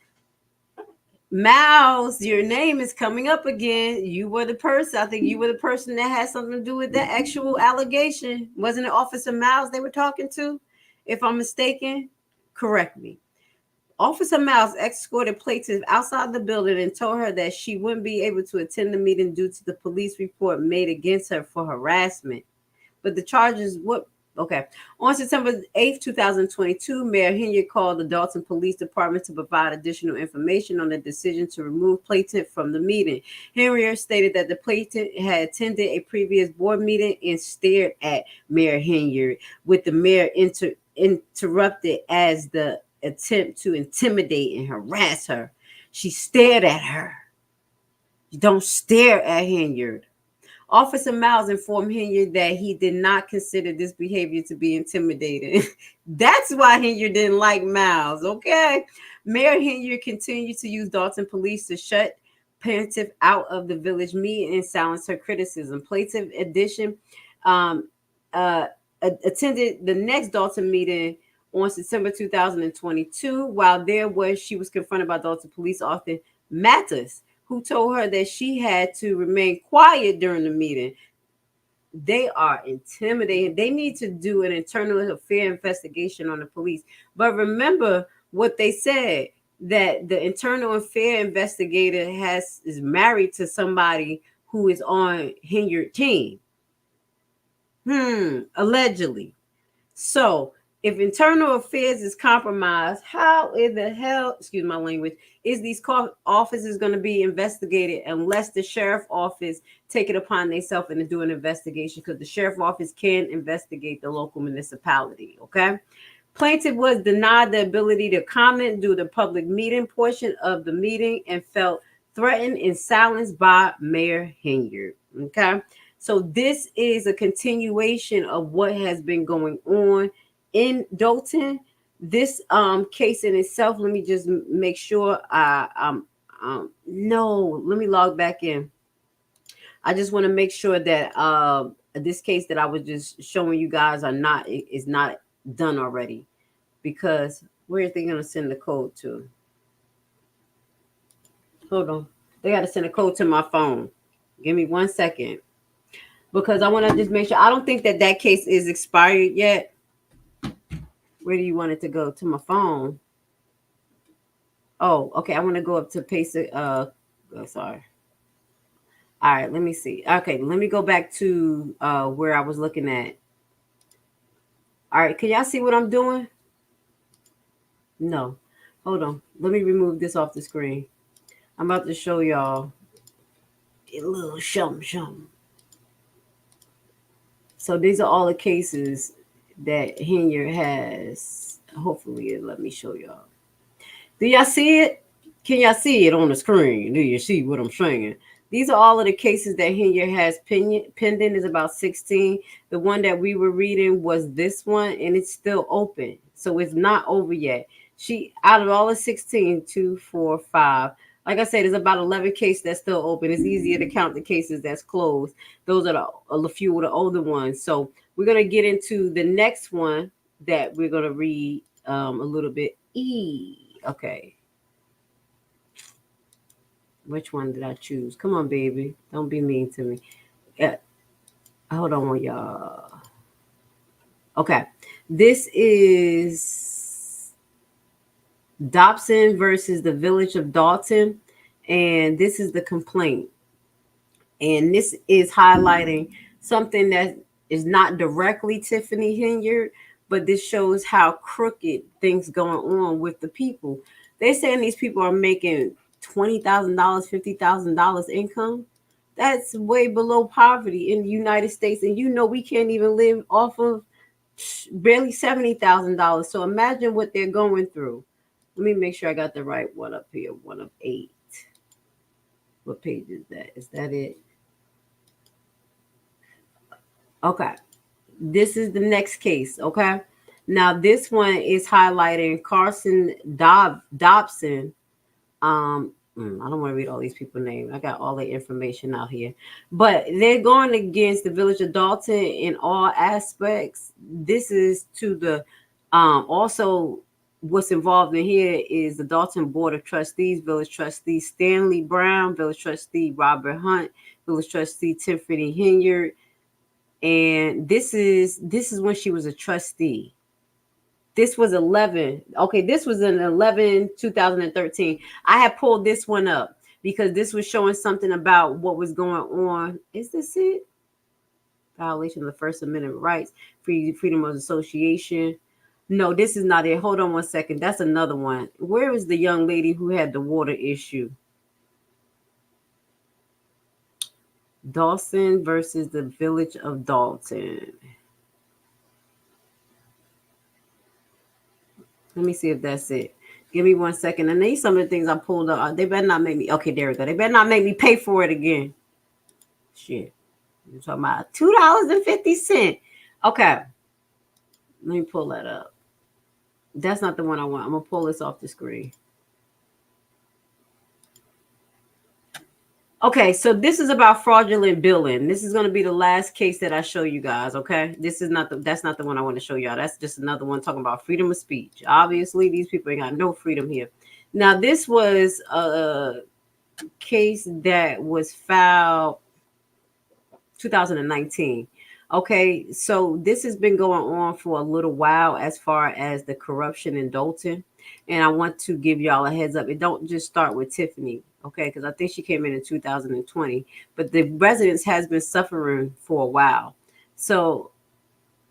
your name is coming up again. You were the person. I think you were the person that had something to do with that actual allegation. Wasn't it Officer Miles they were talking to? If I'm mistaken, correct me. Officer Miles escorted plaintiff outside the building and told her that she wouldn't be able to attend the meeting due to the police report made against her for harassment. But the charges, okay. On September 8th, 2022, Mayor Henyard called the Dolton Police Department to provide additional information on the decision to remove plaintiff from the meeting. Henyard stated that the plaintiff had attended a previous board meeting and stared at Mayor Henyard, with the mayor interrupted as the attempt to intimidate and harass her. She stared at her. You don't stare at Henyard. Officer Miles informed Henyard that he did not consider this behavior to be intimidating. That's why Henyard didn't like Miles, okay? Mayor Henyard continued to use Dolton police to shut plaintiff out of the village meeting and silence her criticism. Plaintiff attended the next Dolton meeting on September 2022. While there she was confronted by Dolton police officer Mattis, who told her that she had to remain quiet during the meeting. They are intimidating. They need to do an internal affair investigation on the police. But remember what they said, that the internal affair investigator is married to somebody who is on Henyard's team. Allegedly. So if internal affairs is compromised, how in the hell, excuse my language, is these offices going to be investigated unless the sheriff office take it upon themselves and to do an investigation? Because the sheriff office can investigate the local municipality, okay? Plaintiff was denied the ability to comment due to the public meeting portion of the meeting and felt threatened and silenced by Mayor Henyard, okay? So this is a continuation of what has been going on in Dolton. This case in itself, let me just make sure no, let me log back in. I just want to make sure that this case that I was just showing you guys is not done already, because where are they going to send the code to? Hold on. They got to send a code to my phone. Give me 1 second, because I want to just make sure. I don't think that case is expired yet. Where do you want it to go? To my phone. Oh, okay. I want to go up to paste it. Sorry. All right, let me see. Okay, let me go back to where I was looking at. All right, can y'all see what I'm doing? No. Hold on. Let me remove this off the screen. I'm about to show y'all a little shum. So these are all the cases that Henya has. Hopefully it let me show y'all. Do y'all see it? Can y'all see it on the screen? Do you see what I'm saying? These are all of the cases that Henya has pending. Is about 16. The one that we were reading was this one, and it's still open. So it's not over yet. She, out of all the 16, 2, 4, 5. Like I said, there's about 11 cases that's still open. It's easier to count the cases that's closed. Those are a few of the older ones. So we're going to get into the next one that we're going to read a little bit. Okay. Which one did I choose? Come on, baby. Don't be mean to me. Yeah. Hold on, y'all. Okay. This is Dobson versus the Village of Dolton. And this is the complaint. And this is highlighting something that is not directly Tiffany Henyard, but this shows how crooked things going on with the people. They're saying these people are making $20,000, $50,000 income. That's way below poverty in the United States. And you know, we can't even live off of barely $70,000. So imagine what they're going through. Let me make sure I got the right one up here. One of 8. What page is that? Is that it? Okay. This is the next case. Okay. Now this one is highlighting Carson Dobson. I don't want to read all these people's names. I got all the information out here, but they're going against the Village of Dolton in all aspects. This is to the also what's involved in here is the Dolton Board of Trustees, Village Trustee Stanley Brown, Village Trustee Robert Hunt, Village Trustee Tiffany Henyard, and this is when she was a trustee. This was 11. Okay, this was in 2013. I had pulled this one up because this was showing something about what was going on. Is this it? Violation of the First Amendment rights, freedom of association. No, this is not it. Hold on one second. That's another one. Where is the young lady who had the water issue? Dawson versus the Village of Dolton. Let me see if that's it. Give me 1 second. I need some of the things I pulled up. They better not make me. Okay, there we go. They better not make me pay for it again. Shit. I'm talking about $2.50. Okay. Let me pull that up. That's not the one I want. I'm going to pull this off the screen. Okay, so this is about fraudulent billing. This is going to be the last case that I show you guys, okay? That's not the one I want to show y'all. That's just another one talking about freedom of speech. Obviously, these people ain't got no freedom here. Now, this was a case that was filed 2019. Okay, so this has been going on for a little while as far as the corruption in Dolton. And I want to give y'all a heads up. It don't just start with Tiffany. Okay, because I think she came in 2020, but the residents has been suffering for a while. So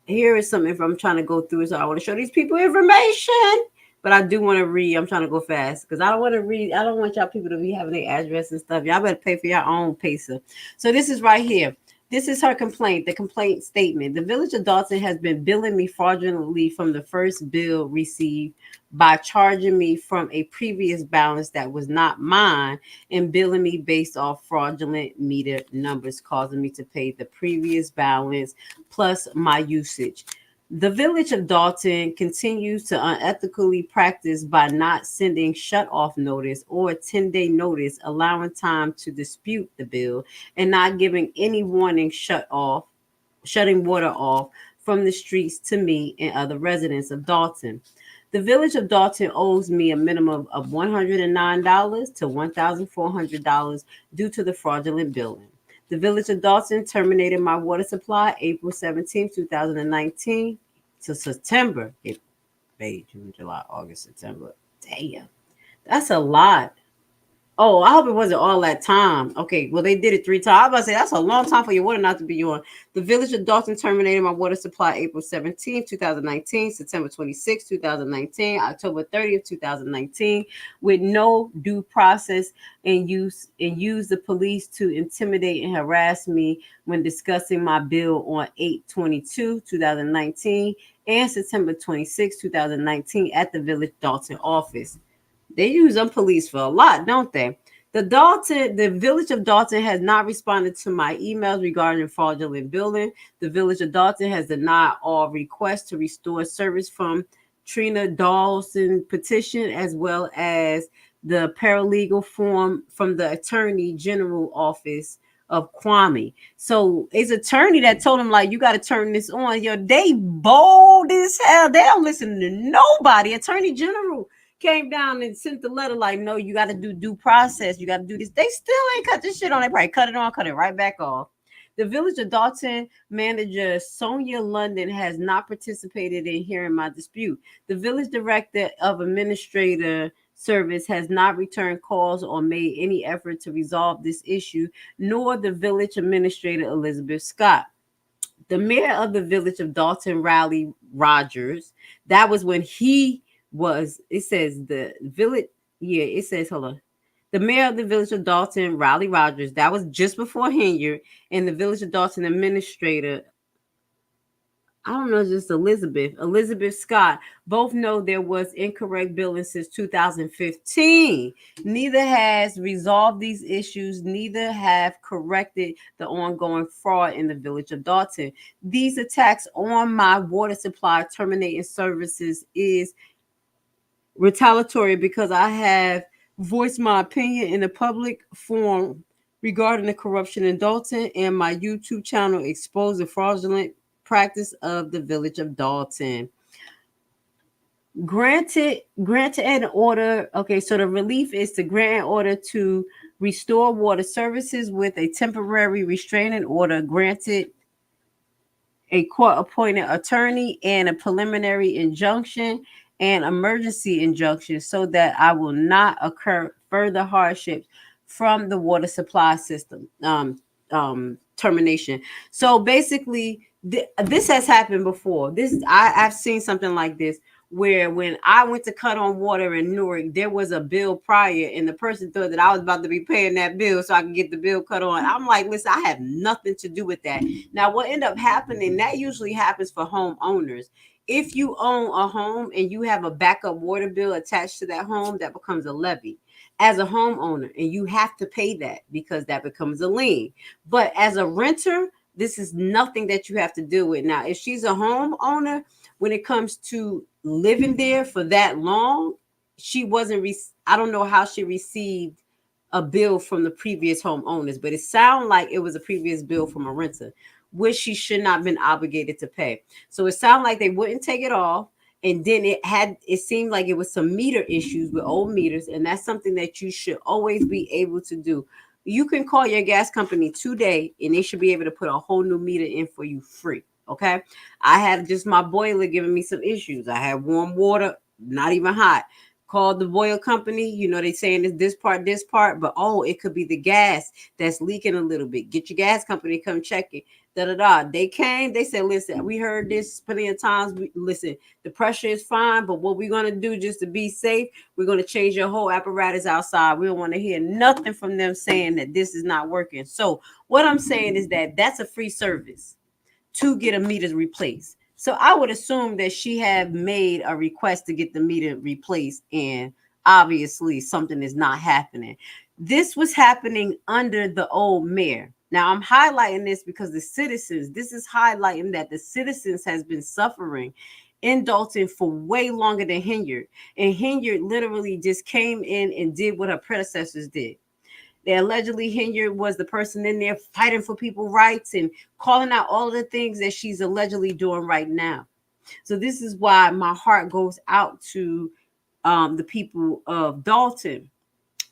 here is some info I'm trying to go through. So I want to show these people information, but I do want to read. I'm trying to go fast because I don't want to read. I don't want y'all people to be having their address and stuff. Y'all better pay for your own pacer. So this is right here. This is her complaint, the complaint statement. The Village of Dolton has been billing me fraudulently from the first bill received by charging me from a previous balance that was not mine and billing me based off fraudulent meter numbers, causing me to pay the previous balance plus my usage. The Village of Dolton continues to unethically practice by not sending shut-off notice or a 10-day notice, allowing time to dispute the bill, and not giving any warning shutting water off from the streets to me and other residents of Dolton. The Village of Dolton owes me a minimum of $109 to $1,400 due to the fraudulent billing. The Village of Dolton terminated my water supply April 17, 2019 to September. May, June, July, August, September. Damn, that's a lot. Oh, I hope it wasn't all that time. Okay, well, they did it 3 times. I was about to say that's a long time for your water not to be on. The village of Dolton terminated my water supply April 17th, 2019, September 26th, 2019, October 30th, 2019, with no due process and used the police to intimidate and harass me when discussing my bill on 8/22, 2019, and September 26th, 2019, at the village Dolton office. They use them police for a lot, don't they? The village of Dolton has not responded to my emails regarding fraudulent billing. The village of Dolton has denied all requests to restore service from Trina Dawson petition, as well as the paralegal form from the Attorney General Office of Kwame. So it's attorney that told him like you got to turn this on. Yo, they bold as hell. They don't listen to nobody. Attorney General came down and sent the letter like, no, you got to do due process. You got to do this. They still ain't cut this shit on. They probably cut it on, cut it right back off. The village of Dolton manager Sonia London has not participated in hearing my dispute. The village director of administrator service has not returned calls or made any effort to resolve this issue, nor the village administrator Elizabeth Scott. The mayor of the village of Dolton, Raleigh Rogers, that was when he was, it says the village, yeah, it says, hold on. The mayor of the village of Dolton, Raleigh Rogers, that was just before Henyard, and the village of Dolton administrator, I don't know, just Elizabeth Scott, both know there was incorrect billing since 2015. Neither has resolved these issues, neither have corrected the ongoing fraud in the village of Dolton. These attacks on my water supply terminating services is retaliatory because I have voiced my opinion in a public forum regarding the corruption in Dolton, and my YouTube channel exposed the fraudulent practice of the village of Dolton. Granted an order. Okay, so the relief is to grant an order to restore water services with a temporary restraining order granted a court appointed attorney and a preliminary injunction and emergency injunction so that I will not occur further hardships from the water supply system termination. So basically, this has happened before. I've seen something like this where when I went to cut on water in Newark, there was a bill prior, and the person thought that I was about to be paying that bill so I could get the bill cut on. I'm like, listen, I have nothing to do with that. Now, what ended up happening, that usually happens for homeowners. If you own a home and you have a backup water bill attached to that home, that becomes a levy as a homeowner, and you have to pay that because that becomes a lien. But as a renter, this is nothing that you have to deal with. Now, if she's a homeowner, when it comes to living there for that long, she wasn't, I don't know how she received a bill from the previous homeowners, but it sounded like it was a previous bill from a renter, which she should not have been obligated to pay. So it sounded like they wouldn't take it off. And then it seemed like it was some meter issues with old meters. And that's something that you should always be able to do. You can call your gas company today and they should be able to put a whole new meter in for you free. Okay. I had just my boiler giving me some issues. I had warm water, not even hot. Called the boiler company. You know, they saying this part, but it could be the gas that's leaking a little bit. Get your gas company to come check it. They came, they said, listen, we heard this plenty of times. Listen, the pressure is fine, but what we're going to do just to be safe, we're going to change your whole apparatus outside. We don't want to hear nothing from them saying that this is not working. So what I'm saying is that that's a free service to get a meter replaced. So I would assume that she had made a request to get the meter replaced, and obviously something is not happening. This was happening under the old mayor. Now I'm highlighting this because this is highlighting that the citizens has been suffering in Dolton for way longer than Henyard. And Henyard literally just came in and did what her predecessors did. They allegedly Henyard was the person in there fighting for people's rights and calling out all of the things that she's allegedly doing right now. So this is why my heart goes out to the people of Dolton,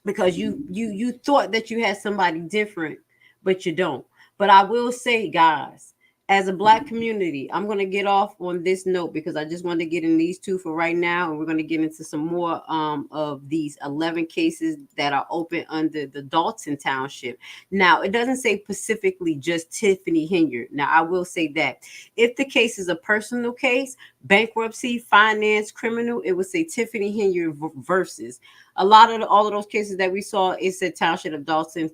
because you thought that you had somebody different, but you don't. But I will say, guys, as a Black community, I'm going to get off on this note because I just want to get in these two for right now. And we're going to get into some more of these 11 cases that are open under the Dolton Township. Now, it doesn't say specifically just Tiffany Henyard. Now, I will say that if the case is a personal case, bankruptcy, finance, criminal, it would say Tiffany Henyard versus. A lot of all of those cases that we saw, it said Township of Dolton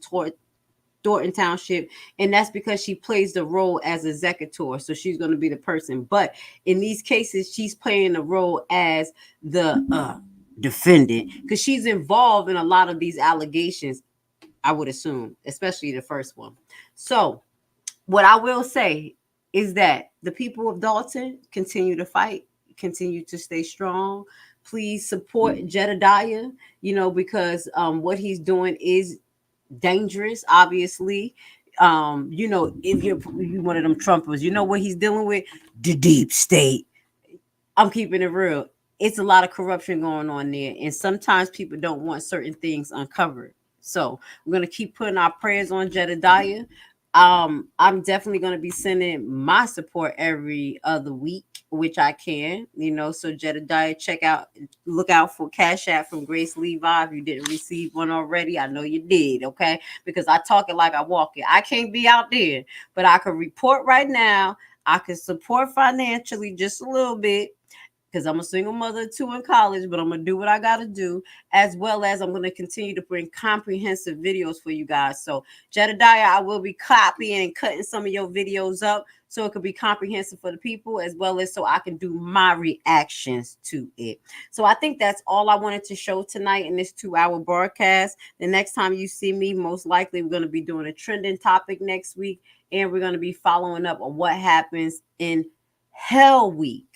Township, and that's because she plays the role as executor, so she's going to be the person. But in these cases, she's playing the role as the defendant because she's involved in a lot of these allegations, I would assume, especially the first one. So what I will say is that the people of Dolton continue to fight, continue to stay strong. Please support Jedidiah, because what he's doing is dangerous, obviously. If you're one of them Trumpers, what he's dealing with? The deep state. I'm keeping it real. It's a lot of corruption going on there, and sometimes people don't want certain things uncovered. So we're going to keep putting our prayers on Jedidiah. I'm definitely going to be sending my support every other week, which I can, so Jedidiah, look out for Cash App from Grace Levi. If you didn't receive one already, I know you did, okay? Because I talk it like I walk it. I can't be out there, but I can report right now. I can support financially just a little bit because I'm a single mother of 2 in college, but I'm going to do what I got to do, as well as I'm going to continue to bring comprehensive videos for you guys. So Jedidiah, I will be copying and cutting some of your videos up so it could be comprehensive for the people, as well as so I can do my reactions to it. So I think that's all I wanted to show tonight in this 2-hour broadcast. The next time you see me, most likely we're going to be doing a trending topic next week, and we're going to be following up on what happens in Hell Week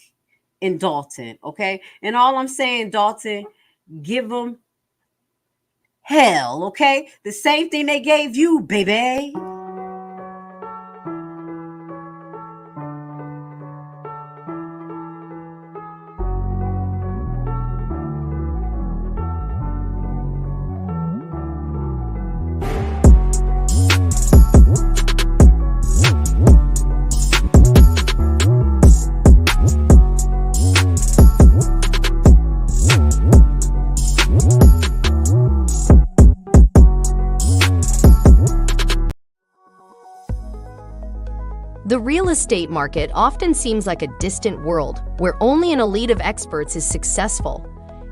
in Dolton, okay? And all I'm saying, Dolton, give them hell, okay? The same thing they gave you, baby. The real estate market often seems like a distant world where only an elite of experts is successful.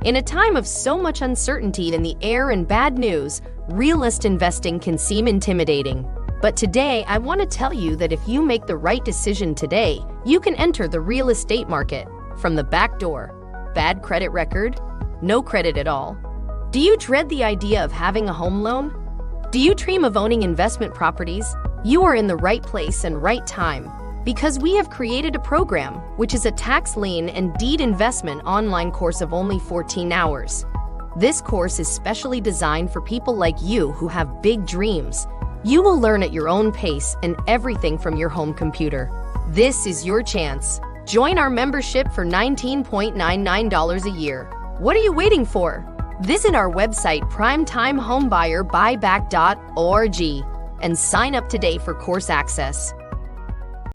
In a time of so much uncertainty in the air and bad news, realist investing can seem intimidating. But today, I want to tell you that if you make the right decision today, you can enter the real estate market from the back door. Bad credit record? No credit at all. Do you dread the idea of having a home loan? Do you dream of owning investment properties? You are in the right place and right time because we have created a program which is a tax lien and deed investment online course of only 14 hours. This course is specially designed for people like you who have big dreams. You will learn at your own pace and everything from your home computer. This is your chance. Join our membership for $19.99 a year. What are you waiting for? Visit our website primetimehomebuyerBuyback.org and sign up today for course access.